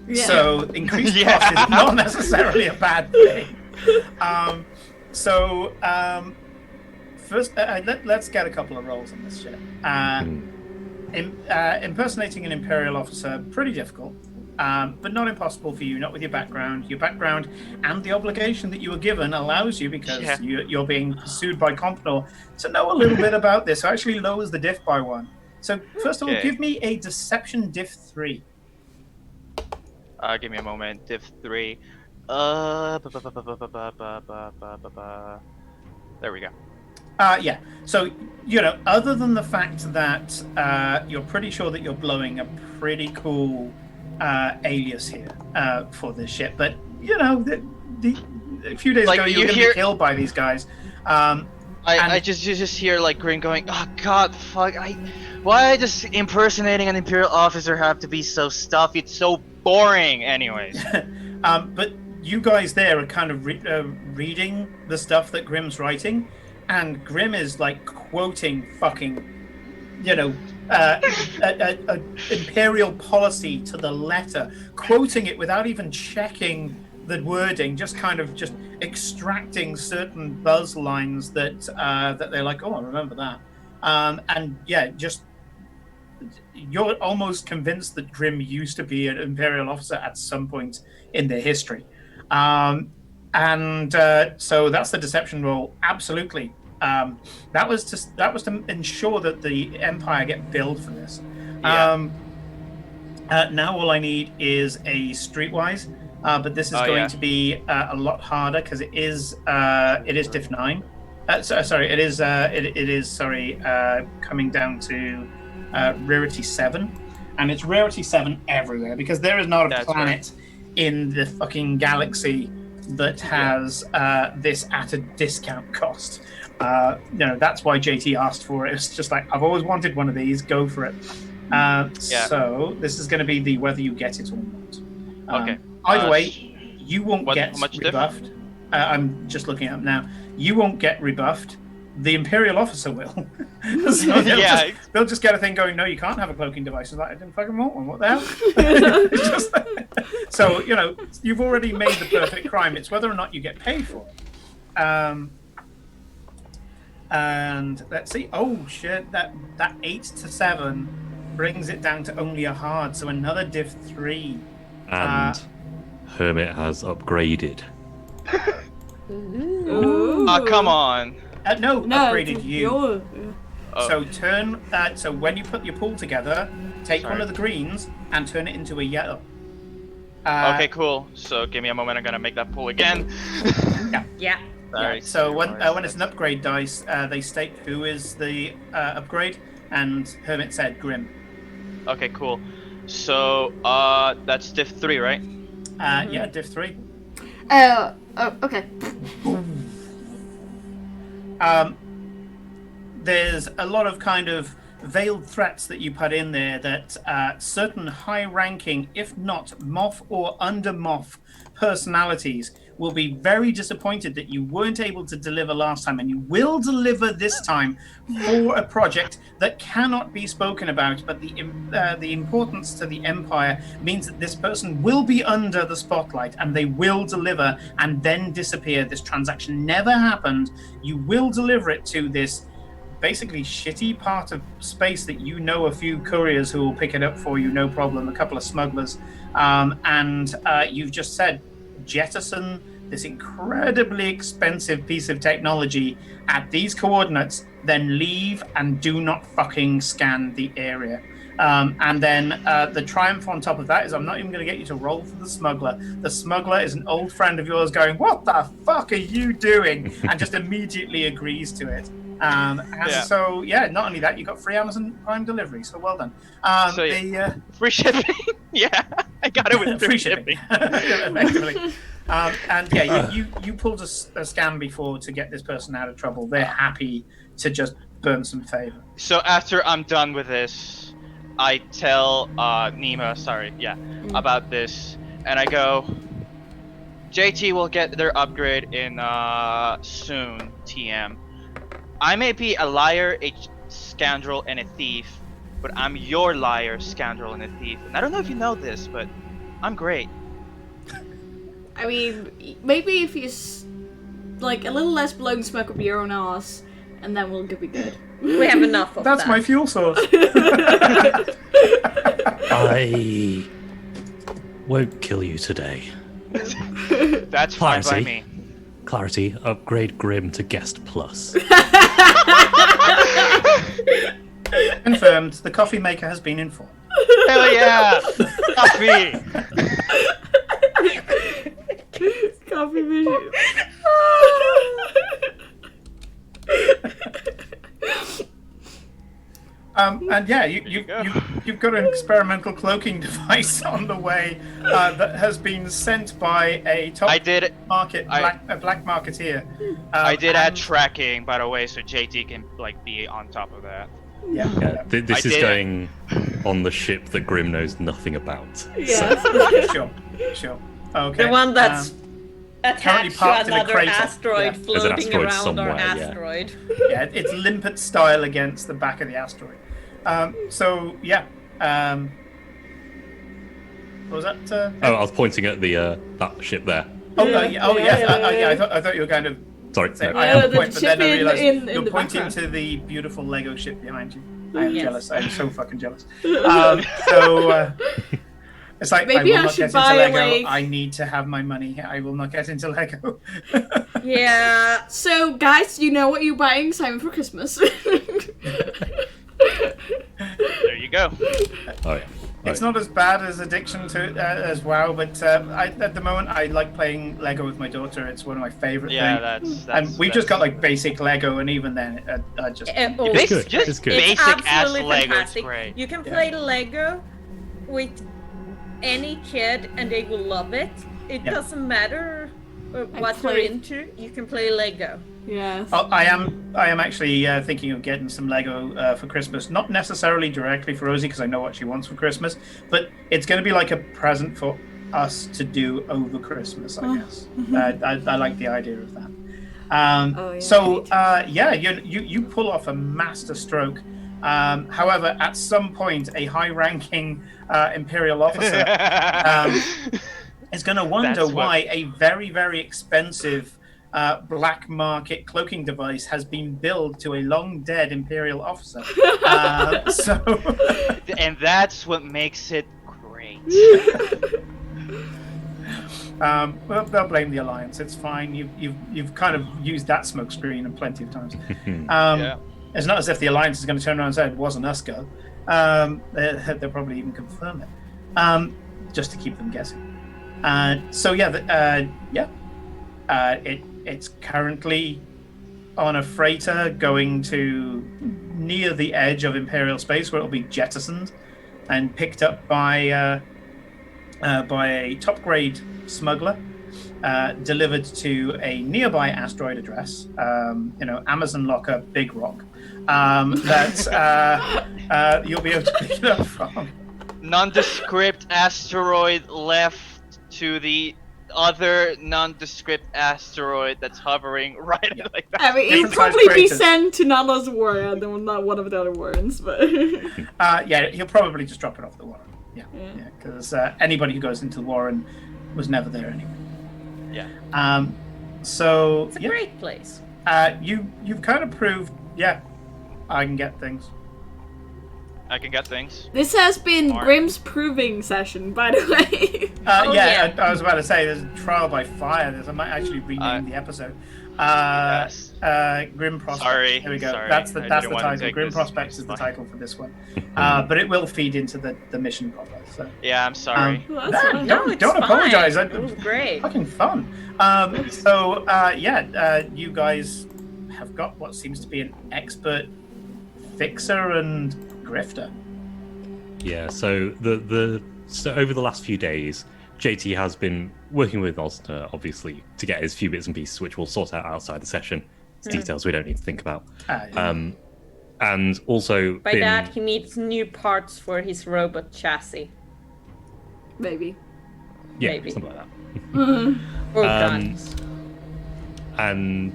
Yeah. So increased cost is not necessarily a bad thing. First, let's get a couple of rolls on this shit. Impersonating an Imperial officer, pretty difficult. But not impossible for you, not with your background. Your background and the obligation that you were given allows you, because you're being pursued by Compnor, to know a little bit about this. So actually lowers the diff by 1. So first of all, give me a deception diff 3. Give me a moment. Diff 3. There we go. Yeah. So, other than the fact that you're pretty sure that you're blowing a pretty cool alias here for this ship, but a few days ago you were going to be killed by these guys. I just hear like Grim going, oh god, fuck, why does impersonating an Imperial officer have to be so stuffy? It's so boring, anyways. But you guys there are kind of reading the stuff that Grim's writing, and Grim is like quoting fucking, Imperial policy to the letter, quoting it without even checking the wording, just extracting certain buzz lines that they're like, oh, I remember that. And yeah, just you're almost convinced that Grim used to be an Imperial officer at some point in their history. So that's the deception roll. Absolutely. That was to ensure that the Empire get billed for this. Yeah. Now all I need is a streetwise. But this is going to be a lot harder because it is diff 9. It is coming down to rarity 7, and it's rarity 7 everywhere because there is not a planet in the fucking galaxy that has this at a discount cost. That's why JT asked for it. It's just like, I've always wanted one of these. Go for it. So this is going to be the whether you get it or not. Okay. Either way, you won't get rebuffed. I'm just looking up now. You won't get rebuffed. The Imperial officer will. So they'll just get a thing going, no, you can't have a cloaking device. It's like, I didn't fucking want one. What the hell? So, you've already made the perfect crime. It's whether or not you get paid for it. And let's see. Oh, shit. That 8 to 7 brings it down to only a hard. So another div 3. And Hermit has upgraded. Oh, come on. No, upgraded you. So turn. So when you put your pool together, take one of the greens and turn it into a yellow. Okay, cool. So give me a moment. I'm gonna make that pool again. Yeah. Sorry. Yeah. So when it's an upgrade dice, they state who is the upgrade, and Hermit said Grim. Okay, cool. So that's diff 3, right? Yeah, diff 3. Okay. There's a lot of kind of veiled threats that you put in there that certain high-ranking, if not Moff or under Moff personalities will be very disappointed that you weren't able to deliver last time, and you will deliver this time for a project that cannot be spoken about, but the importance to the Empire means that this person will be under the spotlight and they will deliver and then disappear. This transaction never happened. You will deliver it to this basically shitty part of space that a few couriers who will pick it up for you, no problem, a couple of smugglers, and you've just said jettison this incredibly expensive piece of technology at these coordinates, then leave and do not fucking scan the area. And then the triumph on top of that is I'm not even going to get you to roll for the smuggler. The smuggler is an old friend of yours going, what the fuck are you doing? And just immediately agrees to it. So, not only that, you got free Amazon Prime delivery, so well done. Free shipping? Yeah, I got it with free shipping. Effectively. You pulled a scam before to get this person out of trouble. They're happy to just burn some favor. So after I'm done with this, I tell Nima, about this, and I go, JT will get their upgrade in soon, TM. I may be a liar, a scoundrel, and a thief, but I'm your liar, scoundrel, and a thief. And I don't know if you know this, but I'm great. I mean, maybe if you like a little less blowing smoke up your own arse, and then we'll be good. We have enough of That's my fuel source. I won't kill you today. That's fine by me. Clarity, upgrade Grim to Guest Plus. Confirmed. The coffee maker has been informed. Hell yeah! Coffee! Coffee machine. And yeah, you've got an experimental cloaking device on the way that has been sent by a black marketeer. I did add tracking, by the way, so JT can like be on top of that. Yeah. This is going on the ship that Grim knows nothing about. Yeah. So. Sure. Okay. The one that's attached to parked in a another crater. astoid Yeah. floating asteroid around somewhere, our yeah. asteroid. Yeah, it's limpet style against the back of the asteroid. So yeah. What was that? I was pointing at the that ship there. Yes. I thought you were kind of. Sorry. Saying, No. I have a the point, but then I ship realized in you're the pointing background. to the beautiful Lego ship behind you. I am Yes. jealous. I am so fucking jealous. It's like Maybe I I will not should get buy, into Lego. like- I need to have my money. I will not get into Lego. Yeah. So, guys, you know what you're buying Simon for Christmas. There you go. Oh yeah. It's not as bad as addiction to as WoW, but at the moment I like playing Lego with my daughter. It's one of my favorite Yeah, things. that's. And we just got like basic Lego, and even then, I just It's good. Just It's good. basic ass absolutely Lego. It's fantastic. great. You can play Lego with any kid and they will love it. It Yeah. doesn't matter what they're played- into. You can play Lego. Yes. Oh, I am actually thinking of getting some Lego for Christmas. Not necessarily directly for Rosie because I know what she wants for Christmas, but it's going to be like a present for us to do over Christmas, I guess. I like the idea of that. You pull off a master stroke. However, at some point, a high-ranking Imperial officer is going to wonder That's what- why a very, very expensive black market cloaking device has been billed to a long dead Imperial officer. And that's what makes it great. Well, they'll blame the Alliance. It's fine. You've kind of used that smokescreen plenty of times. Yeah. It's not as if the Alliance is going to turn around and say it wasn't us, go. They'll probably even confirm it, just to keep them guessing. It's currently on a freighter going to near the edge of Imperial space, where it'll be jettisoned and picked up by a top-grade smuggler, delivered to a nearby asteroid address. Amazon locker, Big Rock. That you'll be able to pick it up from. Nondescript asteroid left to the other nondescript asteroid that's hovering right like that. I mean, he'd Different size probably be craters. sent to Nala's warren than not one of the other warrens, but He'll probably just drop it off the Warren. Yeah, because anybody who goes into the Warren was never there anyway. Yeah. So It's a great place. you've kind of proved, I can get things. I can get things. this has been Mark. Grim's proving session, by the way. Yeah. I was about to say there's trial by fire. I might actually rename the episode. Yes. Grim Prospects. Sorry, Here we go. sorry. That's the I didn't want to title. take Grim this. Prospects is the Fine. title for this one. But it will feed into the mission proper. So Yeah, I'm sorry. Well, that's fine. No, it's don't fine. apologize. It was great. Fucking fun. You guys have got what seems to be an expert fixer and grifter. Yeah, so so over the last few days, JT has been working with Osner, obviously, to get his few bits and pieces, which we'll sort out outside the session. It's details we don't need to think about. And also By that, he needs new parts for his robot chassis. Maybe. yeah, maybe. something like that. Or guns. And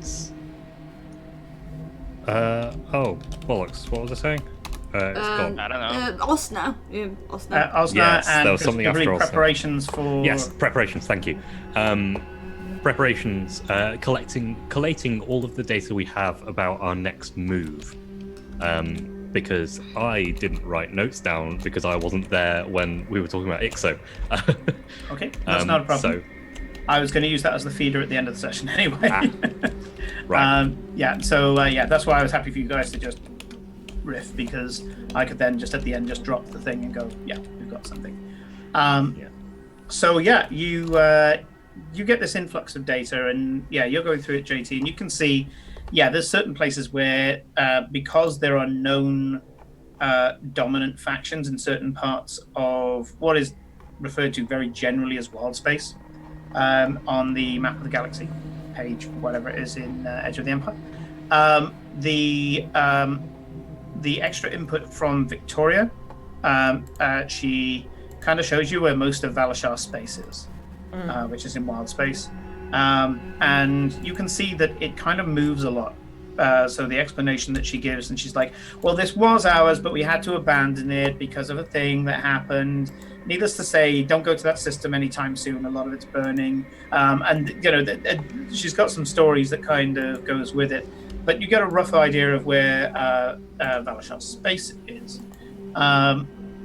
bollocks! What was I saying? It's gone. I don't know. Osna. Yeah, Osna. Osna Yes, and there was something presumably after Osna. preparations for. Yes, preparations. Thank you. Preparations. Collating all of the data we have about our next move. Because I didn't write notes down because I wasn't there when we were talking about IXO. Okay, that's not a problem. So, I was going to use that as the feeder at the end of the session anyway. right. That's why I was happy for you guys to just riff, because I could then just at the end just drop the thing and go, yeah, we've got something. So you get this influx of data, and you're going through it, JT, and you can see, there's certain places where because there are known dominant factions in certain parts of what is referred to very generally as wild space on the map of the galaxy page, whatever it is in Edge of the Empire. The extra input from Victoria, she kind of shows you where most of Valashar's space is, which is in wild space. And you can see that it kind of moves a lot. So the explanation that she gives, and she's like, well, this was ours, but we had to abandon it because of a thing that happened. Needless to say, don't go to that system anytime soon. A lot of it's burning. And, you know, she's got some stories that kind of goes with it. But you get a rough idea of where Valashar's space is.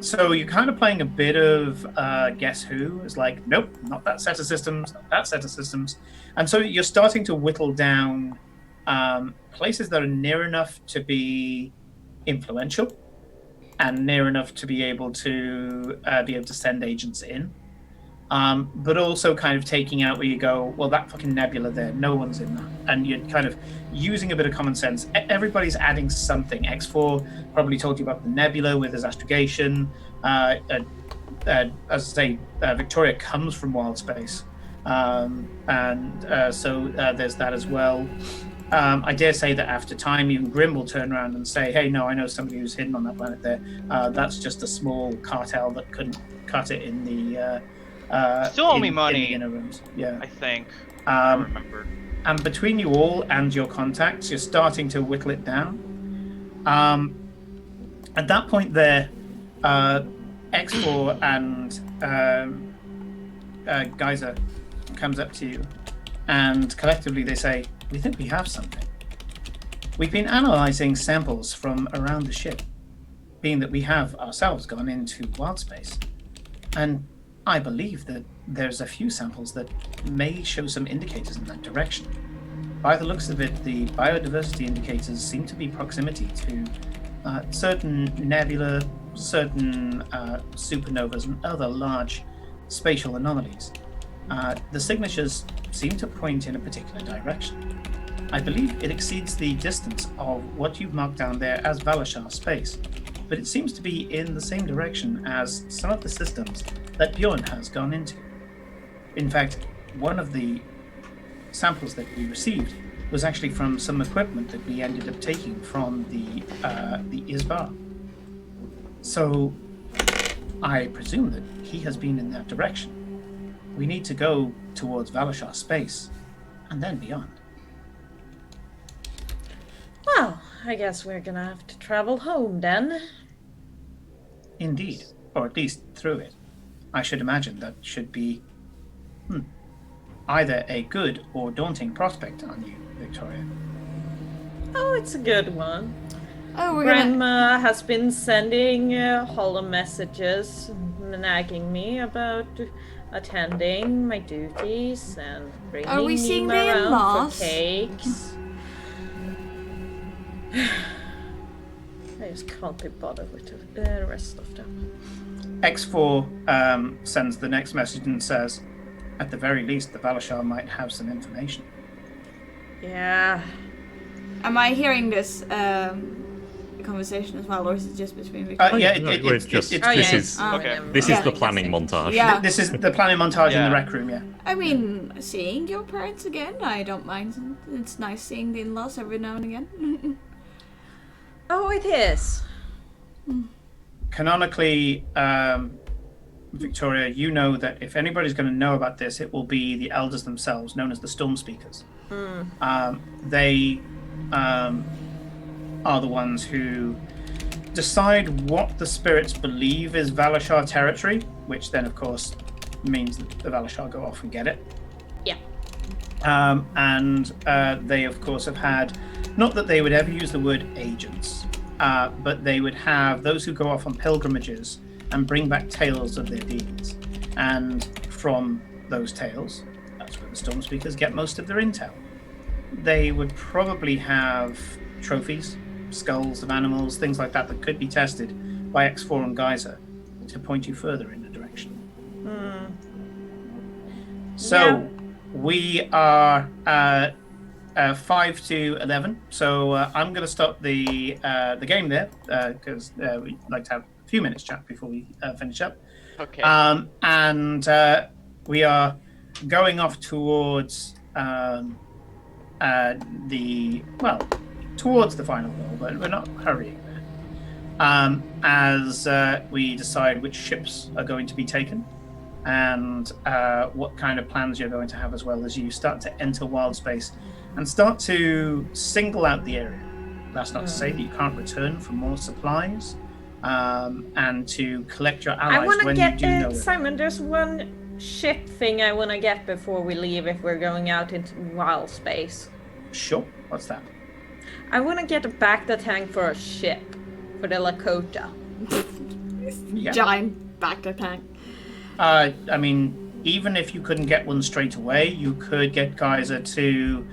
So you're kind of playing a bit of Guess Who. It's like, nope, not that set of systems, not that set of systems. And so you're starting to whittle down places that are near enough to be influential and near enough to be able to send agents in. But also kind of taking out where you go, well, that fucking nebula there, no one's in that. And you're kind of using a bit of common sense. Everybody's adding something. X4 probably told you about the nebula with his astrogation. As I say, Victoria comes from wild space. So there's that as well. I dare say that after time, even Grim will turn around and say, hey, no, I know somebody who's hidden on that planet there. That's just a small cartel that couldn't cut it in the... Still owe me money. In the inner rooms. Yeah. I think. I remember. And between you all and your contacts, you're starting to whittle it down. At that point there, X4 and Geyser comes up to you, and collectively they say, we think we have something. We've been analyzing samples from around the ship, being that we have ourselves gone into wild space. And I believe that there's a few samples that may show some indicators in that direction. By the looks of it, the biodiversity indicators seem to be proximity to certain nebula, certain supernovas, and other large spatial anomalies. The signatures seem to point in a particular direction. I believe it exceeds the distance of what you've marked down there as Valashar space, but it seems to be in the same direction as some of the systems that Bjorn has gone into. In fact, one of the samples that we received was actually from some equipment that we ended up taking from the Isbar. So I presume that he has been in that direction. We need to go towards Valashar space and then beyond. Well, I guess we're gonna have to travel home then. Indeed, or at least through it. I should imagine that should be either a good or daunting prospect on you, Victoria. Oh, it's a good one. Oh, Grandma has been sending hollow messages, nagging me about attending my duties and bringing Are we seeing Nima the around in-laws? for cakes. I just can't be bothered with the rest of them. X4 sends the next message and says, at the very least, the Valashar might have some information. Yeah. Am I hearing this conversation as well, or is it just between Victoria? This is the planning montage. Yeah. This is the planning montage in the rec room, yeah. I mean, seeing your parents again, I don't mind. It's nice seeing the in-laws every now and again. Oh, it is. Canonically, Victoria, you know that if anybody's going to know about this, it will be the elders themselves, known as the Storm Speakers. They are the ones who decide what the spirits believe is Valashar territory, which then, of course, means that the Valashar go off and get it. Yeah. And they, of course, have had, not that they would ever use the word agents, but they would have those who go off on pilgrimages and bring back tales of their deeds. And from those tales, that's where the Storm Speakers get most of their intel. They would probably have trophies, skulls of animals, things like that could be tested by X4 and Geyser to point you further in a direction. So we are 5 to 11. So I'm going to stop the game there because we'd like to have a few minutes chat before we finish up. Okay. And we are going off towards towards the final goal, but we're not hurrying there. As we decide which ships are going to be taken and what kind of plans you're going to have, as well as you start to enter wild space and start to single out the area. That's not to say that you can't return for more supplies and to collect your allies when you do know it. Simon, there's one ship thing I want to get before we leave if we're going out into wild space. Sure. What's that? I want to get a Bacta tank for a ship, for the Lakota. Yeah. Giant Bacta tank. I mean, even if you couldn't get one straight away, you could get Kaiser to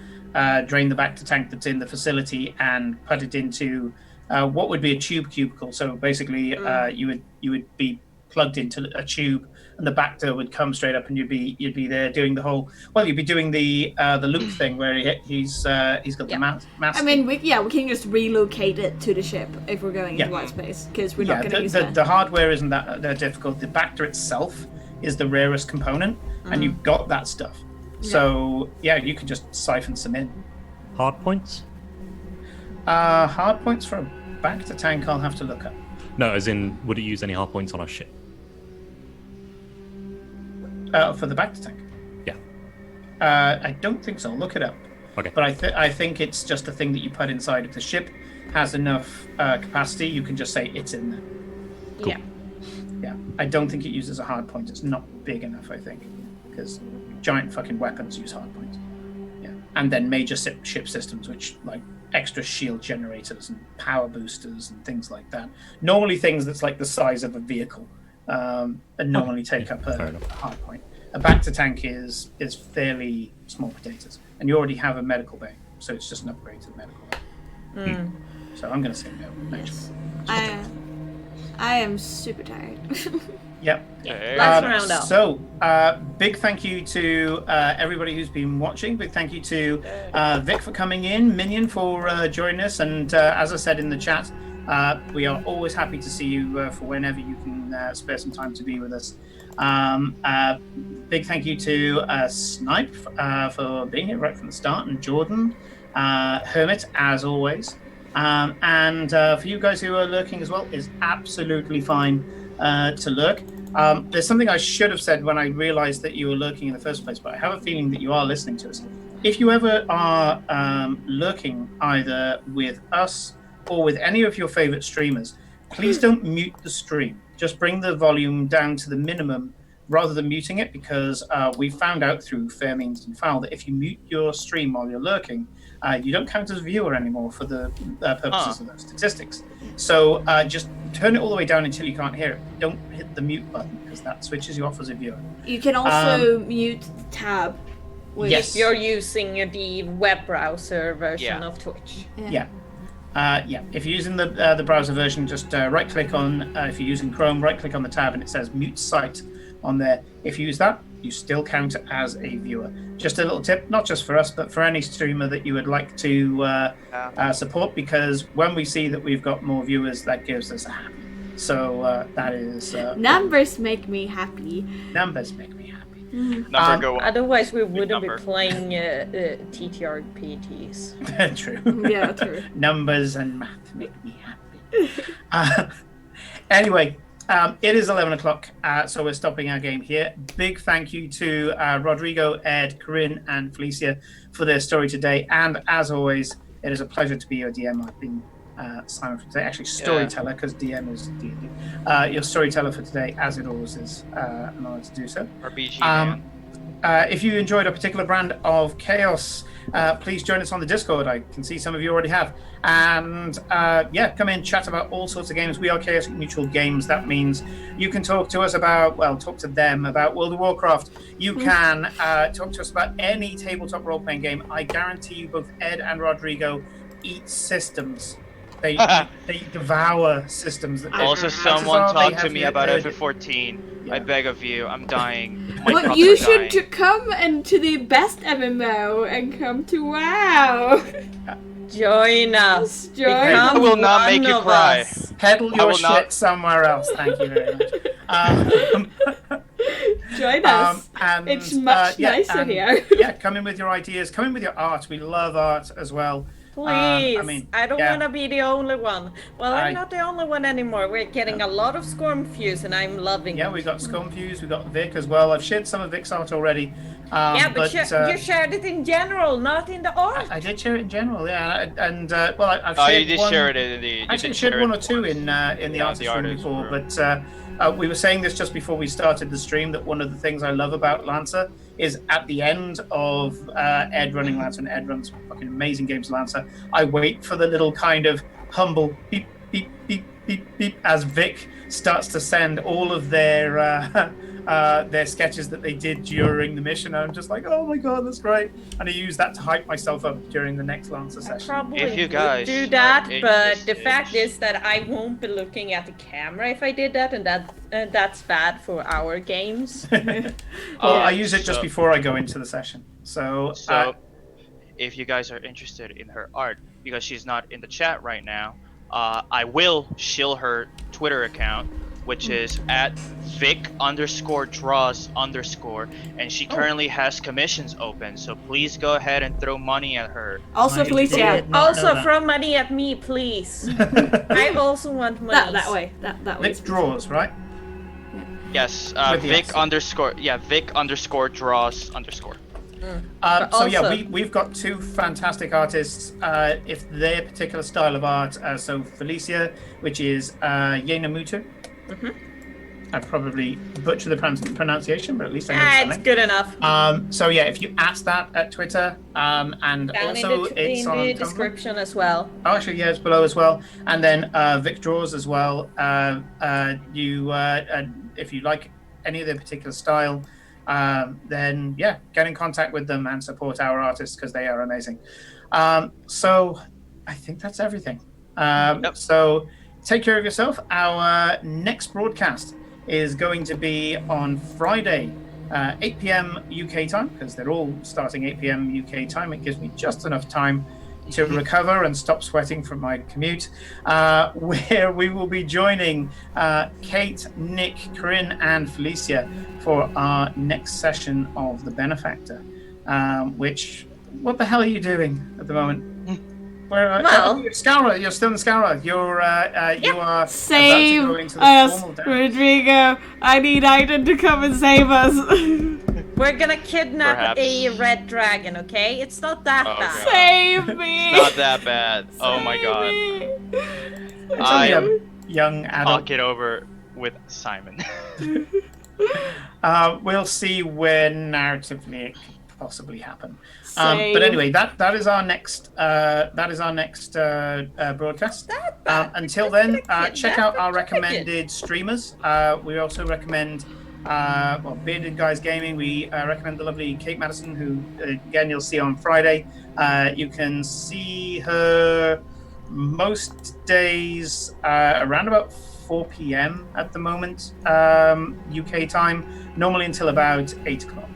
drain the Bacta tank that's in the facility and put it into what would be a tube cubicle. So basically, you would be plugged into a tube, and the Bacta would come straight up, and you'd be there doing the whole. Well, you'd be doing the loop thing where he's got the mask. I mean, we can just relocate it to the ship if we're going into white space, because we're not going to use that. The hardware isn't that difficult. The Bacta itself is the rarest component, and you've got that stuff. So you can just siphon some in. Hard points? Hard points for a Bacta tank, I'll have to look up. No, as in, would it use any hard points on our ship? For the Bacta tank? Yeah. I don't think so. I'll look it up. Okay. But I think it's just a thing that you put inside. If the ship has enough capacity, you can just say it's in there. Cool. Yeah. I don't think it uses a hard point. It's not big enough, I think, because giant fucking weapons use hard points. Yeah. And then major ship systems, which like extra shield generators and power boosters and things like that. Normally things that's like the size of a vehicle and normally take up a hard point. A Bacta tank is fairly small potatoes, and you already have a medical bay, so it's just an upgrade to the medical bay. So I'm going to say no. Yes. I am super tired. Yep. Let's round up. So, big thank you to everybody who's been watching. Big thank you to Vic for coming in, Minion for joining us, and as I said in the chat, we are always happy to see you for whenever you can spare some time to be with us. Big thank you to Snipe for being here right from the start, and Jordan, Hermit, as always. And for you guys who are lurking as well, it's absolutely fine to lurk. There's something I should have said when I realized that you were lurking in the first place, but I have a feeling that you are listening to us. If you ever are lurking either with us or with any of your favorite streamers, please don't mute the stream. Just bring the volume down to the minimum rather than muting it, because we found out through fair means and foul that if you mute your stream while you're lurking, you don't count as a viewer anymore for the purposes of those statistics. So just turn it all the way down until you can't hear it. Don't hit the mute button, because that switches you off as a viewer. You can also mute the tab. If you're using the web browser version of Twitch. Yeah. If you're using the browser version, just right-click on, if you're using Chrome, right-click on the tab and it says Mute Site on there. If you use that, you still count as a viewer. Just a little tip, not just for us, but for any streamer that you would like to support, because when we see that we've got more viewers, that gives us a happy. So that is... numbers make me happy. Numbers make me happy. Number go up. Otherwise, we wouldn't be playing TTRPGs. True. Yeah, true. Numbers and math make me happy. Anyway, it is 11 o'clock, so we're stopping our game here. Big thank you to Rodrigo, Ed, Corinne, and Felicia for their story today. And as always, it is a pleasure to be your DM. I've been Simon for today. Actually, storyteller, because DM is D&D. Your storyteller for today, as it always is, an honor to do so. RPG, man. If you enjoyed a particular brand of chaos, please join us on the Discord. I can see some of you already have. And come in, chat about all sorts of games. We are Chaotic Mutual Games. That means you can talk to us about, talk to them about World of Warcraft. You can talk to us about any tabletop role-playing game. I guarantee you both Ed and Rodrigo eat systems. They devour systems. Also, someone talk to me about FF14. I beg of you, I'm dying. But you should come into the best MMO and come to WoW. Join us. I will not make you cry. Peddle your shit somewhere else. Thank you very much. Join us. It's much nicer here. Yeah, come in with your ideas. Come in with your art. We love art as well. Please, I don't want to be the only one. Well, I'm not the only one anymore. We're getting a lot of Scornfuse, and I'm loving it. Yeah, we got Scornfuse, we got Vic as well. I've shared some of Vic's art already. But you shared it in general, not in the art. I did share it in general, yeah. I've shared you did share it in the... Actually, shared one or two in the artist room before, but we were saying this just before we started the stream, that one of the things I love about Lancer is at the end of Ed running Lancer, and Ed runs fucking amazing games Lancer, I wait for the little kind of humble beep, beep, beep, beep, beep, as Vic starts to send all of their sketches that they did during the mission. I'm just like, oh my god, that's great. And I use that to hype myself up during the next Lancer session. Probably if you guys would do that, but the fact is that I won't be looking at the camera if I did that, and that's bad for our games. I use it just before I go into the session. So if you guys are interested in her art, because she's not in the chat right now, I will shill her Twitter account, which is at Vic_draws_, and she currently has commissions open, so please go ahead and throw money at her. Also, Felicia. Also, throw money at me, please. I also want money. That way. That way. Vic draws, right? Yes, Vic_draws_. We've got two fantastic artists. If their particular style of art, so Felicia, which is Yena Mutu. I probably butcher the pronunciation, but at least I know it's good enough. If you ask that at Twitter, and down also it's on the Tumblr. description as well. Oh, actually, yeah, it's below as well. And then Vic Draws as well. If you like any of their particular style, then get in contact with them and support our artists because they are amazing. So I think that's everything. So take care of yourself. Our next broadcast is going to be on Friday, 8 p.m. UK time, because they're all starting 8 p.m. UK time. It gives me just enough time to recover and stop sweating from my commute, where we will be joining Kate, Nick, Corinne, and Felicia for our next session of The Benefactor. What the hell are you doing at the moment? Scoura, you're still in Scoura. You are save about to go into the us, formal dance. Rodrigo. I need Aiden to come and save us. We're gonna kidnap a red dragon, okay? It's not that bad. God. Save me. It's not that bad. Oh my god. It's only a young adult. I'll get over with Simon. We'll see where narratively it could possibly happen. But anyway, that is our next broadcast. Until then, check out our recommended streamers. We also recommend Bearded Guys Gaming. We recommend the lovely Kate Madison, who again you'll see on Friday. You can see her most days around about 4 p.m. at the moment, UK time, normally until about 8 o'clock.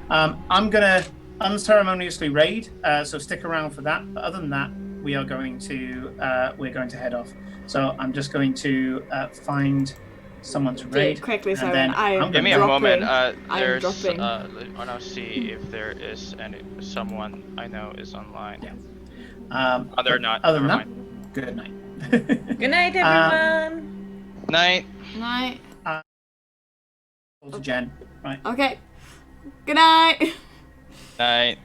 I'm gonna unceremoniously raid, so stick around for that. But other than that, we're going to head off. So I'm just going to find someone to raid. Quickly, Simon. Give me a moment. There's I want to see if there is someone I know is online. Yeah. They're not. Other than that, good night. Good night, everyone. Night. Night. To Jen. Right. Okay. Good night. Night.